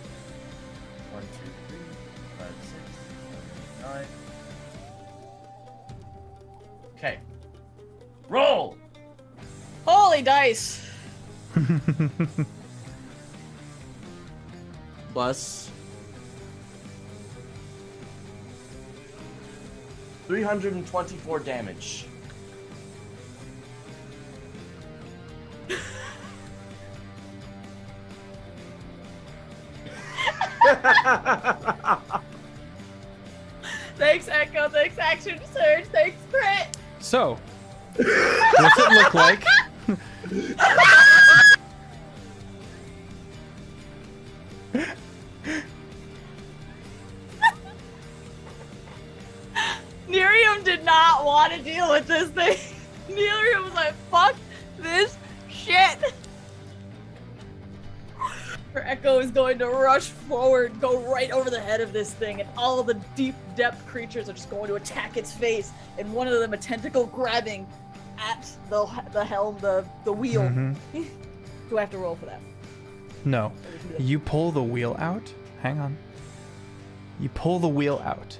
1, 2, 3, 5, 6, 7, 8, 9. Okay. Roll! Holy dice! Plus 324 damage. Thanks, Echo. Thanks, Action Surge. Thanks, Crit. So, what's it look like? Nerium did not want to deal with this thing. Nerium was like, fuck this shit. Her Echo is going to rush forward, go right over the head of this thing, and all the deep depth creatures are just going to attack its face, and one of them a tentacle grabbing at the helm, the wheel. Mhm. Do I have to roll for that? No. You pull the wheel out. Hang on. You pull the wheel out.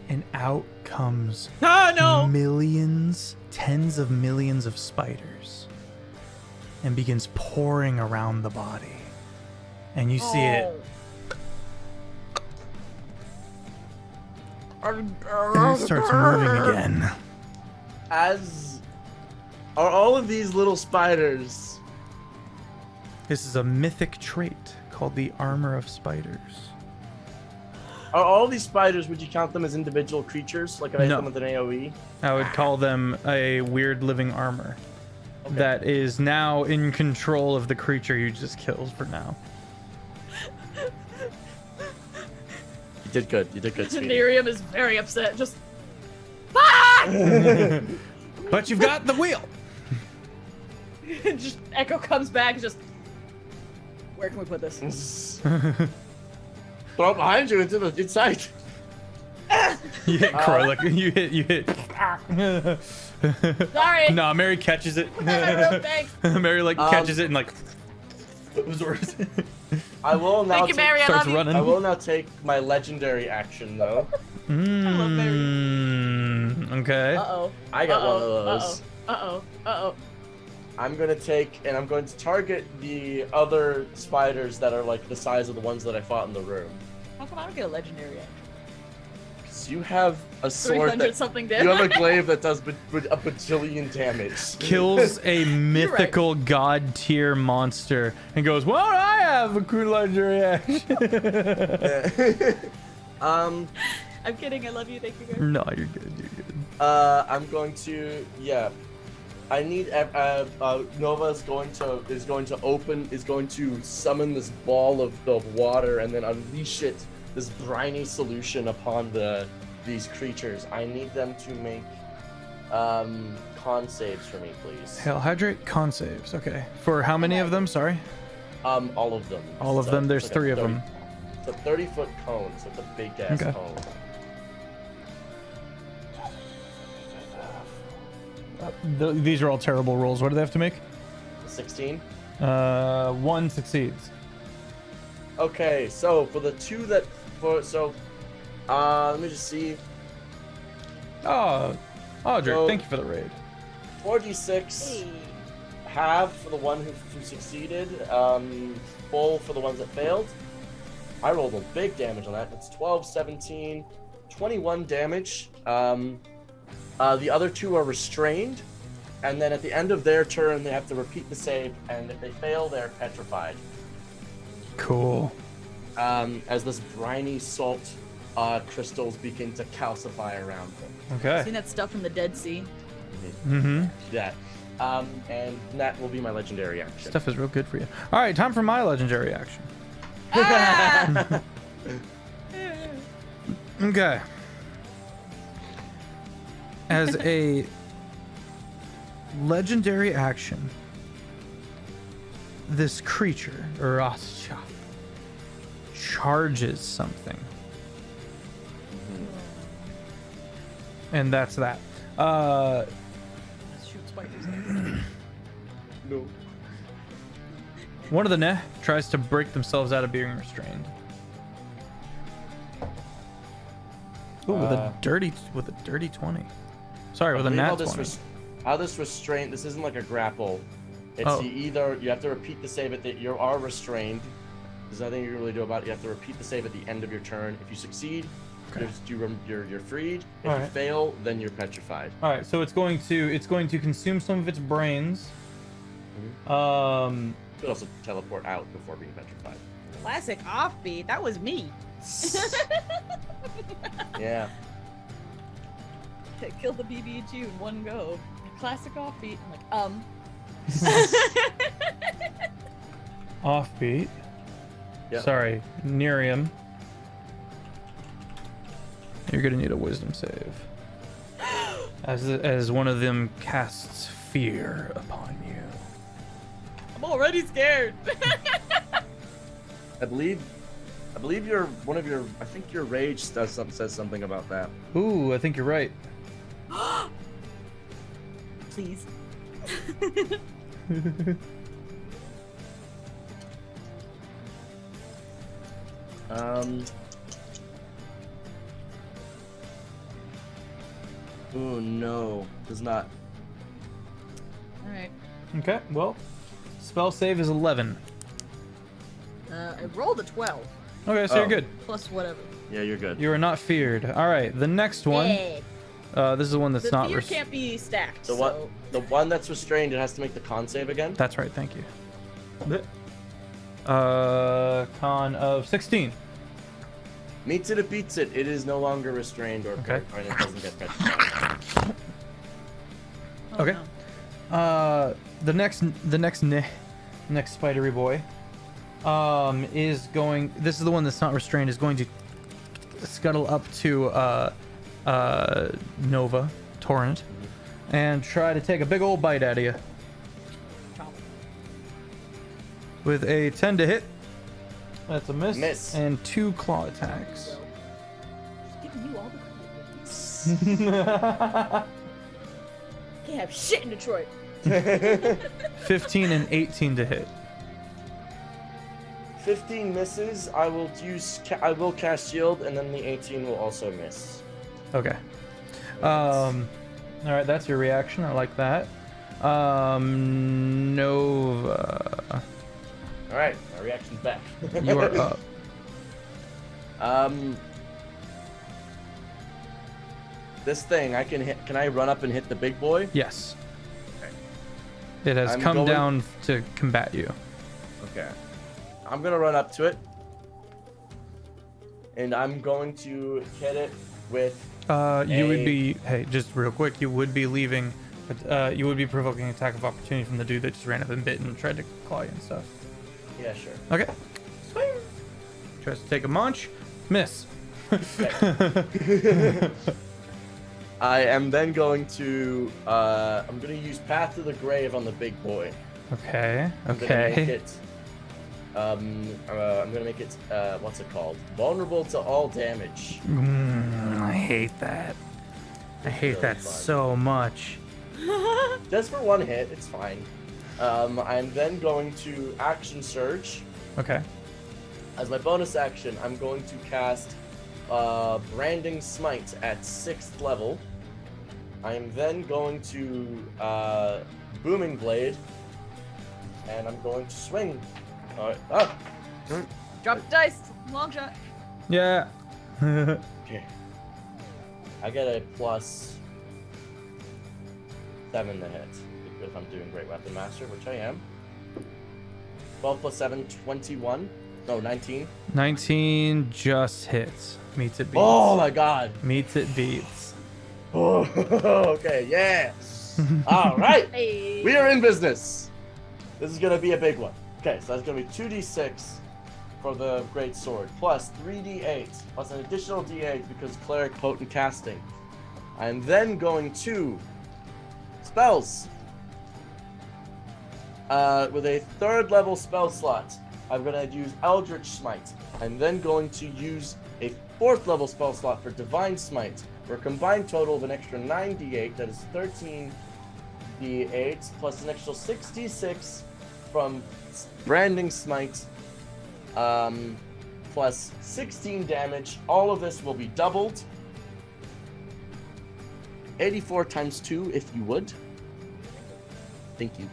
And out comes Oh no! millions, tens of millions of spiders. And begins pouring around the body. And you see it. And it starts moving again. As are all of these little spiders. This is a mythic trait called the Armor of Spiders. Are all these spiders, would you count them as individual creatures? Like if I hit No. them with an AoE? I would call them a weird living armor Okay. that is now in control of the creature you just killed for now. You did good. You did good, Speedy. Nerium is very upset. Just fuck! But you've got the wheel. Just Echo comes back. And just where can we put this? Throw it behind you into the inside. You hit Krolik. You hit. Sorry. No, Mary catches it. Real thanks. Mary catches it and absorbs it. I will now. Thank you, Mary. I Starts love you. running. I will now take my legendary action though. love Mary. Okay. Uh-oh. I got one of those. Uh-oh. Uh-oh. I'm gonna take and I'm going to target the other spiders that are like the size of the ones that I fought in the room. How come I don't get a legendary action? Because you have a sword 300 that something you have a damage. glaive that does a bajillion damage. Kills a mythical god tier monster and goes, "Well, I have a cool legendary action." I'm I'm kidding. I love you. Thank you, guys. No, you're good. You're good. I'm going to, yeah. I need Nova is going to summon this ball of the water and then unleash it, this briny solution upon these creatures. I need them to make con saves for me, please. Hail Hydrate con saves. Okay. For how many of them? Sorry. All of them. All of them. There's like 3 of them. It's a 30-foot cone, so it's a big ass Okay. cone. These are all terrible rolls. What do they have to make? 16. 1 succeeds. Okay, so for the 2 that let me just see. Oh, Audrey, So- thank you for the raid. 4d6. Hey. Half for the one who succeeded, full for the ones that failed. I rolled a big damage on that. That's 12, 17, 21 damage. The other 2 are restrained, and then at the end of their turn, they have to repeat the save, and if they fail, they're petrified. Cool. As this briny salt crystals begin to calcify around them. Okay. Seen that stuff in the Dead Sea? Mm-hmm. That. And that will be my legendary action. Stuff is real good for you. All right, time for my legendary action. Okay. As a legendary action, this creature, Rascha, charges something. And that's that. Shoot spiders. No. One of the Neh tries to break themselves out of being restrained. Ooh, with a dirty 20. Sorry, with a believe nat 20. How this restraint, this isn't like a grapple. It's Oh. you have to repeat the save that you are restrained. There's nothing you can really do about it. You have to repeat the save at the end of your turn. If you succeed, Okay. you're freed. If you Alright. fail, then you're petrified. All right, so it's going to consume some of its brains. You could also teleport out before being petrified. Classic Offbeat. That was me. Yeah. Killed the BB&Q in one go. Classic Offbeat. I'm like, Offbeat. Yep. Sorry, Nerium. You're gonna need a wisdom save. As one of them casts fear upon you. I'm already scared. I believe your I think your rage says something about that. Ooh, I think you're right. Please. Oh no, does not. All right. Okay, well, spell save is 11. I rolled a 12 Okay, so you're good. plus whatever. Yeah, you're good. You are not feared. All right, the next one. Yeah. This is the one that's The not. fear can't be stacked. The one that's restrained, it has to make the con save again. That's right. Thank you. Con of 16. Meets it, it beats it. It is no longer restrained or Okay. and it doesn't get petrified. Oh, Okay. no. The next spidery boy, is going. This is the one that's not restrained. Is going to scuttle up to Nova Torrent and try to take a big old bite out of you Chomp. with a 10 to hit. That's a miss. Miss. And 2 claw attacks. Just giving you all the credit. Can't have shit in Detroit. 15 and 18 to hit. 15 misses. I will cast shield, and then the 18 will also miss. Okay. All right, that's your reaction. I like that. Nova, All right, my reaction's back. you are up. This thing I can hit. Can I run up and hit the big boy? Yes. Okay. It has I'm come going- down to combat you. Okay. I'm gonna run up to it, and I'm going to hit it with You would be, hey, just real quick, you would be leaving, you would be provoking attack of opportunity from the dude that just ran up and bit and tried to claw you and stuff. Yeah, sure. Okay. Swing. Tries to take a munch. Miss. I am then going to, I'm going to use Path to the Grave on the big boy. Okay. I'm gonna make it, what's it called? Vulnerable to all damage. I hate that. I hate really that fun. so much. Just for one hit, it's fine. I'm then going to Action Surge. Okay. As my bonus action, I'm going to cast Branding Smite at 6th level. I'm then going to Booming Blade, and I'm going to swing. Drop the dice. Long shot. Yeah. Okay. I get a +7 to hit if I'm doing Great Weapon Master, which I am. 12 plus 7, 21. No, 19. 19 just hits. Meets it beats. Oh my god. Meets it beats. Oh, okay, yeah. All right. Hey. We are in business. This is going to be a big one. Okay, so that's going to be 2d6 for the Great Sword, plus 3d8, plus an additional d8 because Cleric Potent Casting. I'm then going to spells. With a 3rd level spell slot, I'm going to use Eldritch Smite. I'm then going to use a 4th level spell slot for Divine Smite, for a combined total of an extra 9d8, that is 13d8, plus an extra 6d6 from Branding Smite, plus 16 damage. All of this will be doubled. 84 times 2, if you would. Thank you.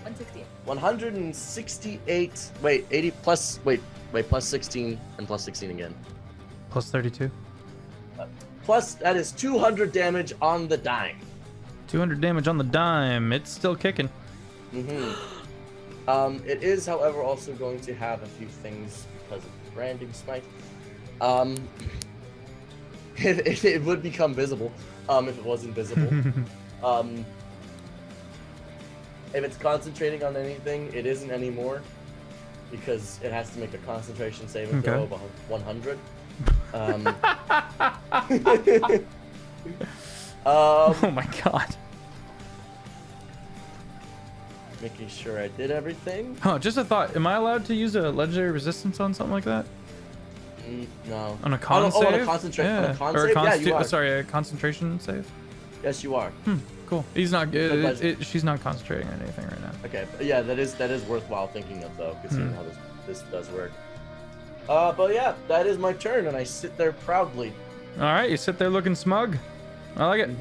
168. 168. Wait, 80 plus. Wait, plus 16 and plus 16 again. Plus 32. Plus, that is 200 damage on the dime. 200 damage on the dime. It's still kicking. It is, however, also going to have a few things because of Branding Smite. It would become visible if it was invisible. If it's concentrating on anything, it isn't anymore because it has to make a concentration saving throw of 100. Oh my god. Making sure I did everything. Huh, just a thought. Am I allowed to use a legendary resistance on something like that? No. On a con save? On a concentrate. Yeah. On a con Or save? Yeah, you are. sorry, a concentration save? Yes, you are. Cool. He's not pleasure. she's not concentrating on anything right now. Okay, but yeah, that is worthwhile thinking of though, considering how this does work. But yeah, that is my turn, and I sit there proudly. All right, you sit there looking smug. I like it.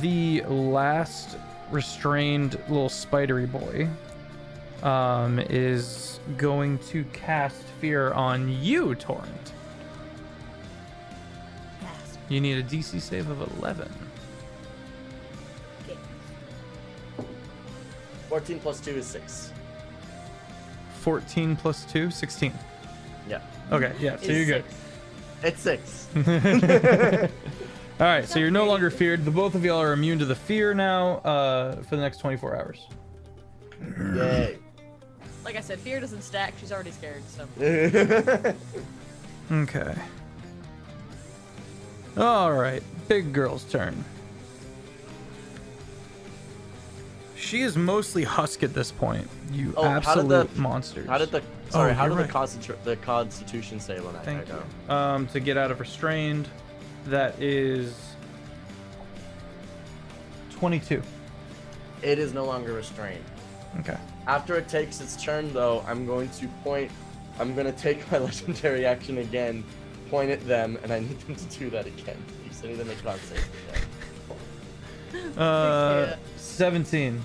The last restrained little spidery boy is going to cast fear on you, Torrent. Yes. You need a DC save of 11. Okay. 14 plus 2 is 6. 14 plus 2, 16. Yeah. Okay, yeah, so you're good. It's 6. All right, so you're no longer feared. The both of y'all are immune to the fear now for the next 24 hours. Yay. Like I said, fear doesn't stack. She's already scared, so. Okay. All right, big girl's turn. She is mostly husk at this point. You absolute monsters. How did the the Constitution save on that? Thank you. To get out of restrained, that is 22. It is no longer restrained. Okay. After it takes its turn, though, I'm going to take my legendary action again, point at them, and I need them to do that again. Please, I need them to make con saves again. 17.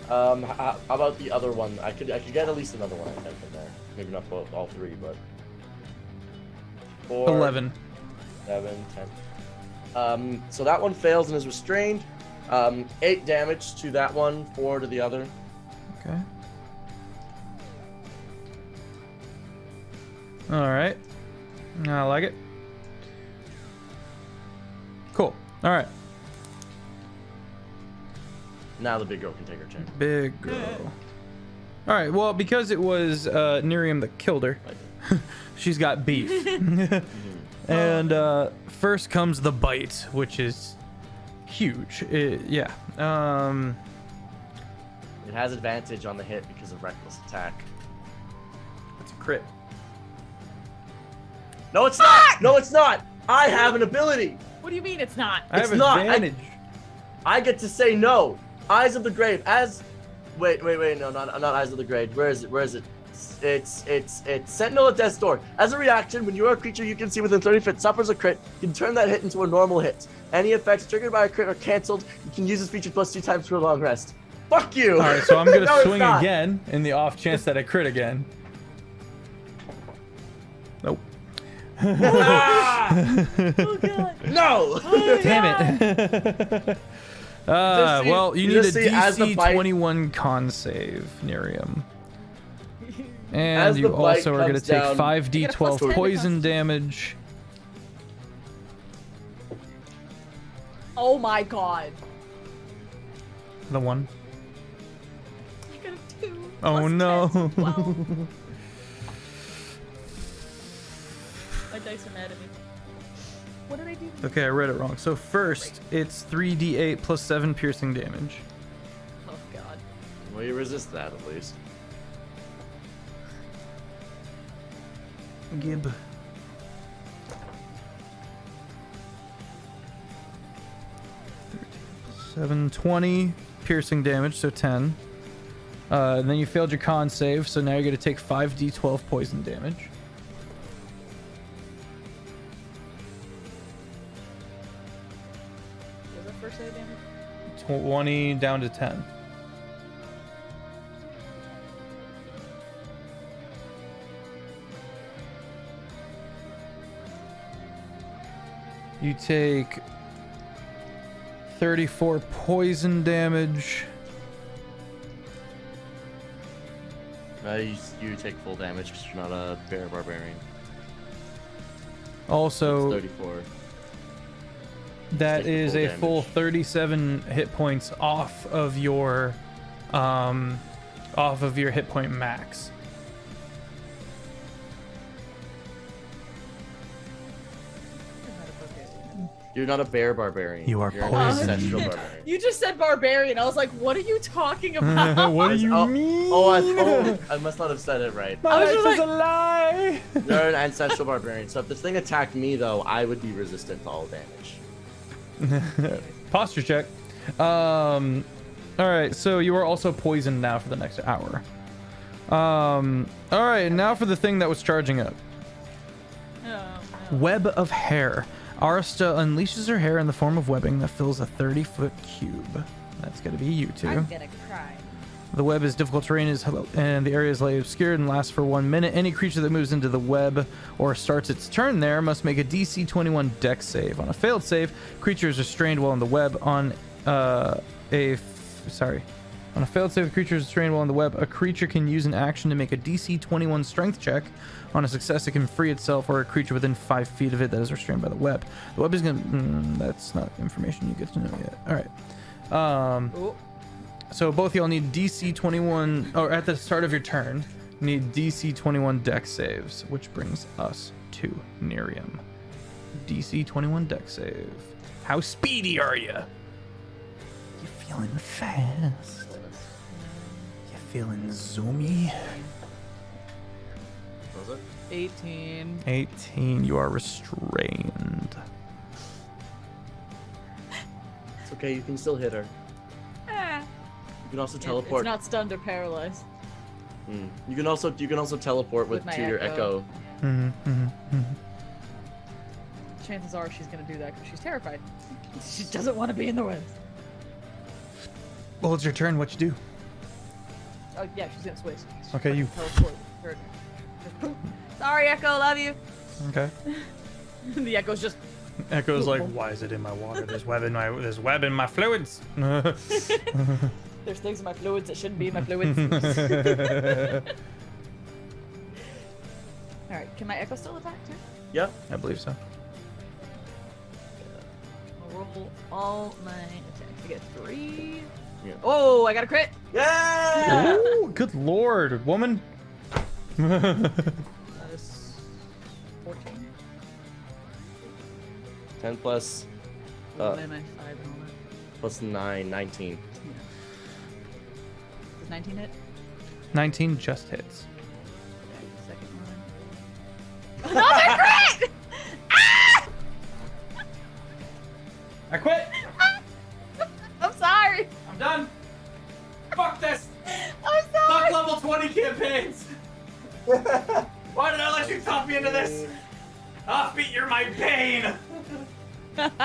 How about the other one? I could get at least another one, I think, in there. Maybe not both, all three, but 4, 11. 7, 10. So that one fails and is restrained. 8 damage to that one, 4 to the other. Okay. All right. I like it. Cool. All right. Now the big girl can take her turn. Big girl. All right. Well, because it was Nerium that killed her, she's got beef. And first comes the bite, which is huge. Yeah. It has advantage on the hit because of reckless attack. It's a crit. No, it's not. No, it's not. I have an ability. What do you mean it's not? I have It's not. advantage. I get to say no. Eyes of the Grave. Wait. No, not Eyes of the Grave. Where is it? It's Sentinel at Death's Door. As a reaction, when you are a creature you can see within 30 feet suffers a crit, you can turn that hit into a normal hit. Any effects triggered by a crit are canceled. You can use this feature plus 2 times for a long rest. Fuck you. All right, so I'm gonna No, it's swing not. again in the off chance that I crit again. Nope. Ah! Oh god. No. Damn it. Just see- Well, you you need a just see as the DC bite- 21 con save, Nerium. As And the you bite also are going to comes take down- 5d12 10 to poison Constitution. damage. Oh my god. The one. I got a 2. Oh plus no. 10, 12. My dice are mad at me. What did I do? Okay, I read it wrong. So first, it's 3d8 plus 7 piercing damage. Oh god. Well, you resist that at least. Gib. 720 piercing damage, so 10. And then you failed your con save, so now you're going to take 5d12 poison damage. Was that first aid damage? 20 down to 10. You take 34 poison damage. You take full damage because you're not a bear barbarian. Also, It's 34. that take the is full a full damage. 37 hit points off of your hit point max. You're not a bear barbarian. You are You're an poisoned. ancestral barbarian. You just said barbarian. I was like, what are you talking about? What do you Oh, mean? I must not have said it right. My I was life just is a lie. You're an ancestral barbarian. So if this thing attacked me, though, I would be resistant to all damage. Posture check. All right, so you are also poisoned now for the next hour. All right, now for the thing that was charging up. Oh, Web of hair. Arista unleashes her hair in the form of webbing that fills a 30-foot cube. That's gonna be you two. I'm gonna cry. The web is difficult terrain and the area is lightly obscured and lasts for 1 minute. Any creature that moves into the web or starts its turn there must make a DC 21 Dex save. On a failed save, creature is restrained while in the web. On a failed save, the creature is restrained while in the web. A creature can use an action to make a DC 21 Strength check. On a success, it can free itself or a creature within 5 feet of it that is restrained by the web. The web is gonna. That's not information you get to know yet. All right. Oh, So both y'all need DC 21, or at the start of your turn, you need DC 21 Dex saves, which brings us to Nerium. DC 21 Dex save. How speedy are you? You feeling fast? You feeling zoomy? What was it? 18. 18. You are restrained. It's okay. You can still hit her. Ah. You can also It's teleport. not stunned or paralyzed. You can also teleport With with my to your echo. echo. Chances are she's gonna do that because she's terrified. She doesn't want to be in the woods. Well, it's your turn. What you do? Oh yeah, she's gonna switch. Okay, you- Teleport her. Just poof. Sorry, Echo, love you. Okay. The Echo's just. Echo's like, why is it in my water? There's web in my fluids. There's things in my fluids that shouldn't be in my fluids. All right, can my Echo still attack too? Yeah. I believe so. I'll roll all my attacks. I get 3. Yeah. Oh, I got a crit. Yeah! Ooh, good lord, woman. That is 14. 10 plus, What am I? 5 and all that. plus 9, 19. Does 19 hit? 19 just hits. Okay, second one. Another crit! I quit. I'm sorry. I'm done. Fuck this. I'm sorry. Fuck level 20 campaigns. Why did I let you talk me into this? Offbeat, you're my pain. Just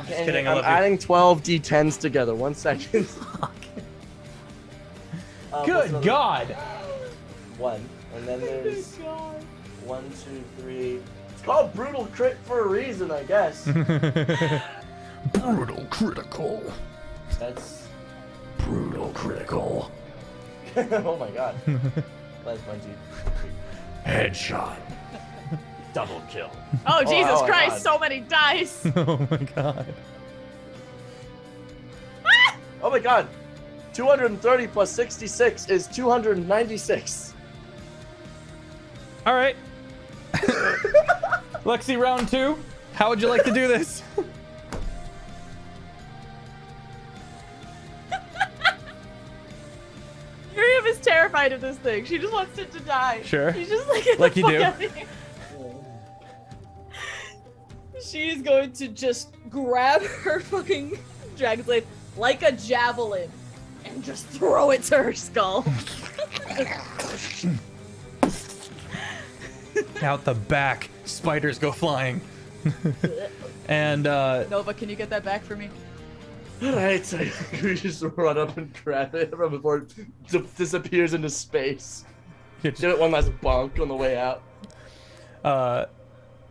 kidding, I I'm love you. adding 12 d10s together. 1 second. What's Good another- God. 1. And then there's 1, 2, 3. It's called brutal crit for a reason, I guess. Brutal critical. That's. Brutal critical. Oh my god. That's 1, 2, 3. Headshot. Double kill. Oh, Jesus oh my Christ, God. so many dice. Oh my God. Oh my god. 230 plus 66 is 296. All right. Lexi, round 2. How would you like to do this? Miriam is terrified of this thing. She just wants it to die. Sure. She's just like, get Like the you fuck do. out of here. She is going to just grab her fucking dragon blade like a javelin and just throw it to her skull. Out the back, spiders go flying. And Nova, can you get that back for me? Alright, so we just run up and grab it right before it disappears into space. Give it one last bonk on the way out.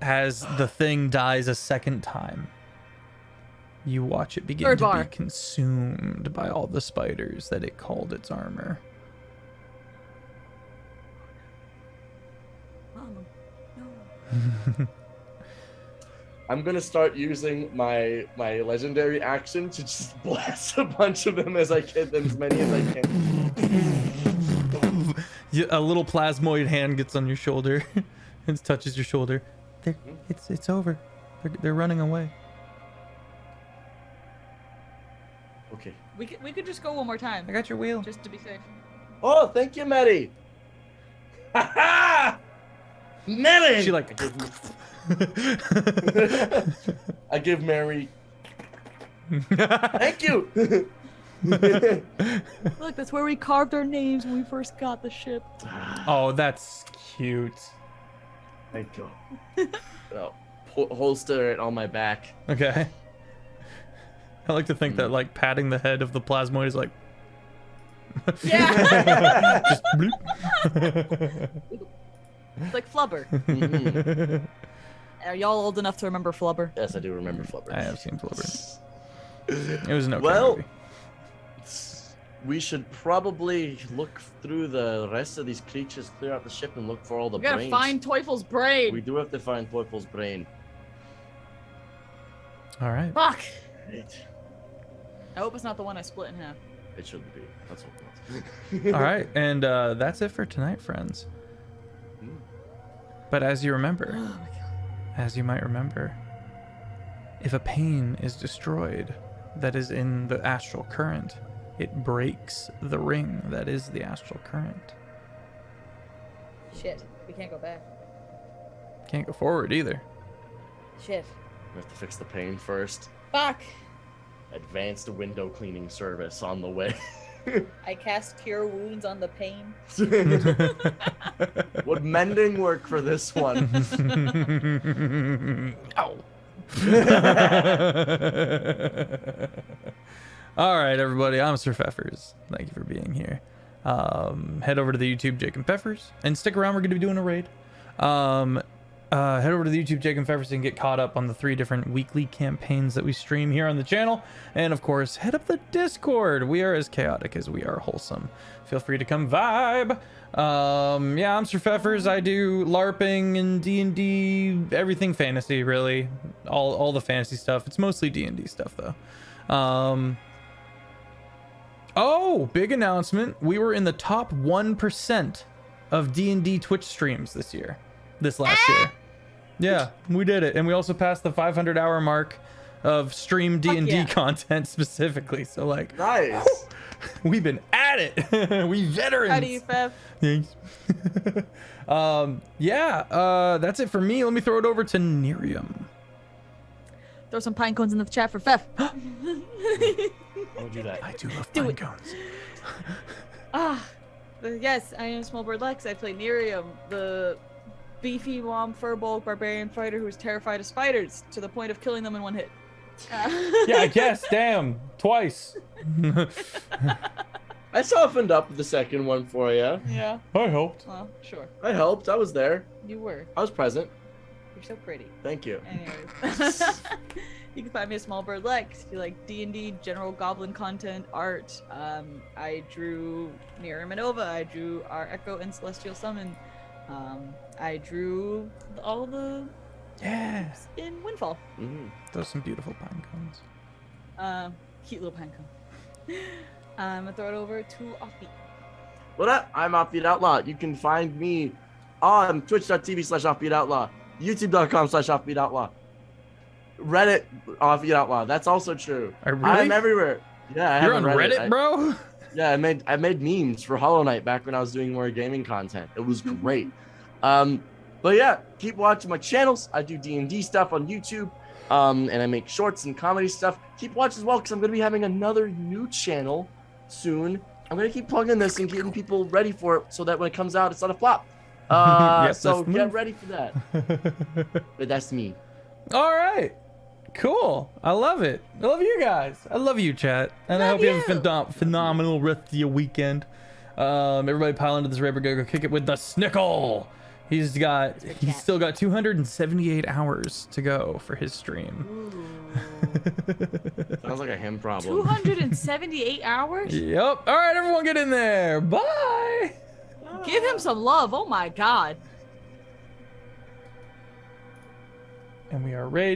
as the thing dies a second time, you watch it begin Third to bar. be consumed by all the spiders that it called its armor. I'm gonna start using my legendary action to just blast a bunch of them as I get them, as many as I can. A little plasmoid hand gets on your shoulder and touches your shoulder. It's over. They're running away. Okay. We could just go one more time, I got your wheel. just to be safe. Oh, thank you, Mary. Ha ha! Mary. She like I give Mary. Thank you. Look, that's where we carved our names when we first got the ship. Oh, that's cute. Thank you. Oh, holster it on my back. Okay. I like to think that like patting the head of the plasmoid is like Yeah, just bloop. it's like Flubber. Mhm. Are y'all old enough to remember Flubber? Yes, I do remember Flubber. I have seen Flubber. It was an okay Well, movie. we should probably look through the rest of these creatures, clear out the ship, and look for all the We gotta brains. find Teufel's brain. We do have to find Teufel's brain. All right. Fuck. Right. I hope it's not the one I split in half. It shouldn't be. That's what it was. All right, and that's it for tonight, friends. But as you remember, Oh my god. as you might remember, if a pain is destroyed that is in the astral current, it breaks the ring that is the astral current. Shit. We can't go back. Can't go forward either. Shit. We have to fix the pain first. Fuck. Advanced window cleaning service on the way. I cast Cure Wounds on the pain. Would mending work for this one? Ow. All right, everybody. I'm SirFeffers. Thank you for being here. Head over to the YouTube Jake and Peffers and stick around. We're going to be doing a raid. head over to the YouTube Jake and Feffers and get caught up on the 3 different weekly campaigns that we stream here on the channel. And of course, head up the Discord. We are as chaotic as we are wholesome. Feel free to come vibe. Yeah, I'm SirFeffers. I do LARPing and D&D, everything fantasy, really. All the fantasy stuff. It's mostly D&D stuff, though. Oh, big announcement. We were in the top 1% of D&D Twitch streams this last year. Yeah, we did it. And we also passed the 500-hour mark of stream D&D content specifically. So, like, Nice. we've been at it. We veterans. How do you, Fev? Thanks. Yeah, that's it for me. Let me throw it over to Nerium. Throw some pine cones in the chat for Fev. Don't do that. I do love Do pine it. cones. Yes, I am SmolBirdLex. I play Nerium, the beefy mom furball barbarian fighter who is terrified of spiders to the point of killing them in one hit. Yeah, I guess. Damn. Twice. I softened up the second one for you. Yeah. I helped. Well, sure. I helped. I was there. You were. I was present. You're so pretty. Thank you. Anyways. You can find me at SmolBirdLex if you like D&D, general goblin content, art. I drew Nerium and Nova. I drew our Echo and Celestial Summon. I drew all the Yeah. in Windfall. Mhm. Those are some beautiful pine cones. Cute little pine cone. I'm gonna throw it over to Offbeat. What up? I'm Offbeat Outlaw. You can find me on twitch.tv/OffbeatOutlaw, youtube.com/OffbeatOutlaw, Reddit Offbeat Outlaw. That's also true. Really? I'm everywhere. Yeah, I You're have on a Reddit, bro? Yeah, I made memes for Hollow Knight back when I was doing more gaming content. It was great. But yeah, keep watching my channels. I do D&D stuff on YouTube, and I make shorts and comedy stuff. Keep watching as well, because I'm going to be having another new channel soon. I'm going to keep plugging this and getting people ready for it so that when it comes out, it's not a flop. Yep, So that's the get move. ready for that. But that's me. All right. Cool. I love it. I love you guys. I love you, chat. And I Love hope you have a you. phenomenal rest of your weekend. Everybody pile into this Raber. Go kick it with the Snickle. He's still got 278 hours to go for his stream. Sounds like a him problem. 278 hours? Yep. All right, everyone get in there. Bye. Give him some love. Oh my god. And we are ready.